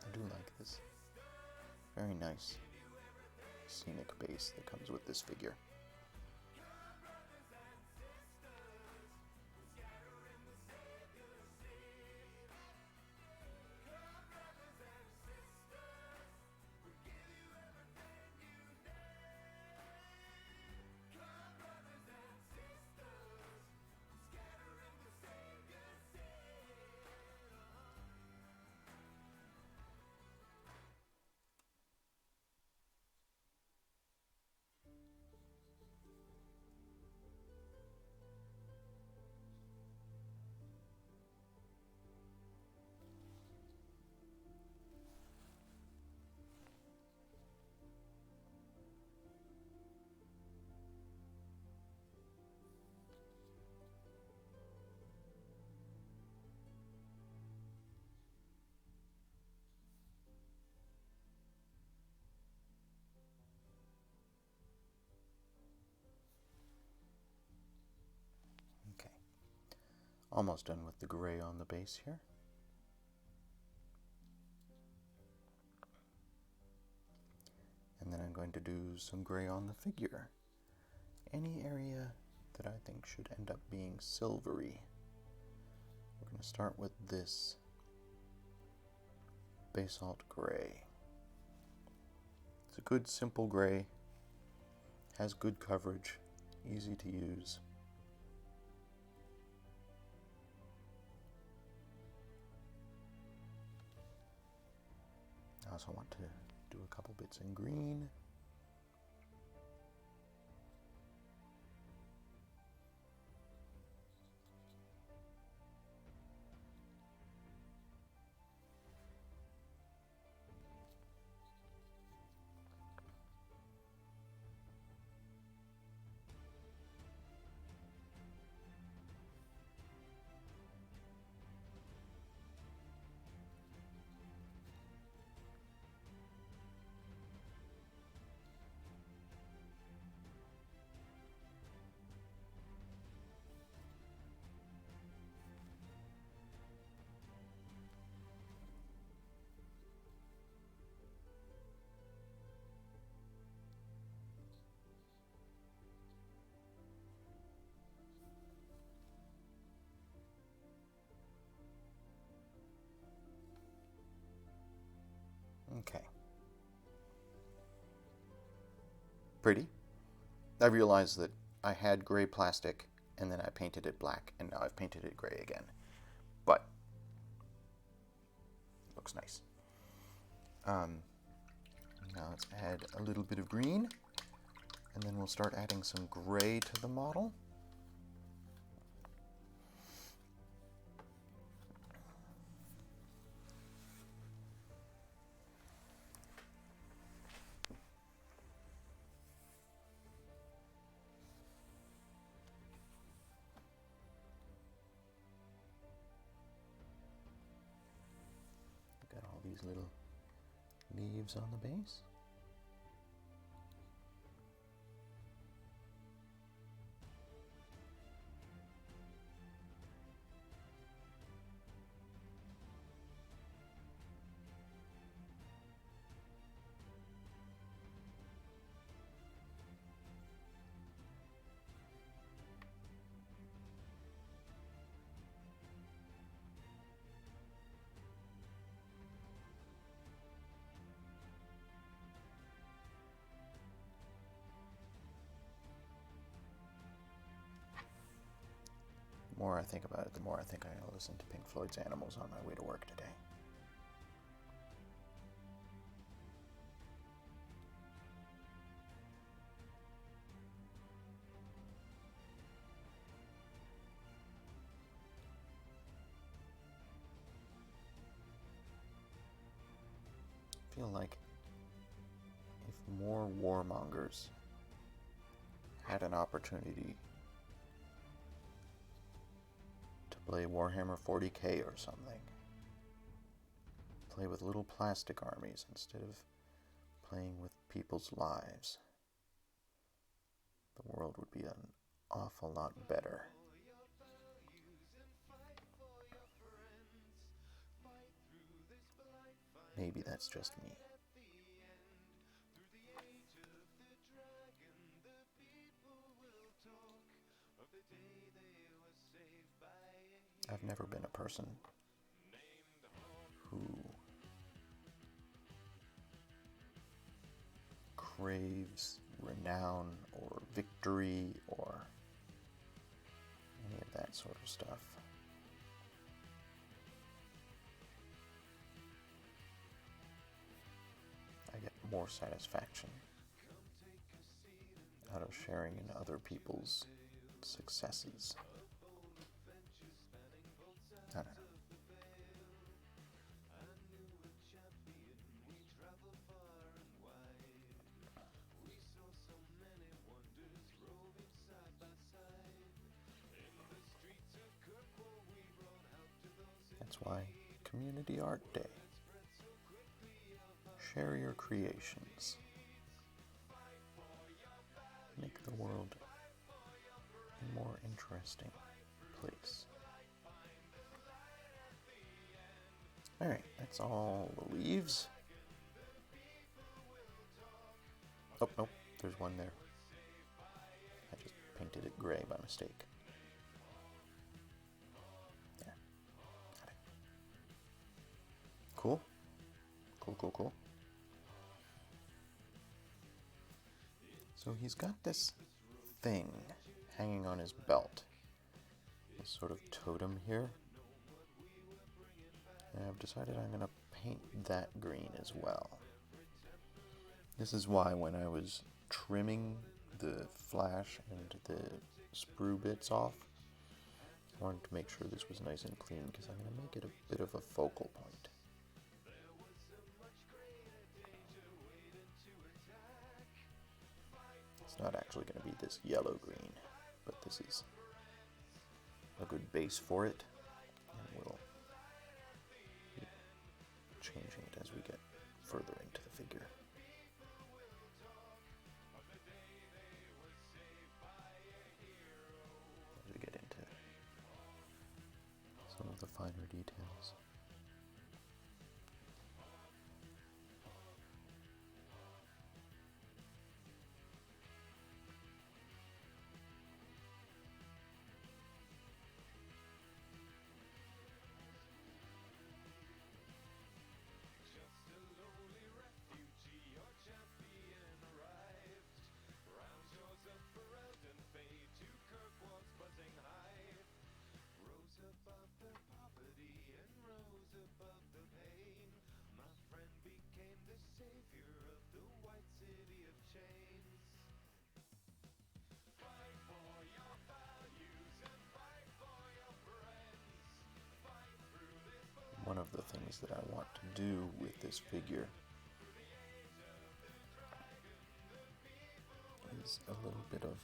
I do like this very nice scenic base that comes with this figure. Okay, almost done with the gray on the base here. And then I'm going to do some gray on the figure. Any area that I think should end up being silvery. We're going to start with this basalt gray. It's a good simple gray, has good coverage, easy to use. I also want to do a couple bits in green. Okay. Pretty. I realized that I had gray plastic and then I painted it black and now I've painted it gray again. But it looks nice. Now let's add a little bit of green and then we'll start adding some gray to the model. Got all these little leaves on the base. The more I think about it, the more I think I'm going to listen to Pink Floyd's Animals on my way to work today. I feel like if more warmongers had an opportunity Play Warhammer 40k or something. Play with little plastic armies instead of playing with people's lives. The world would be an awful lot better. Maybe that's just me. I've never been a person who craves renown or victory or any of that sort of stuff. I get more satisfaction out of sharing in other people's successes. I don't know. That's why Community Art Day. Share your creations. Make the world a more interesting place. Alright, that's all the leaves. Oh, nope, there's one there. I just painted it gray by mistake. There. Got it. Cool. Cool. So he's got this thing hanging on his belt. This sort of totem here. And I've decided I'm going to paint that green as well. This is why when I was trimming the flash and the sprue bits off, I wanted to make sure this was nice and clean because I'm going to make it a bit of a focal point. It's not actually going to be this yellow-green, but this is a good base for it, and we'll be changing it as we get further into the figure. As we get into some of the finer details. One of the things that I want to do with this figure is a little bit of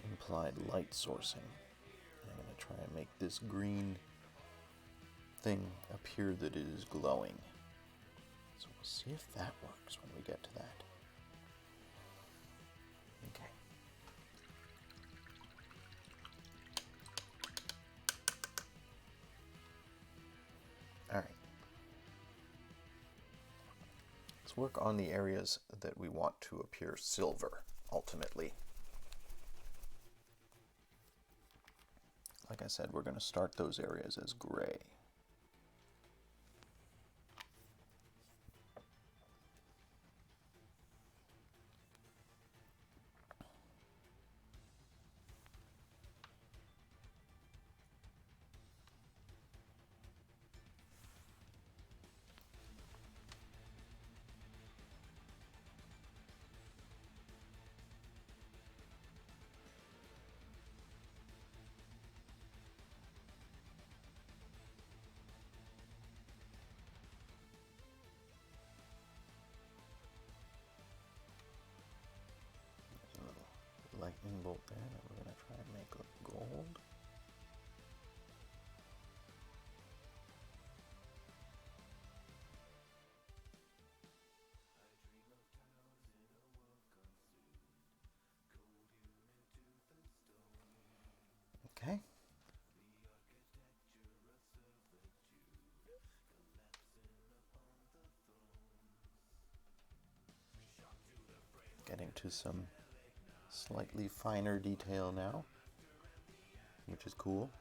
implied light sourcing. I'm going to try and make this green thing appear that it is glowing. So we'll see if that works when we get to that. Okay. Alright. Let's work on the areas that we want to appear silver, ultimately. Like I said, we're going to start those areas as gray. Lightning bolt there that we're going to try and make look gold. to some slightly finer detail now, which is cool.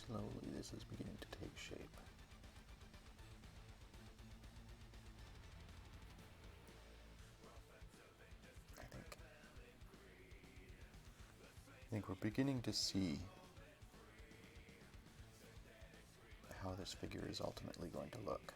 Slowly, this is beginning to take shape. I think we're beginning to see how this figure is ultimately going to look.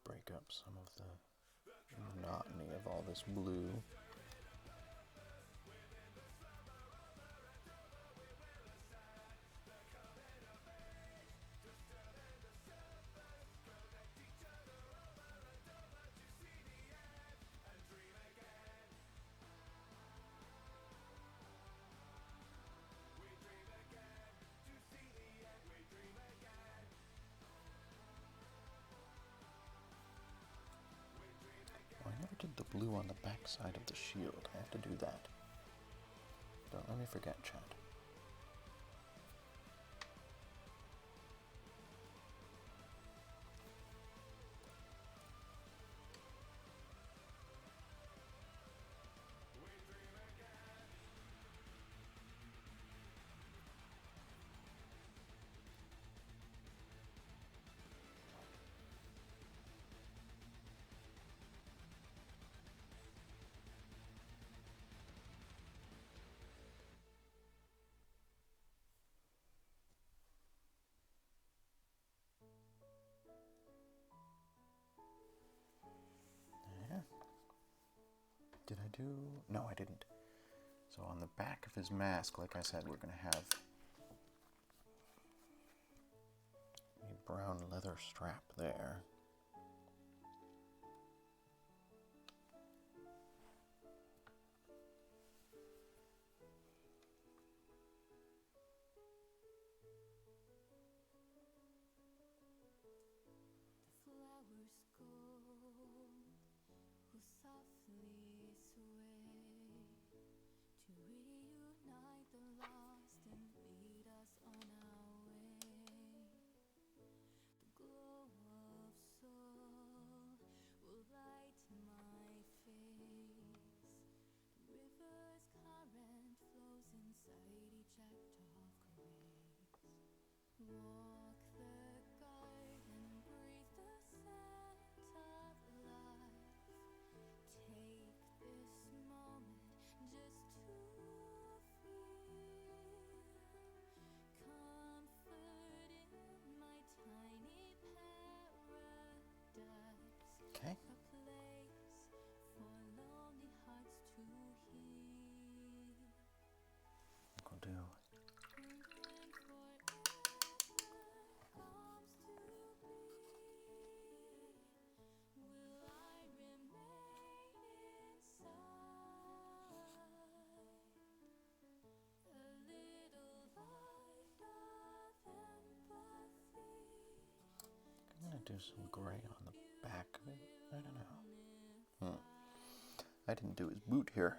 Break up some of the monotony of all this blue. I never did the blue on the back side of the shield. I have to do that. Don't let me forget, chat. Yeah. Did I do? No, I didn't. So on the back of his mask, like I said, we're going to have a brown leather strap there. Flowers gold who softly sway to reunite the lost and lead us on our way. The glow of might do some gray on the back of it. I don't know. I didn't do his boot here.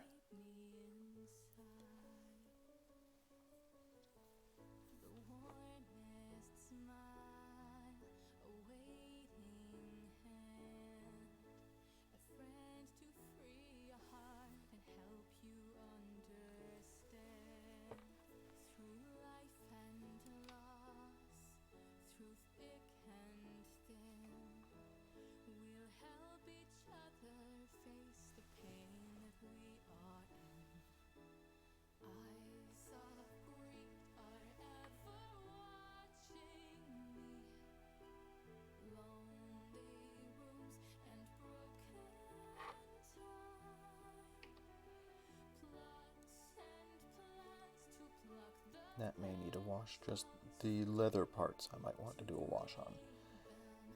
That may need a wash. Just the leather parts I might want to do a wash on,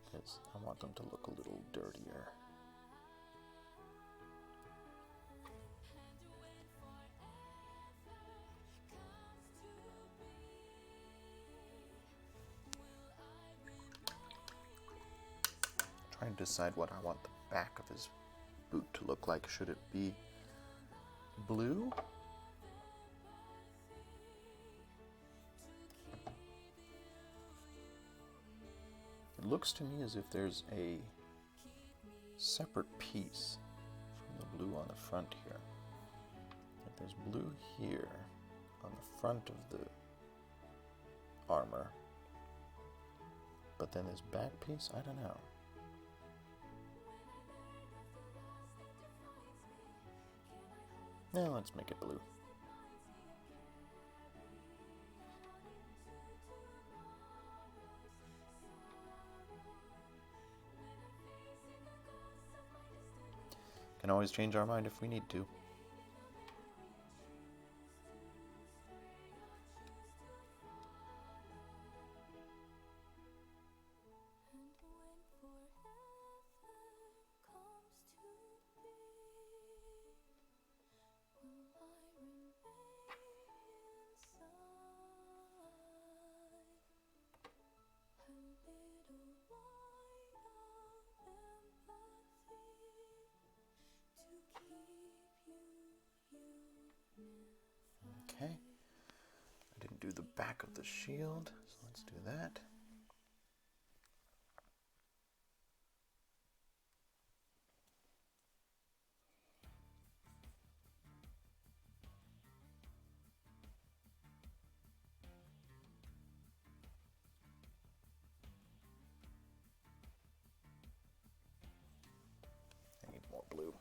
because I want them to look a little dirtier. Trying to decide what I want the back of his boot to look like. Should it be blue? It looks to me as if there's a separate piece from the blue on the front here. If there's blue here on the front of the armor, but then this back piece, I don't know. Now let's make it blue. Can always change our mind if we need to. Okay, I didn't do the back of the shield, so let's do that. I need more blue.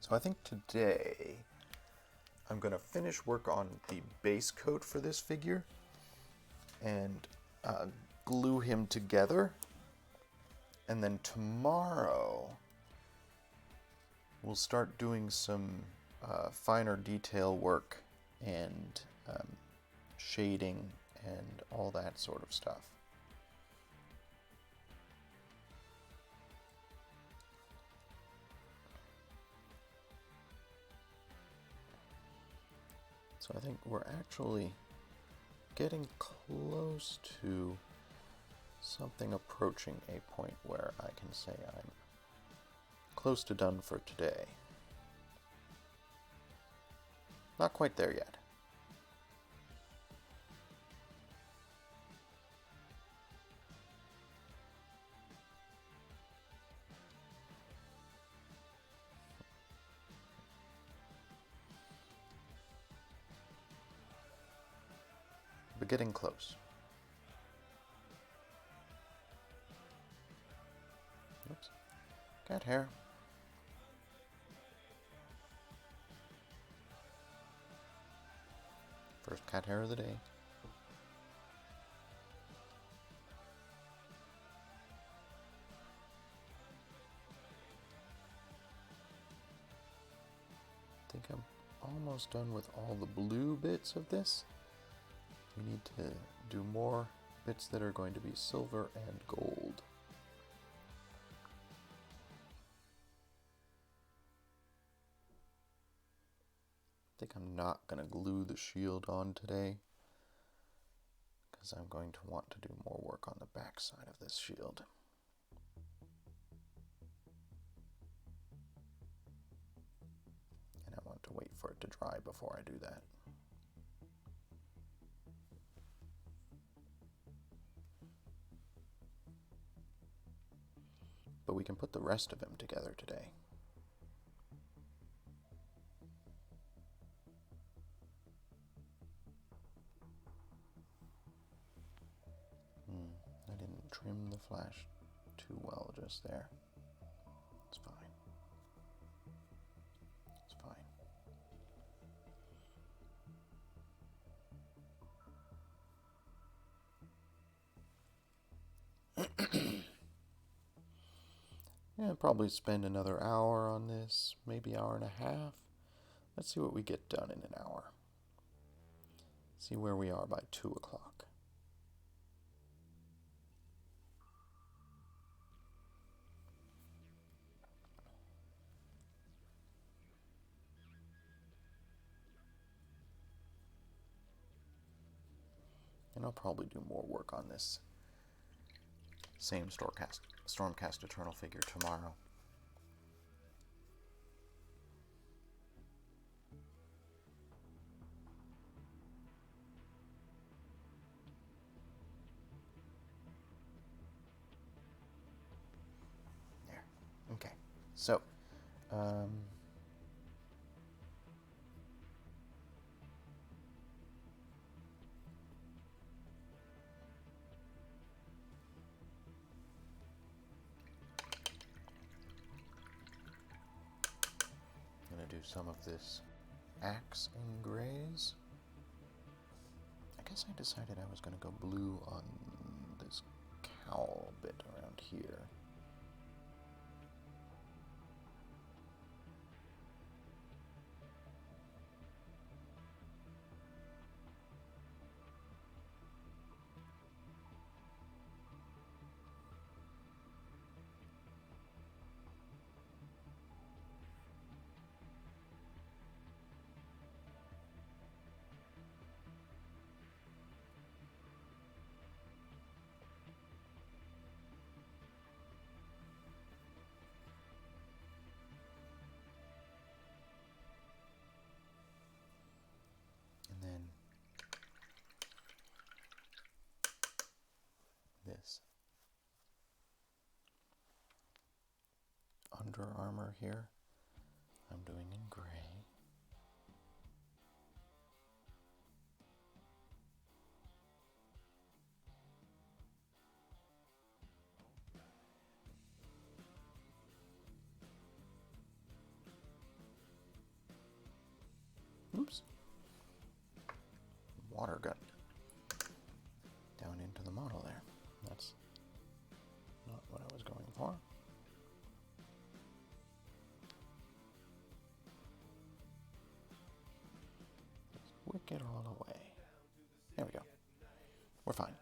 So I think today I'm going to finish work on the base coat for this figure and glue him together. And then tomorrow we'll start doing some finer detail work and shading and all that sort of stuff. So I think we're actually getting close to something approaching a point where I can say I'm close to done for today. Not quite there yet. But getting close. Oops. Cat hair. First cat hair of the day. I think I'm almost done with all the blue bits of this. We need to do more bits that are going to be silver and gold. I think I'm not going to glue the shield on today, because I'm going to want to do more work on the back side of this shield. And I want to wait for it to dry before I do that. But we can put the rest of him together today. I didn't trim the flash too well just there. It's fine. It's fine. Yeah, probably spend another hour on this, maybe hour and a half. Let's see what we get done in an hour. See where we are by 2 o'clock. And I'll probably do more work on this same Stormcast Eternal figure tomorrow. There. Okay. So, I'm going to do some of this axe in grays. I guess I decided I was going to go blue on this cowl bit around here. And then this Under Armour here, I'm doing in gray. Oops. Water got down into the model there. That's not what I was going for. Just wick it all away. There we go. We're fine.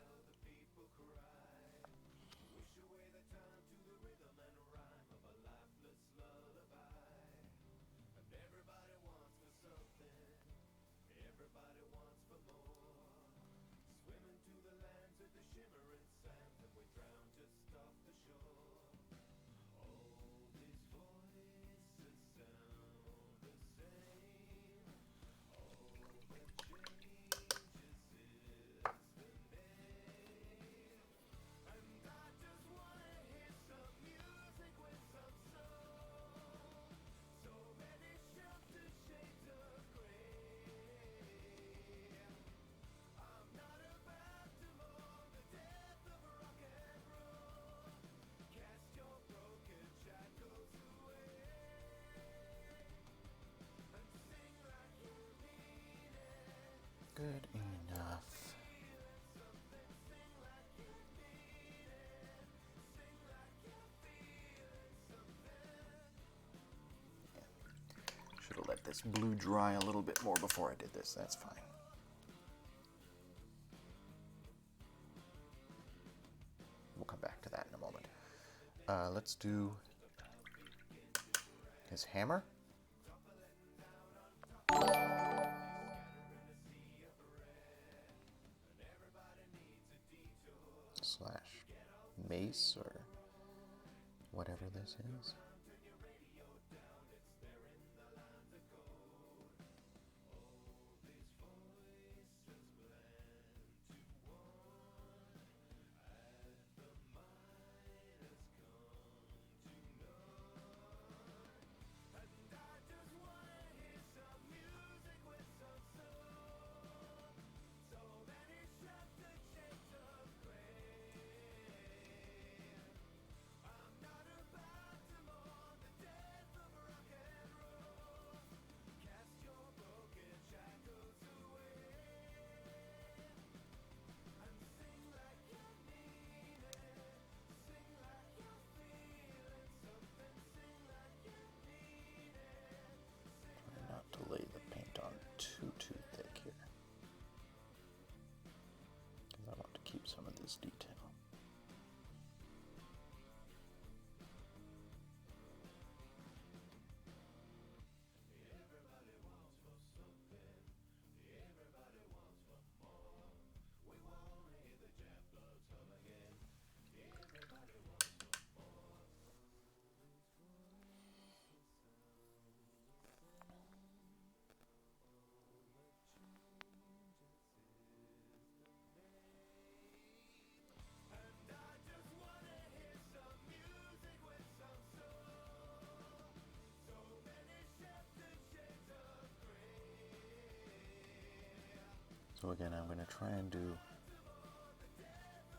this blue dry a little bit more before I did this. That's fine. We'll come back to that in a moment. Let's do his hammer. Slash mace or whatever this is. Not to lay the paint on too thick here, because I want to keep some of this detail. So again, I'm going to try and do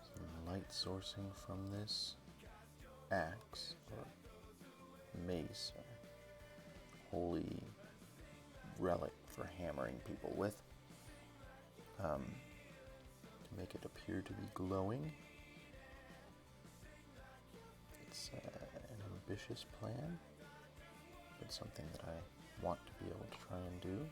some light sourcing from this axe or mace, or holy relic for hammering people with, to make it appear to be glowing. It's an ambitious plan, but something that I want to be able to try and do.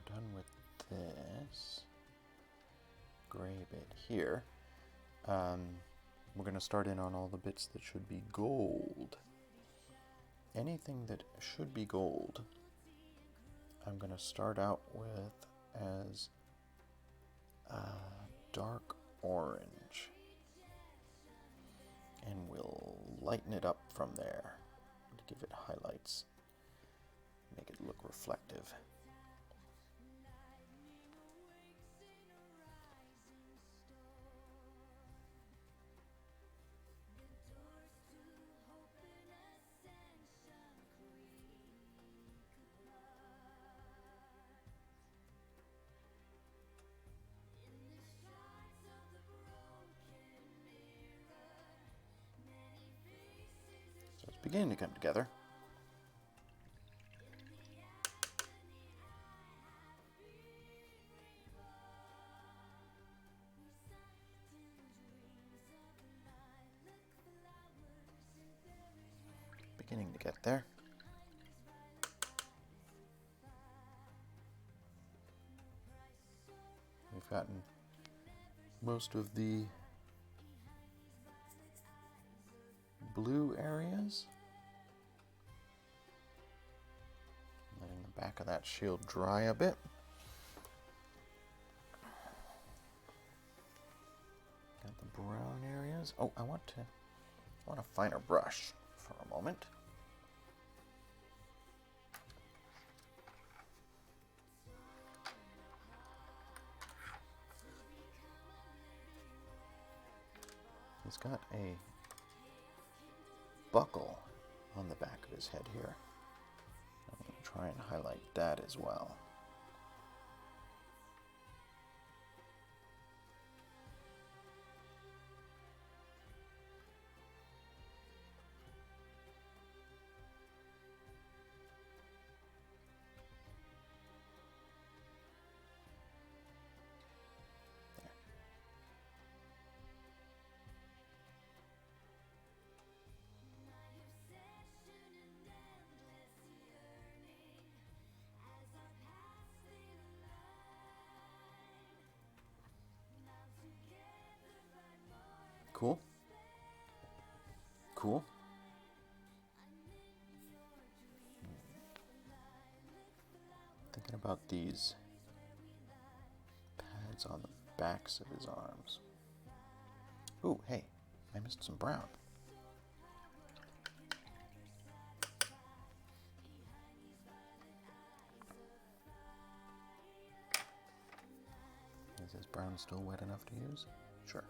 Done with this gray bit here, we're going to start in on all the bits that should be gold. Anything that should be gold, I'm going to start out with as dark orange, and we'll lighten it up from there to give it highlights, make it look reflective. So it's beginning to come together. Beginning to get there. We've gotten most of the blue areas. Letting the back of that shield dry a bit. Got the brown areas. Oh, I want a finer brush for a moment. He's got a buckle on the back of his head here. I'm going to try and highlight that as well. Cool. Cool. Thinking about these pads on the backs of his arms. Ooh, hey, I missed some brown. Is this brown still wet enough to use? Sure.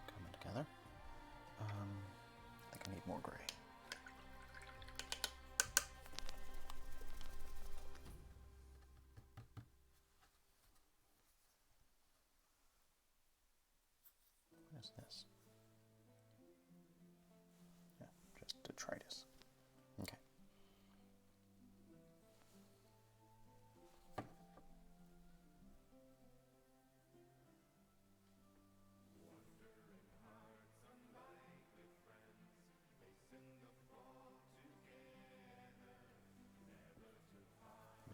Coming together. I think I need more gray. What is this? Yeah, just detritus. Okay.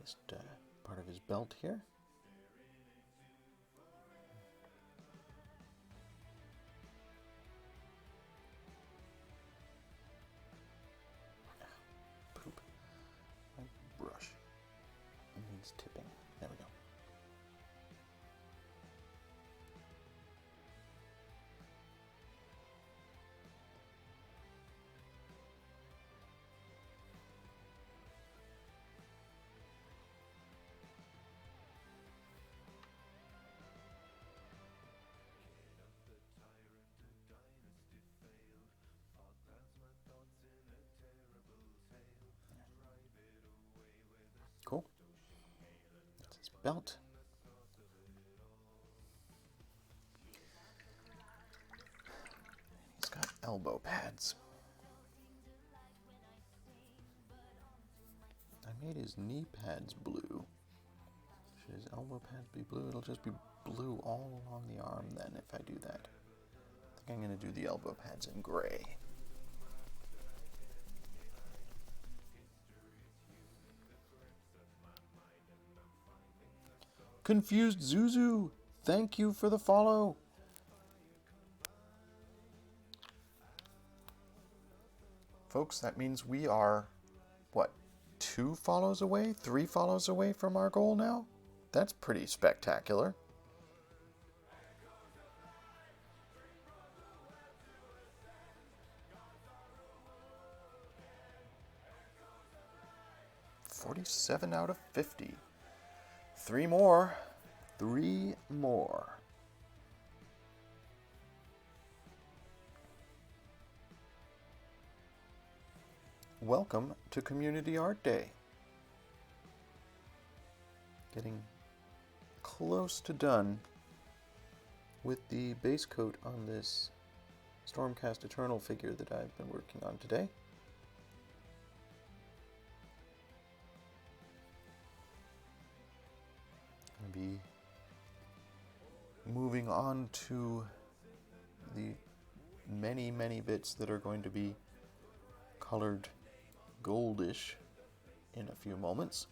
Just part of his belt here. Poop. My brush. It needs tipping. There we go. Cool. That's his belt. He's got elbow pads. I made his knee pads blue. Should his elbow pads be blue? It'll just be blue all along the arm then if I do that. I think I'm going to do the elbow pads in gray. Confused Zuzu, thank you for the follow. Folks, that means we are, what, 2 follows away? 3 follows away from our goal now? That's pretty spectacular. $47 out of 50. 3 more. 3 more. welcome to Community Art Day. Getting close to done with the base coat on this Stormcast Eternal figure that I've been working on today. I'll be moving on to the many bits that are going to be colored goldish in a few moments.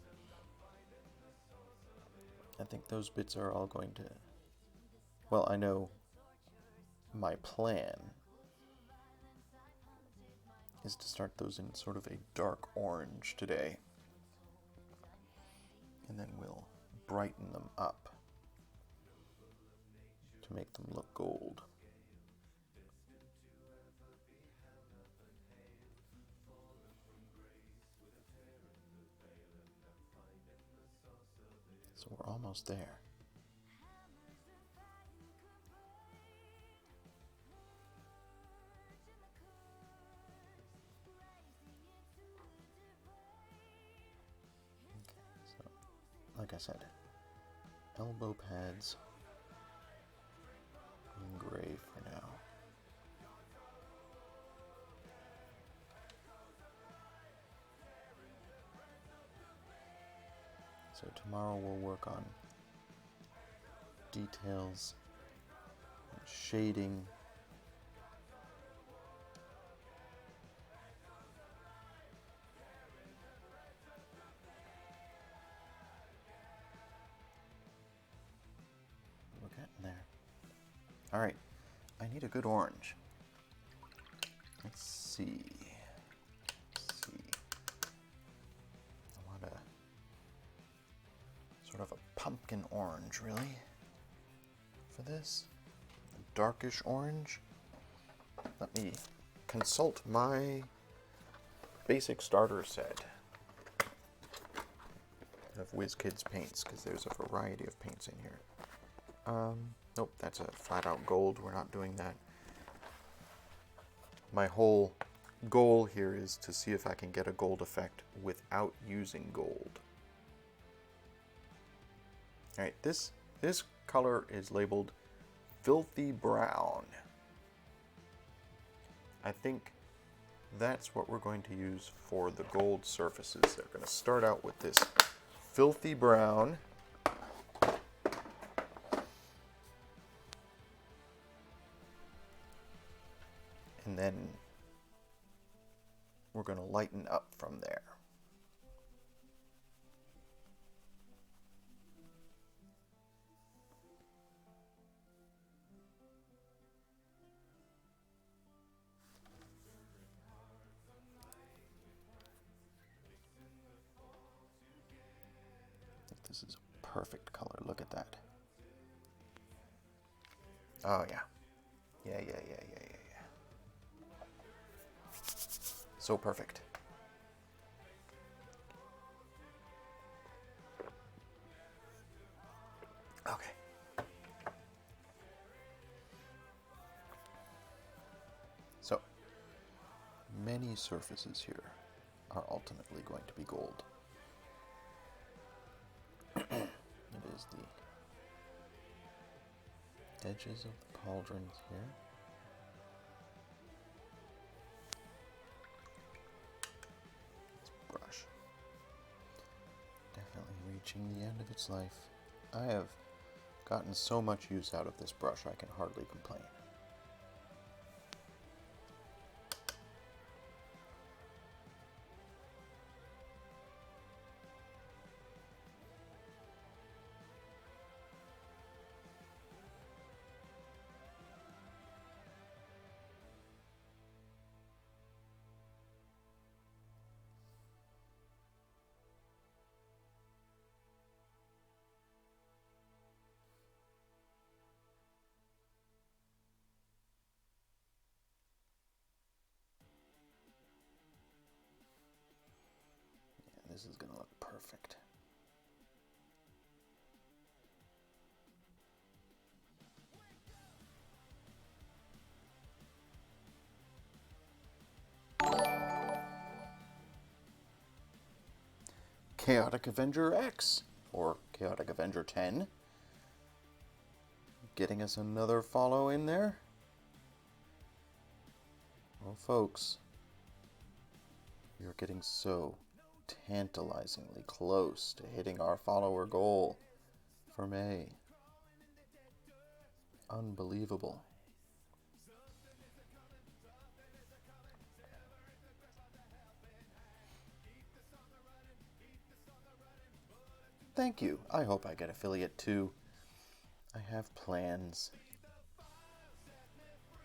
I think those bits are all going to, well, I know my plan is to start those in sort of a dark orange today, and then we'll brighten them up to make them look gold. So we're almost there. Okay, so like I said, elbow pads in gray for now. So tomorrow we'll work on details and shading. We're getting there. All right, I need a good orange. Let's see. I want a sort of a pumpkin orange, really, for this. A darkish orange. Let me consult my basic starter set of WizKids paints, because there's a variety of paints in here. Nope, that's a flat out gold. We're not doing that. My whole goal here is to see if I can get a gold effect without using gold. Alright, this color is labeled Filthy Brown. I think that's what we're going to use for the gold surfaces. They're going to start out with this Filthy Brown. And then we're going to lighten up from there. This is a perfect color. Look at that. Oh, yeah. Yeah. So perfect. Okay. So, many surfaces here are ultimately going to be gold. It is the edges of the cauldrons here. This brush. Definitely reaching the end of its life. I have gotten so much use out of this brush I can hardly complain. This is going to look perfect. Chaotic Avenger X, or Chaotic Avenger 10. Getting us another follow in there. Well, folks, you're getting so tantalizingly close to hitting our follower goal for May. Unbelievable. Thank you. I hope I get affiliate too. I have plans.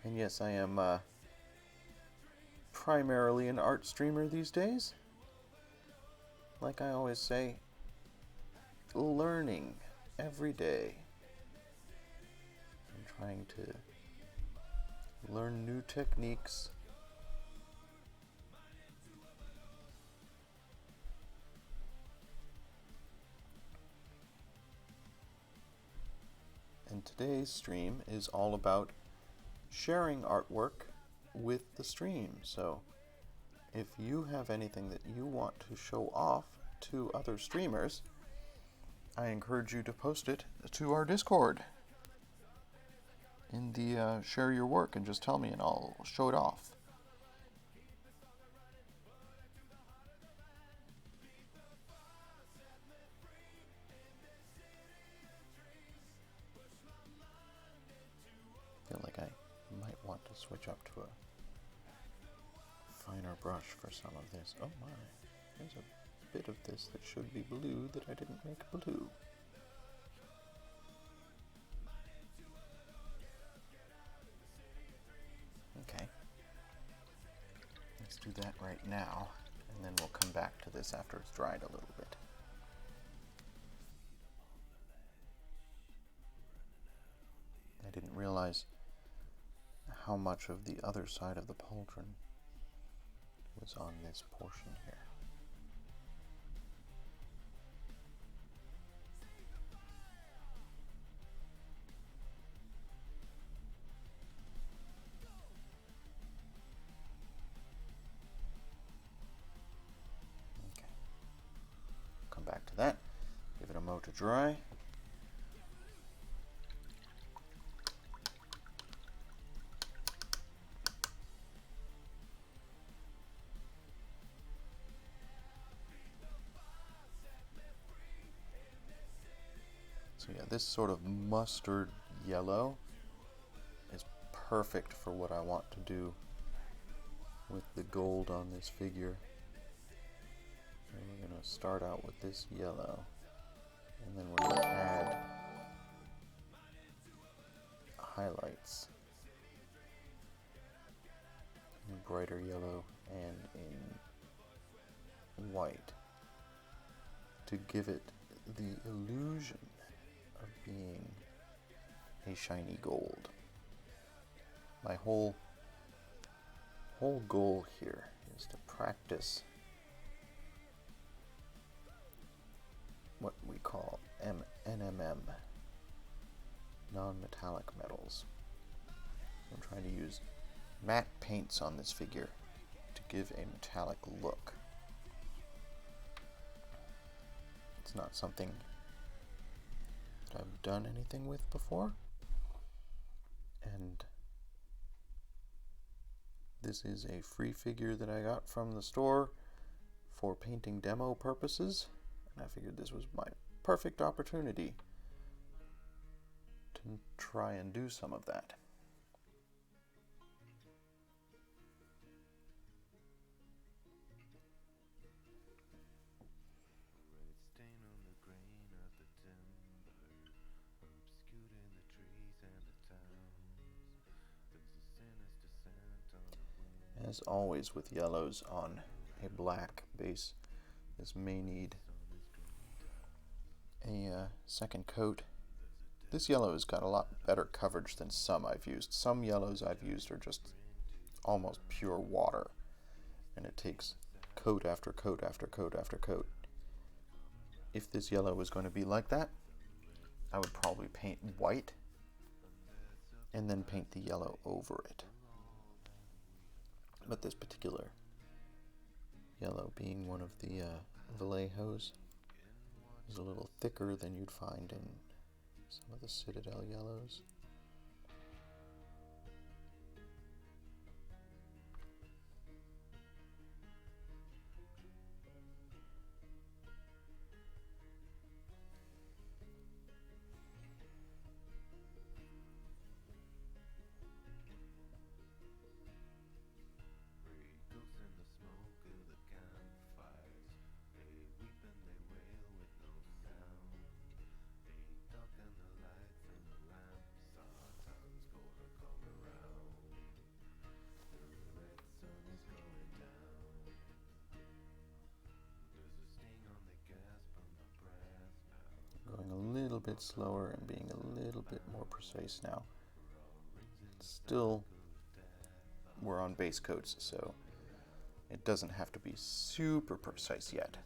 And yes, I am primarily an art streamer these days. Like I always say, learning every day. I'm trying to learn new techniques. And today's stream is all about sharing artwork with the stream. So if you have anything that you want to show off to other streamers, I encourage you to post it to our Discord in the share your work, and just tell me and I'll show it off. I feel like I might want to switch up to a finer brush for some of this. Oh my, there's a bit of this that should be blue that I didn't make blue. Okay, let's do that right now, and then we'll come back to this after it's dried a little bit. I didn't realize how much of the other side of the pauldron was on this portion here. Okay. Come back to that. Give it a mo to dry. So yeah, this sort of mustard yellow is perfect for what I want to do with the gold on this figure. And we're going to start out with this yellow, and then we're going to add highlights in brighter yellow and in white to give it the illusion of being a shiny gold. My whole goal here is to practice what we call NMM, non-metallic metals. I'm trying to use matte paints on this figure to give a metallic look. It's not something that I've done anything with before, and this is a free figure that I got from the store for painting demo purposes, and I figured this was my perfect opportunity to try and do some of that. As always with yellows on a black base, this may need a second coat. This yellow has got a lot better coverage than some I've used. Some yellows I've used are just almost pure water, and it takes coat after coat after coat after coat. If this yellow was going to be like that, I would probably paint white and then paint the yellow over it. But this particular yellow being one of the Vallejos, is a little thicker than you'd find in some of the Citadel yellows. Going a little bit slower and being a little bit more precise now. Still, we're on base coats, so it doesn't have to be super precise yet.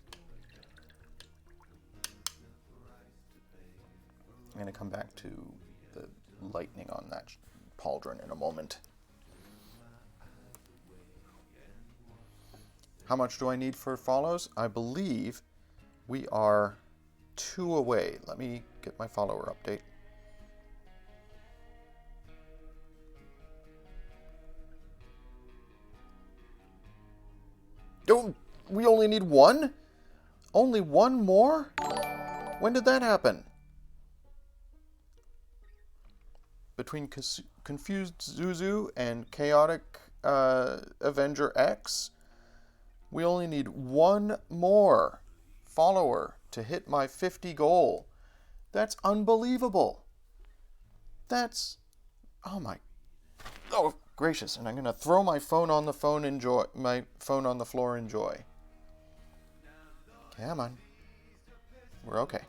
I'm going to come back to the lightning on that pauldron in a moment. How much do I need for follows? I believe we are 2 away. Let me get my follower update. Oh, we only need 1? Only 1 more? When did that happen? Between Confused Zuzu and Chaotic Avenger X, we only need 1 more follower to hit my 50 goal. That's unbelievable. That's, oh gracious! And I'm gonna throw my phone on the phone in joy. My phone on the floor in joy. Come on, we're okay.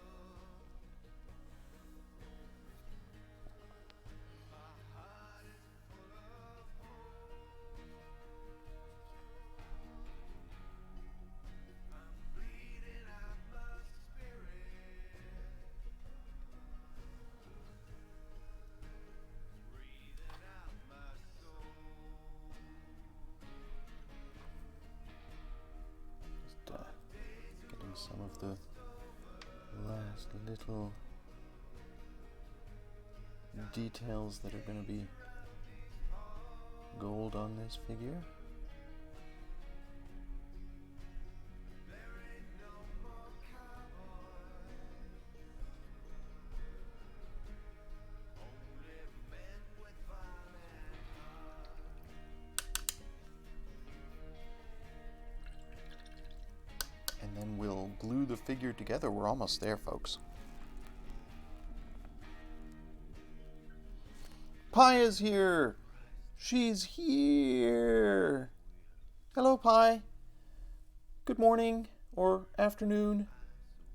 Getting some of the last little details that are going to be gold on this figure. And then we'll glue the figure together. We're almost there, folks. Pi is here! She's here! Hello, Pi. Good morning, or afternoon,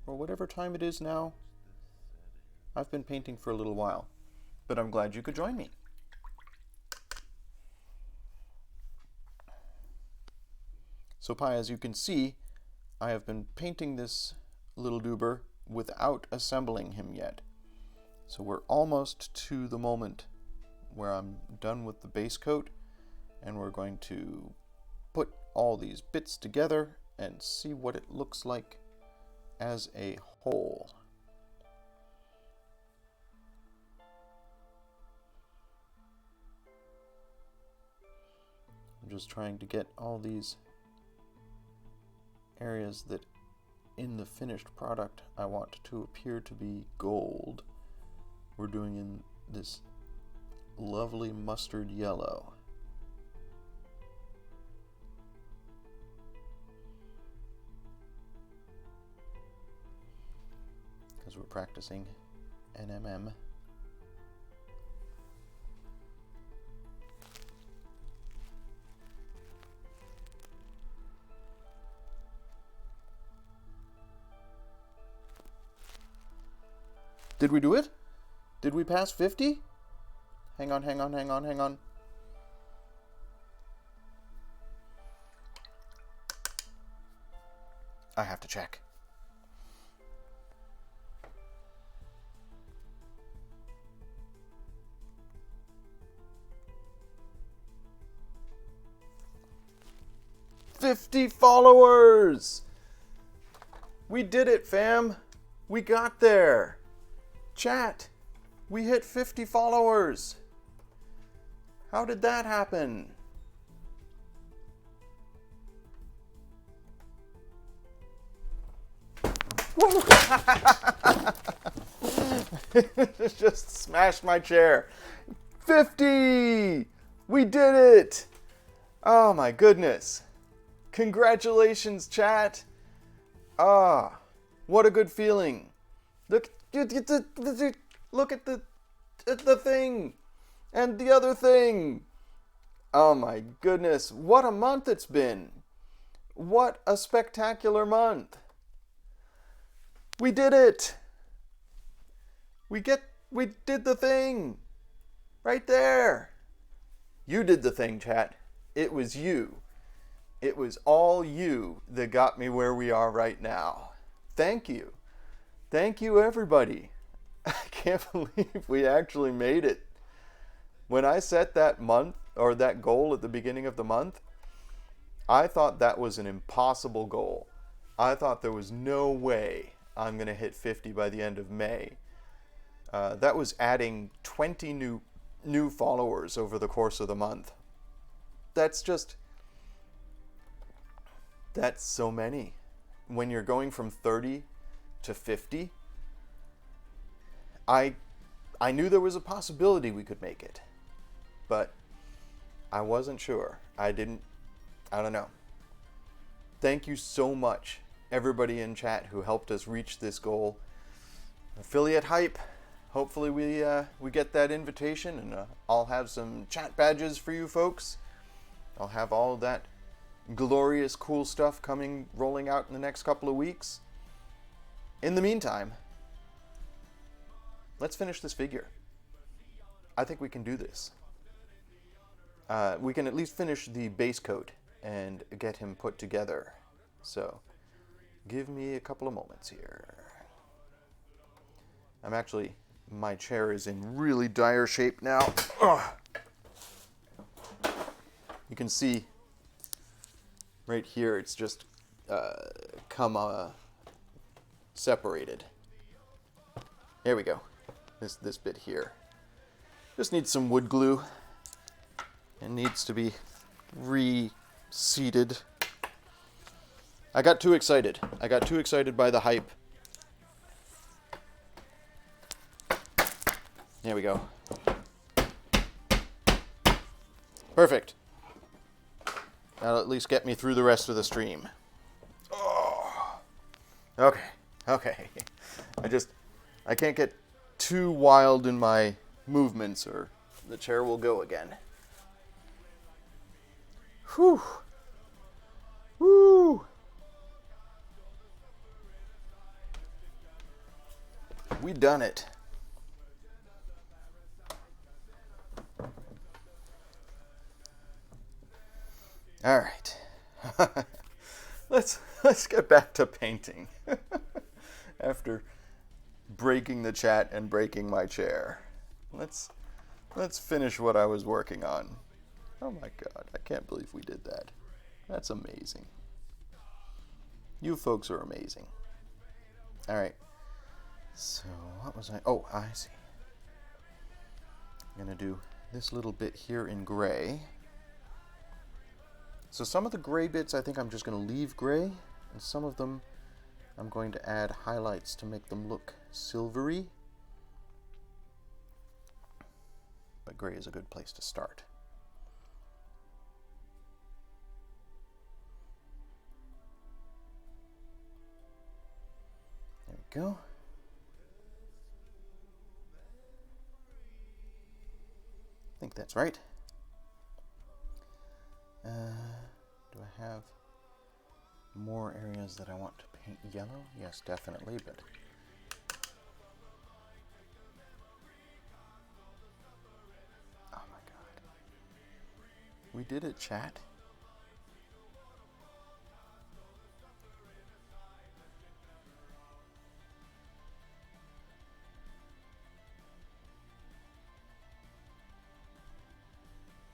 or whatever time it is now. I've been painting for a little while, but I'm glad you could join me. So, Pi, as you can see, I have been painting this little doober without assembling him yet. So we're almost to the moment where I'm done with the base coat, and we're going to put all these bits together and see what it looks like as a whole. I'm just trying to get all these areas that in the finished product I want to appear to be gold. We're doing in this lovely mustard yellow. Because we're practicing NMM. Did we do it? Did we pass 50? Hang on. I have to check. $50 followers! We did it, fam! We got there. Chat, we hit 50 followers. How did that happen? Just smashed my chair. 50! We did it! Oh my goodness. Congratulations, chat. Ah, what a good feeling. Look at the thing and the other thing. Oh my goodness, what a month it's been. What a spectacular month. We did it. We did the thing. Right there. You did the thing, chat. It was you. It was all you that got me where we are right now. Thank you. Thank you, everybody. I can't believe we actually made it. When I set that month or that goal at the beginning of the month, I thought that was an impossible goal. I thought there was no way I'm going to hit 50 by the end of May. That was adding 20 new followers over the course of the month. That's so many. When you're going from 30 to 50, I knew there was a possibility we could make it, but I wasn't sure. I don't know. Thank you so much, everybody in chat who helped us reach this goal. Affiliate hype. Hopefully we get that invitation, and I'll have some chat badges for you folks. I'll have all of that glorious cool stuff rolling out in the next couple of weeks. In the meantime, let's finish this figure. I think we can do this. We can at least finish the base coat and get him put together. So, give me a couple of moments here. My chair is in really dire shape now. Ugh. You can see right here, it's just separated. There we go. This bit here. Just needs some wood glue. It needs to be reseated. I got too excited. I got too excited by the hype. There we go. Perfect. That'll at least get me through the rest of the stream. Oh. Okay. I can't get too wild in my movements or the chair will go again. Whew. Woo. We done it. All right. Let's get back to painting. After breaking the chat and breaking my chair. Let's finish what I was working on. Oh my god, I can't believe we did that. That's amazing. You folks are amazing. All right. So, what was I? Oh, I see. I'm going to do this little bit here in gray. So some of the gray bits I think I'm just going to leave gray, and some of them I'm going to add highlights to make them look silvery. But gray is a good place to start. There we go. I think that's right. Do I have more areas that I want to paint yellow? Yes, definitely, but oh my god. We did it, chat.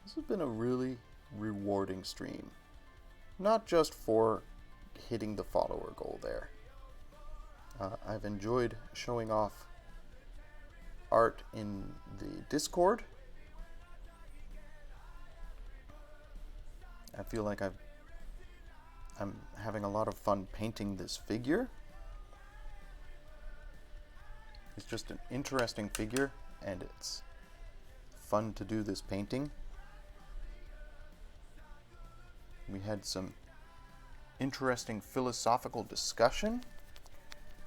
This has been a really rewarding stream. Not just for hitting the follower goal there. I've enjoyed showing off art in the Discord. I feel like I'm having a lot of fun painting this figure. It's just an interesting figure, and it's fun to do this painting. We had some interesting philosophical discussion,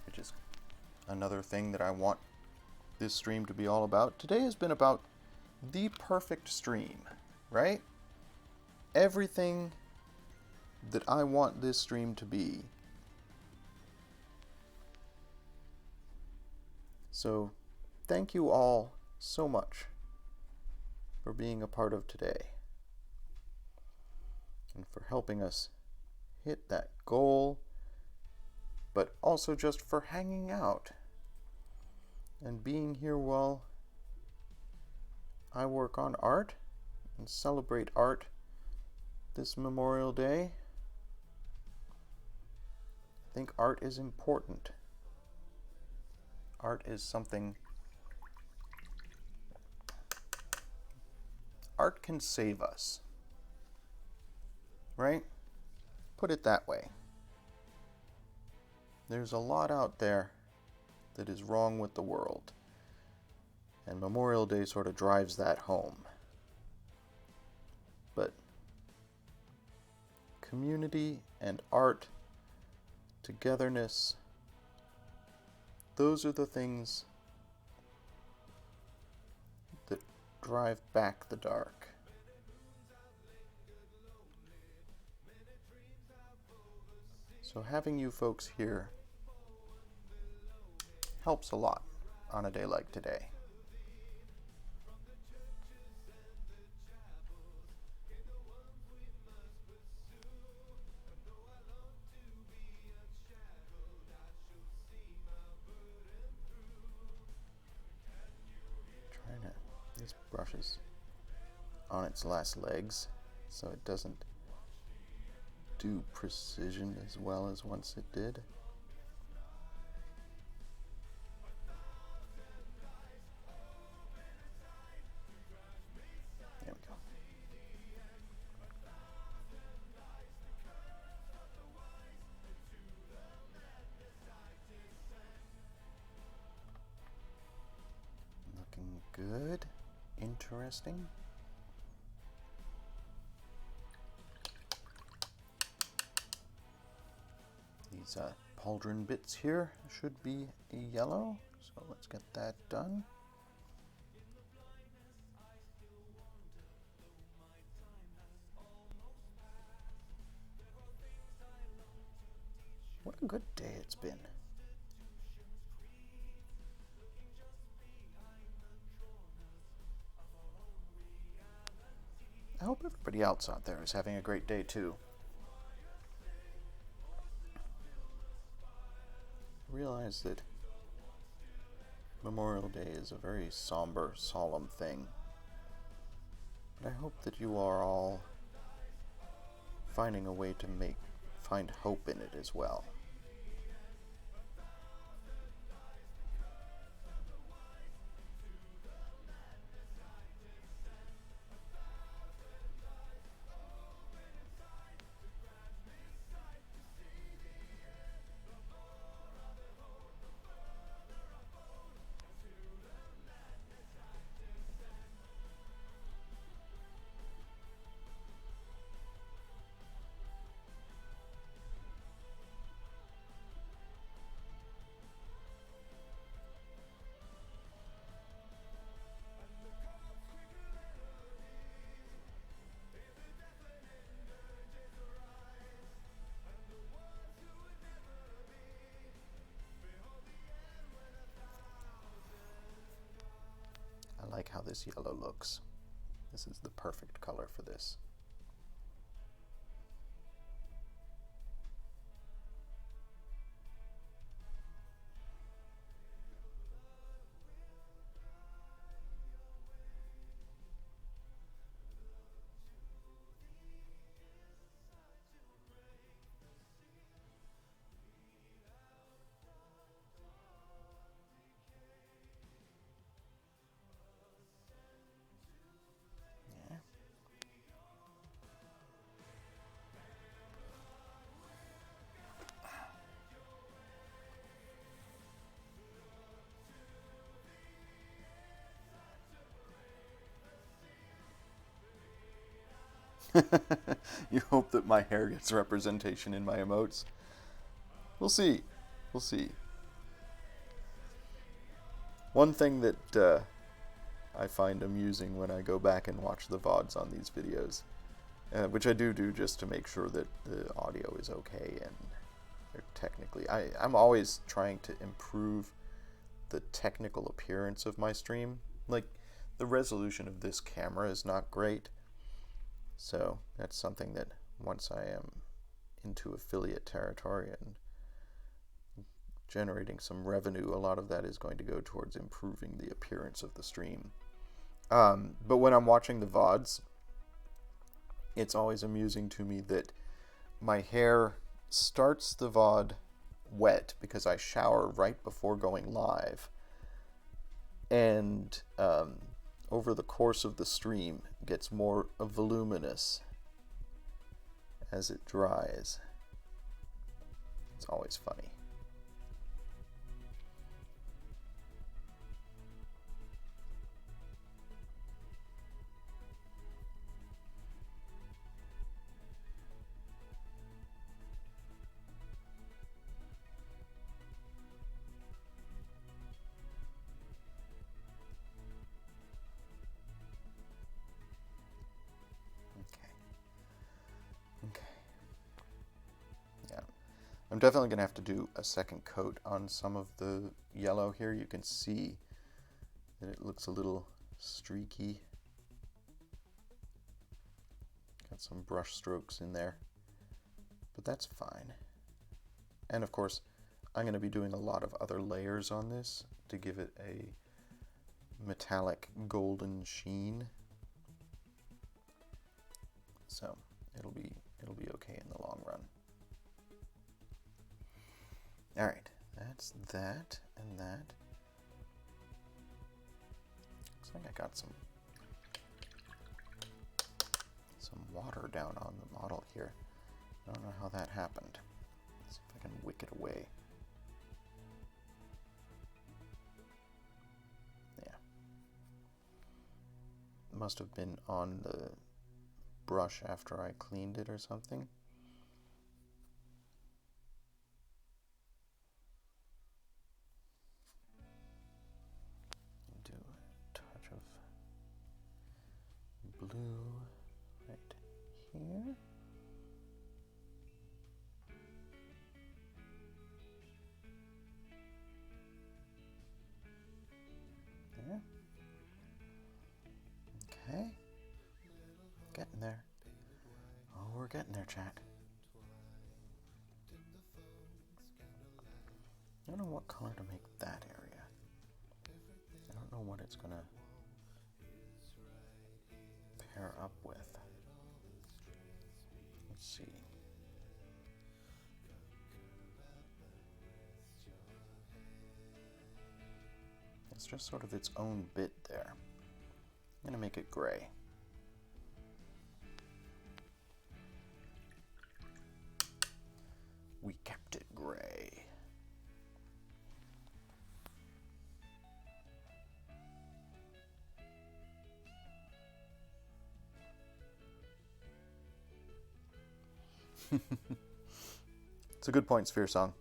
which is another thing that I want this stream to be all about. Today has been about the perfect stream, right? Everything that I want this stream to be. So, thank you all so much for being a part of today and for helping us hit that goal, but also just for hanging out and being here while I work on art and celebrate art this Memorial Day. I think art is important. Art is something. Art can save us, right? Put it that way. There's a lot out there that is wrong with the world, and Memorial Day sort of drives that home. But community and art, togetherness, those are the things that drive back the dark. So having you folks here helps a lot on a day like today. This brush is on its last legs, so it doesn't do precision as well as once it did. There we go. Looking good. Interesting. These pauldron bits here should be yellow, so let's get that done. What a good day it's been. I hope everybody else out there is having a great day too. I realize that Memorial Day is a very somber, solemn thing. But I hope that you are all finding a way to find hope in it as well. I like how this yellow looks. This is the perfect color for this. You hope that my hair gets representation in my emotes. We'll see. We'll see. One thing that I find amusing when I go back and watch the VODs on these videos, which I do just to make sure that the audio is okay and they're technically... I'm always trying to improve the technical appearance of my stream. Like, the resolution of this camera is not great, so that's something that once I am into affiliate territory and generating some revenue, a lot of that is going to go towards improving the appearance of the stream. But when I'm watching the VODs, it's always amusing to me that my hair starts the VOD wet because I shower right before going live, and over the course of the stream gets more voluminous as it dries. It's always funny. Okay. Yeah. I'm definitely going to have to do a second coat on some of the yellow here. You can see that it looks a little streaky. Got some brush strokes in there, but that's fine. And of course, I'm going to be doing a lot of other layers on this to give it a metallic golden sheen. So it'll be okay in the long run. All right, that's that and that. Looks like I got some water down on the model here. I don't know how that happened. Let's see if I can wick it away. Yeah. Must have been on the brush after I cleaned it or something. Do a touch of blue right here. There. Okay. Getting there. Oh, we're getting there, chat. I don't know what color to make that area. I don't know what it's gonna pair up with. Let's see. It's just sort of its own bit there. I'm gonna make it gray. We kept it gray. It's a good point, Sphere Song.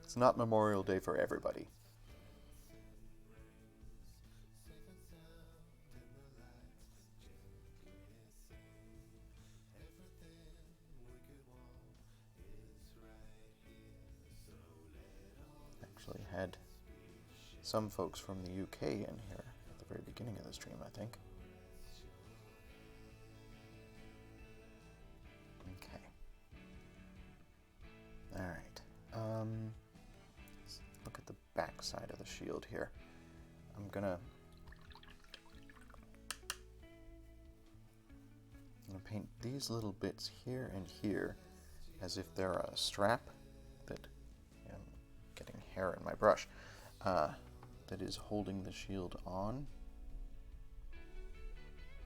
It's not Memorial Day for everybody. Actually had some folks from the UK in here at the very beginning of the stream, I think. Okay. Alright. Let's look at the back side of the shield here. I'm gonna paint these little bits here and here as if they're a strap that, I'm getting hair in my brush, that is holding the shield on.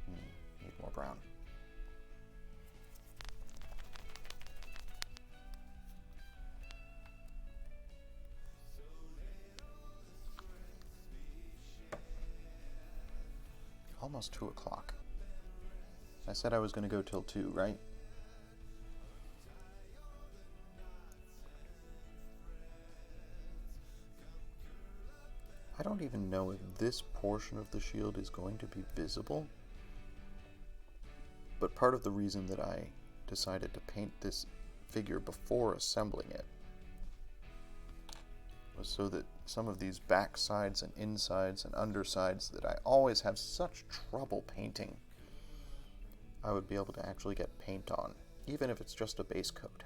Need more brown. Almost 2 o'clock. I said I was going to go till 2, right? I don't even know if this portion of the shield is going to be visible. But part of the reason that I decided to paint this figure before assembling it was so that some of these back sides and insides and undersides that I always have such trouble painting, I would be able to actually get paint on, even if it's just a base coat.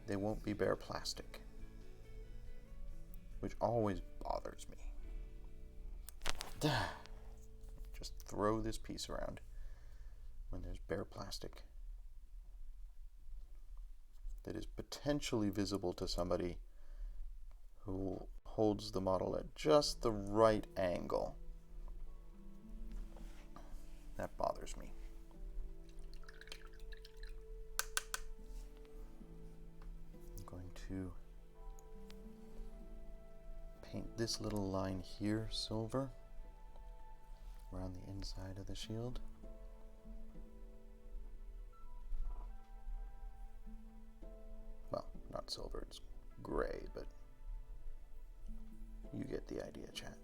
They won't be bare plastic, which always bothers me. Just throw this piece around when there's bare plastic that is potentially visible to somebody who holds the model at just the right angle. That bothers me. I'm going to paint this little line here silver around the inside of the shield. Well, not silver, it's gray, but you get the idea, chat.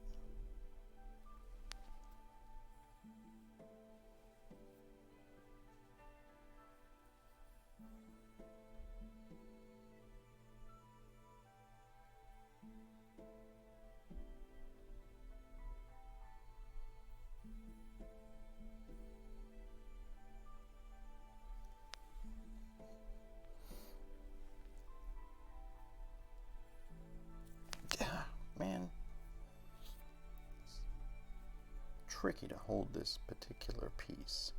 Man, it's tricky to hold this particular piece.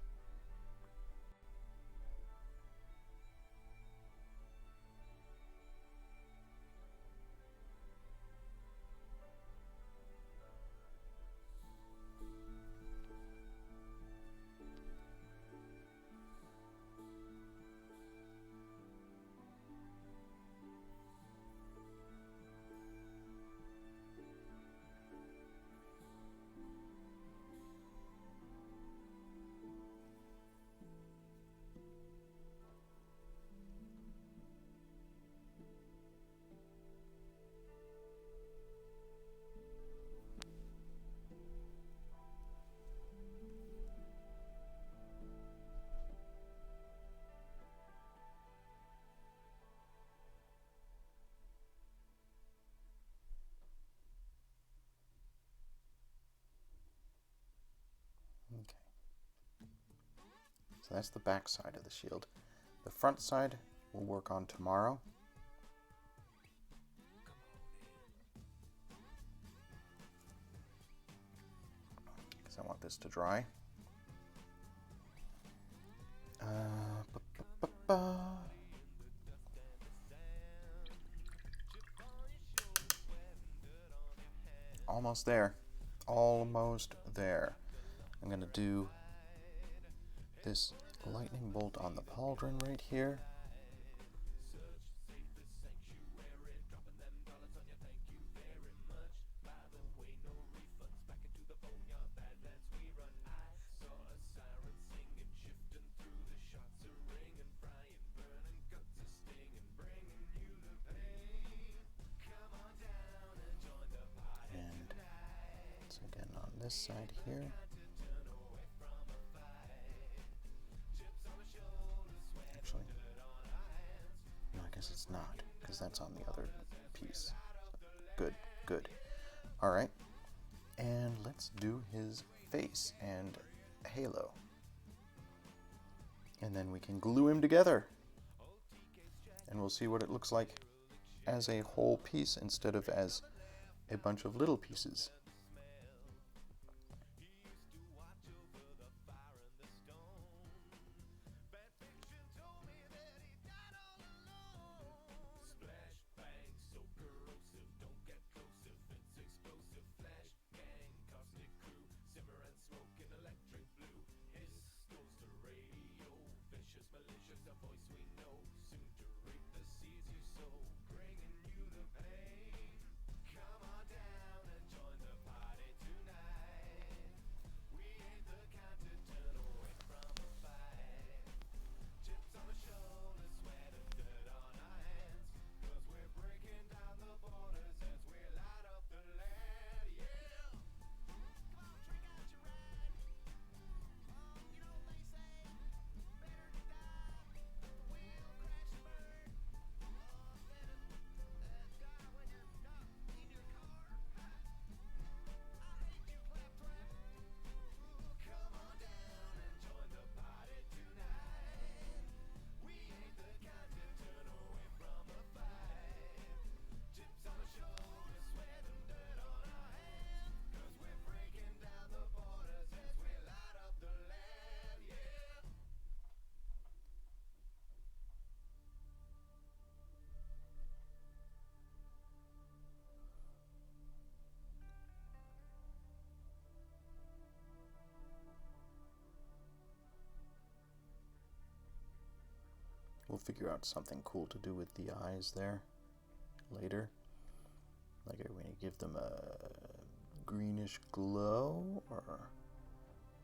Okay. So that's the back side of the shield. The front side we'll work on tomorrow. Because I want this to dry. Almost there. Almost there. I'm going to do this lightning bolt on the pauldron right here. And once again on this side here. Actually, no, I guess it's not, because that's on the other piece. Good, good. All right, and let's do his face and halo. And then we can glue him together. And we'll see what it looks like as a whole piece instead of as a bunch of little pieces. figure out something cool to do with the eyes there later. Like, are we going to give them a greenish glow, or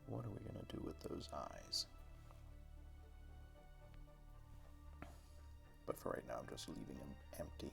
what are we going to do with those eyes? But for right now, I'm just leaving them empty.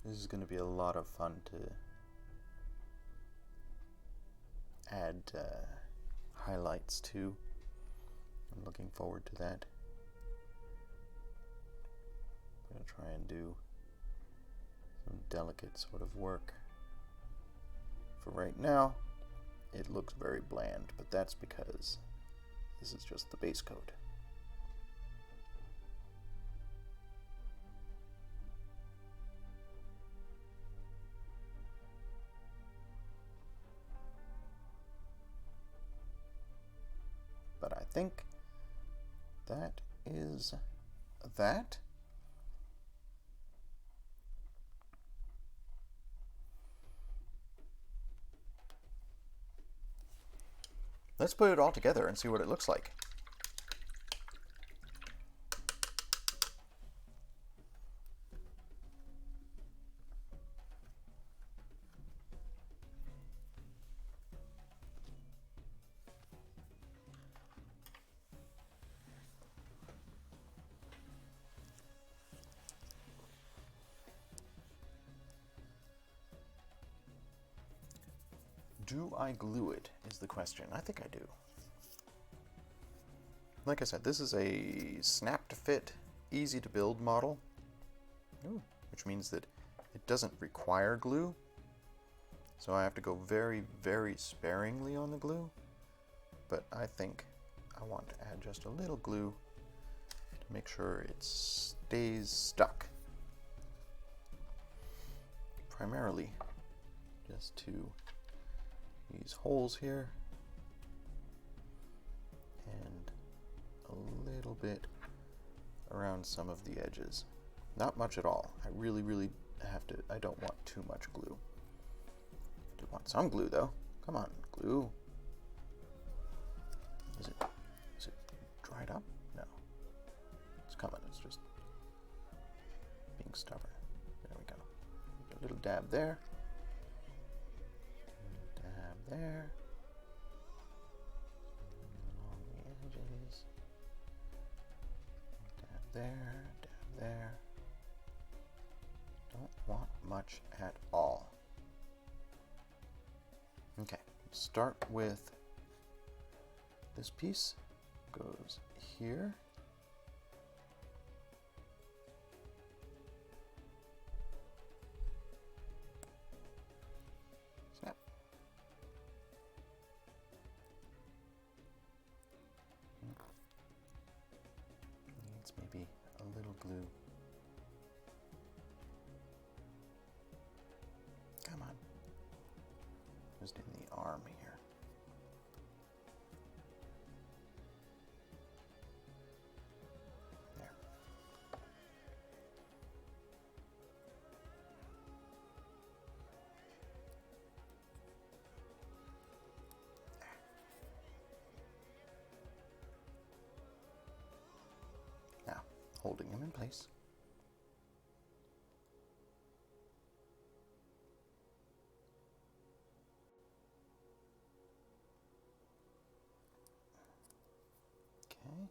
This is going to be a lot of fun to add highlights to. I'm looking forward to that. I'm going to try and do some delicate sort of work. For right now, it looks very bland, but that's because this is just the base coat. But I think that is that. Let's put it all together and see what it looks like. Do I glue it, is the question. I think I do. Like I said, this is a snap-to-fit, easy-to-build model, which means that it doesn't require glue. So I have to go very, very sparingly on the glue. But I think I want to add just a little glue to make sure it stays stuck. Primarily just to these holes here and a little bit around some of the edges. Not much at all. I really have to, I don't want too much glue. I do want some glue though. Come on, glue. Is it dried up? No. It's coming, it's just being stubborn. There we go. A little dab there. There, along the edges, dab there, don't want much at all. Okay, start with this piece, goes here. Maybe a little glue. Come on. Just in the arm here. There. Now, holding him in place. Okay.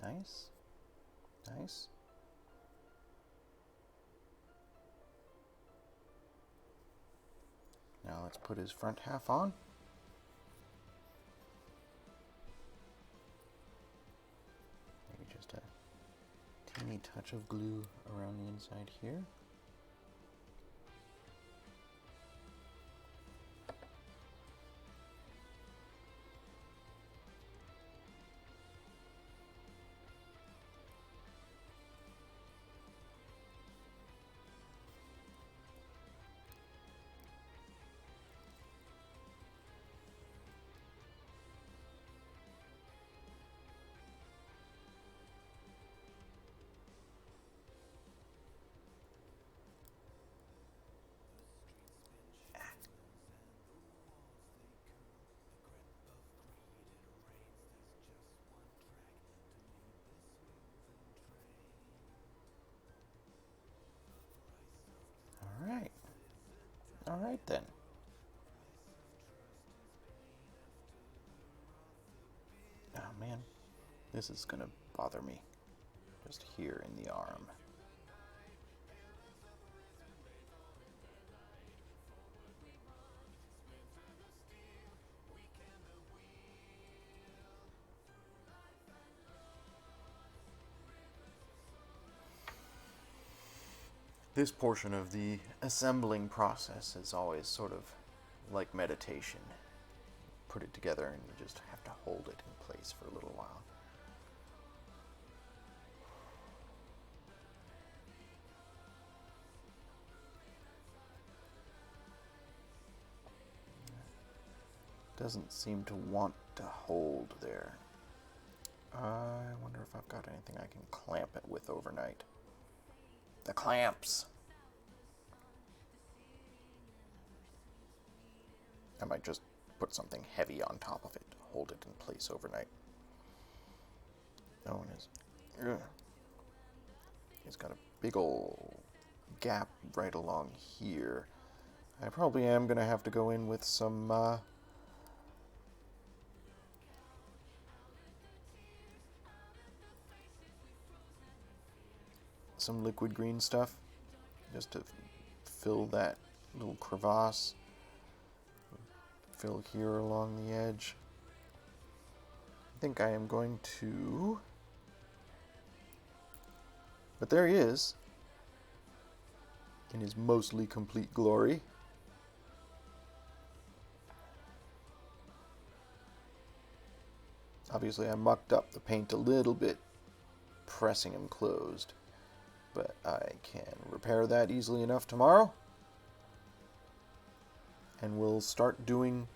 Nice. Nice. Now let's put his front half on. Maybe just a a touch of glue around the inside here. All right then. Oh man, this is gonna bother me. Just here in the arm. This portion of the assembling process is always sort of like meditation. Put it together and you just have to hold it in place for a little while. Doesn't seem to want to hold there. I wonder if I've got anything I can clamp it with overnight. The clamps! I might just put something heavy on top of it to hold it in place overnight. Oh, and he's got a big old gap right along here. I probably am going to have to go in with some liquid green stuff just to fill that little crevasse. Fill here along the edge. I think I am going to... But there he is, in his mostly complete glory. Obviously I mucked up the paint a little bit, pressing him closed. But I can repair that easily enough tomorrow. And we'll start doing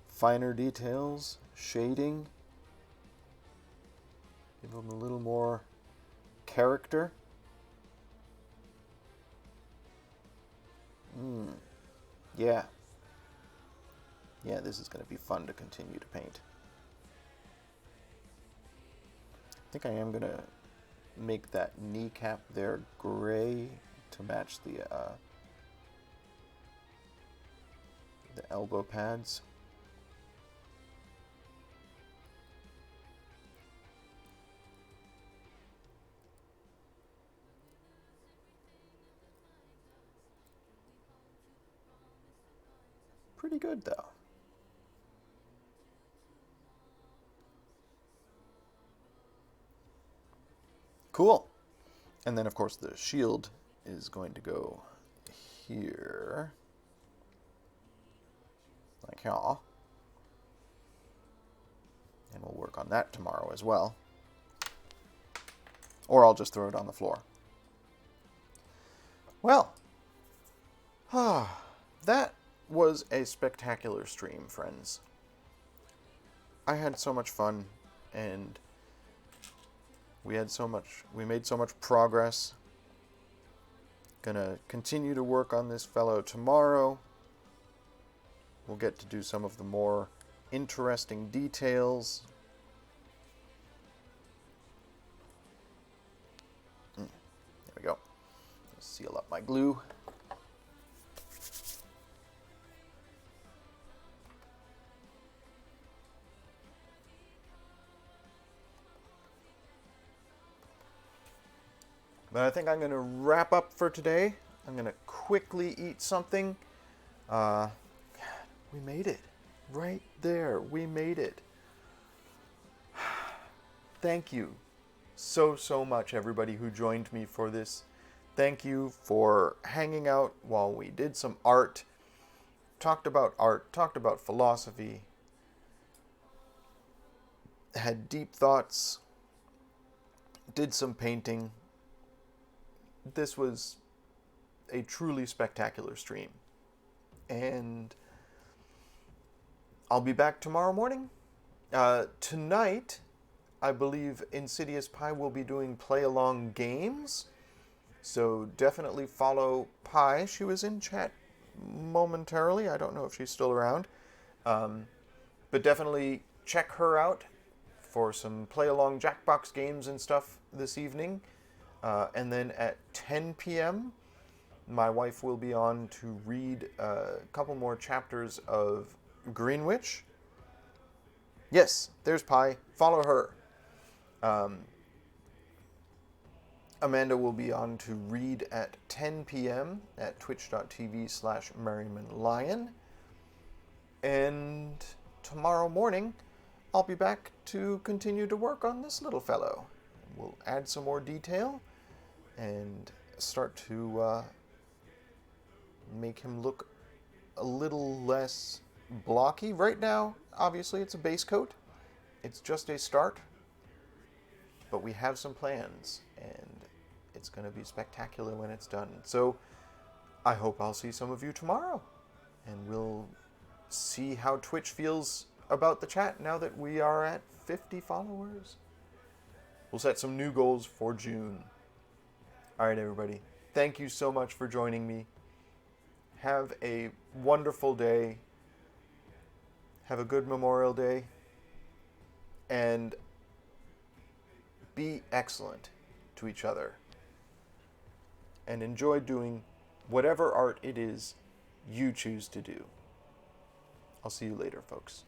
finer details, shading. Give him a little more character. Yeah. Yeah, this is going to be fun to continue to paint. I think I am going to make that kneecap there gray to match the elbow pads. Pretty good though. Cool. And then of course the shield is going to go here. Like here. And we'll work on that tomorrow as well. Or I'll just throw it on the floor. Well, that was a spectacular stream, friends. I had so much fun, and we made so much progress. Gonna continue to work on this fellow tomorrow. We'll get to do some of the more interesting details. There we go. Seal up my glue. But I think I'm going to wrap up for today. I'm going to quickly eat something. We made it. Right there. We made it. Thank you. so much, everybody who joined me for this. Thank you for hanging out while we did some art, talked about philosophy, had deep thoughts, did some painting. This was a truly spectacular stream. And I'll be back tomorrow morning. Tonight, I believe Insidious Pie will be doing play-along games. So definitely follow Pie. She was in chat momentarily. I don't know if she's still around. But definitely check her out for some play-along Jackbox games and stuff this evening. And then at 10 p.m., my wife will be on to read a couple more chapters of Greenwich. Yes, there's Pie. Follow her. Amanda will be on to read at 10 p.m. at twitch.tv/merrimanlion. And tomorrow morning, I'll be back to continue to work on this little fellow. We'll add some more detail and start to make him look a little less blocky. Right now, obviously, it's a base coat. It's just a start. But we have some plans, and it's going to be spectacular when it's done. So I hope I'll see some of you tomorrow, and we'll see how Twitch feels about the chat now that we are at 50 followers. We'll set some new goals for June. All right, everybody. Thank you so much for joining me. Have a wonderful day. Have a good Memorial Day. And be excellent to each other. And enjoy doing whatever art it is you choose to do. I'll see you later, folks.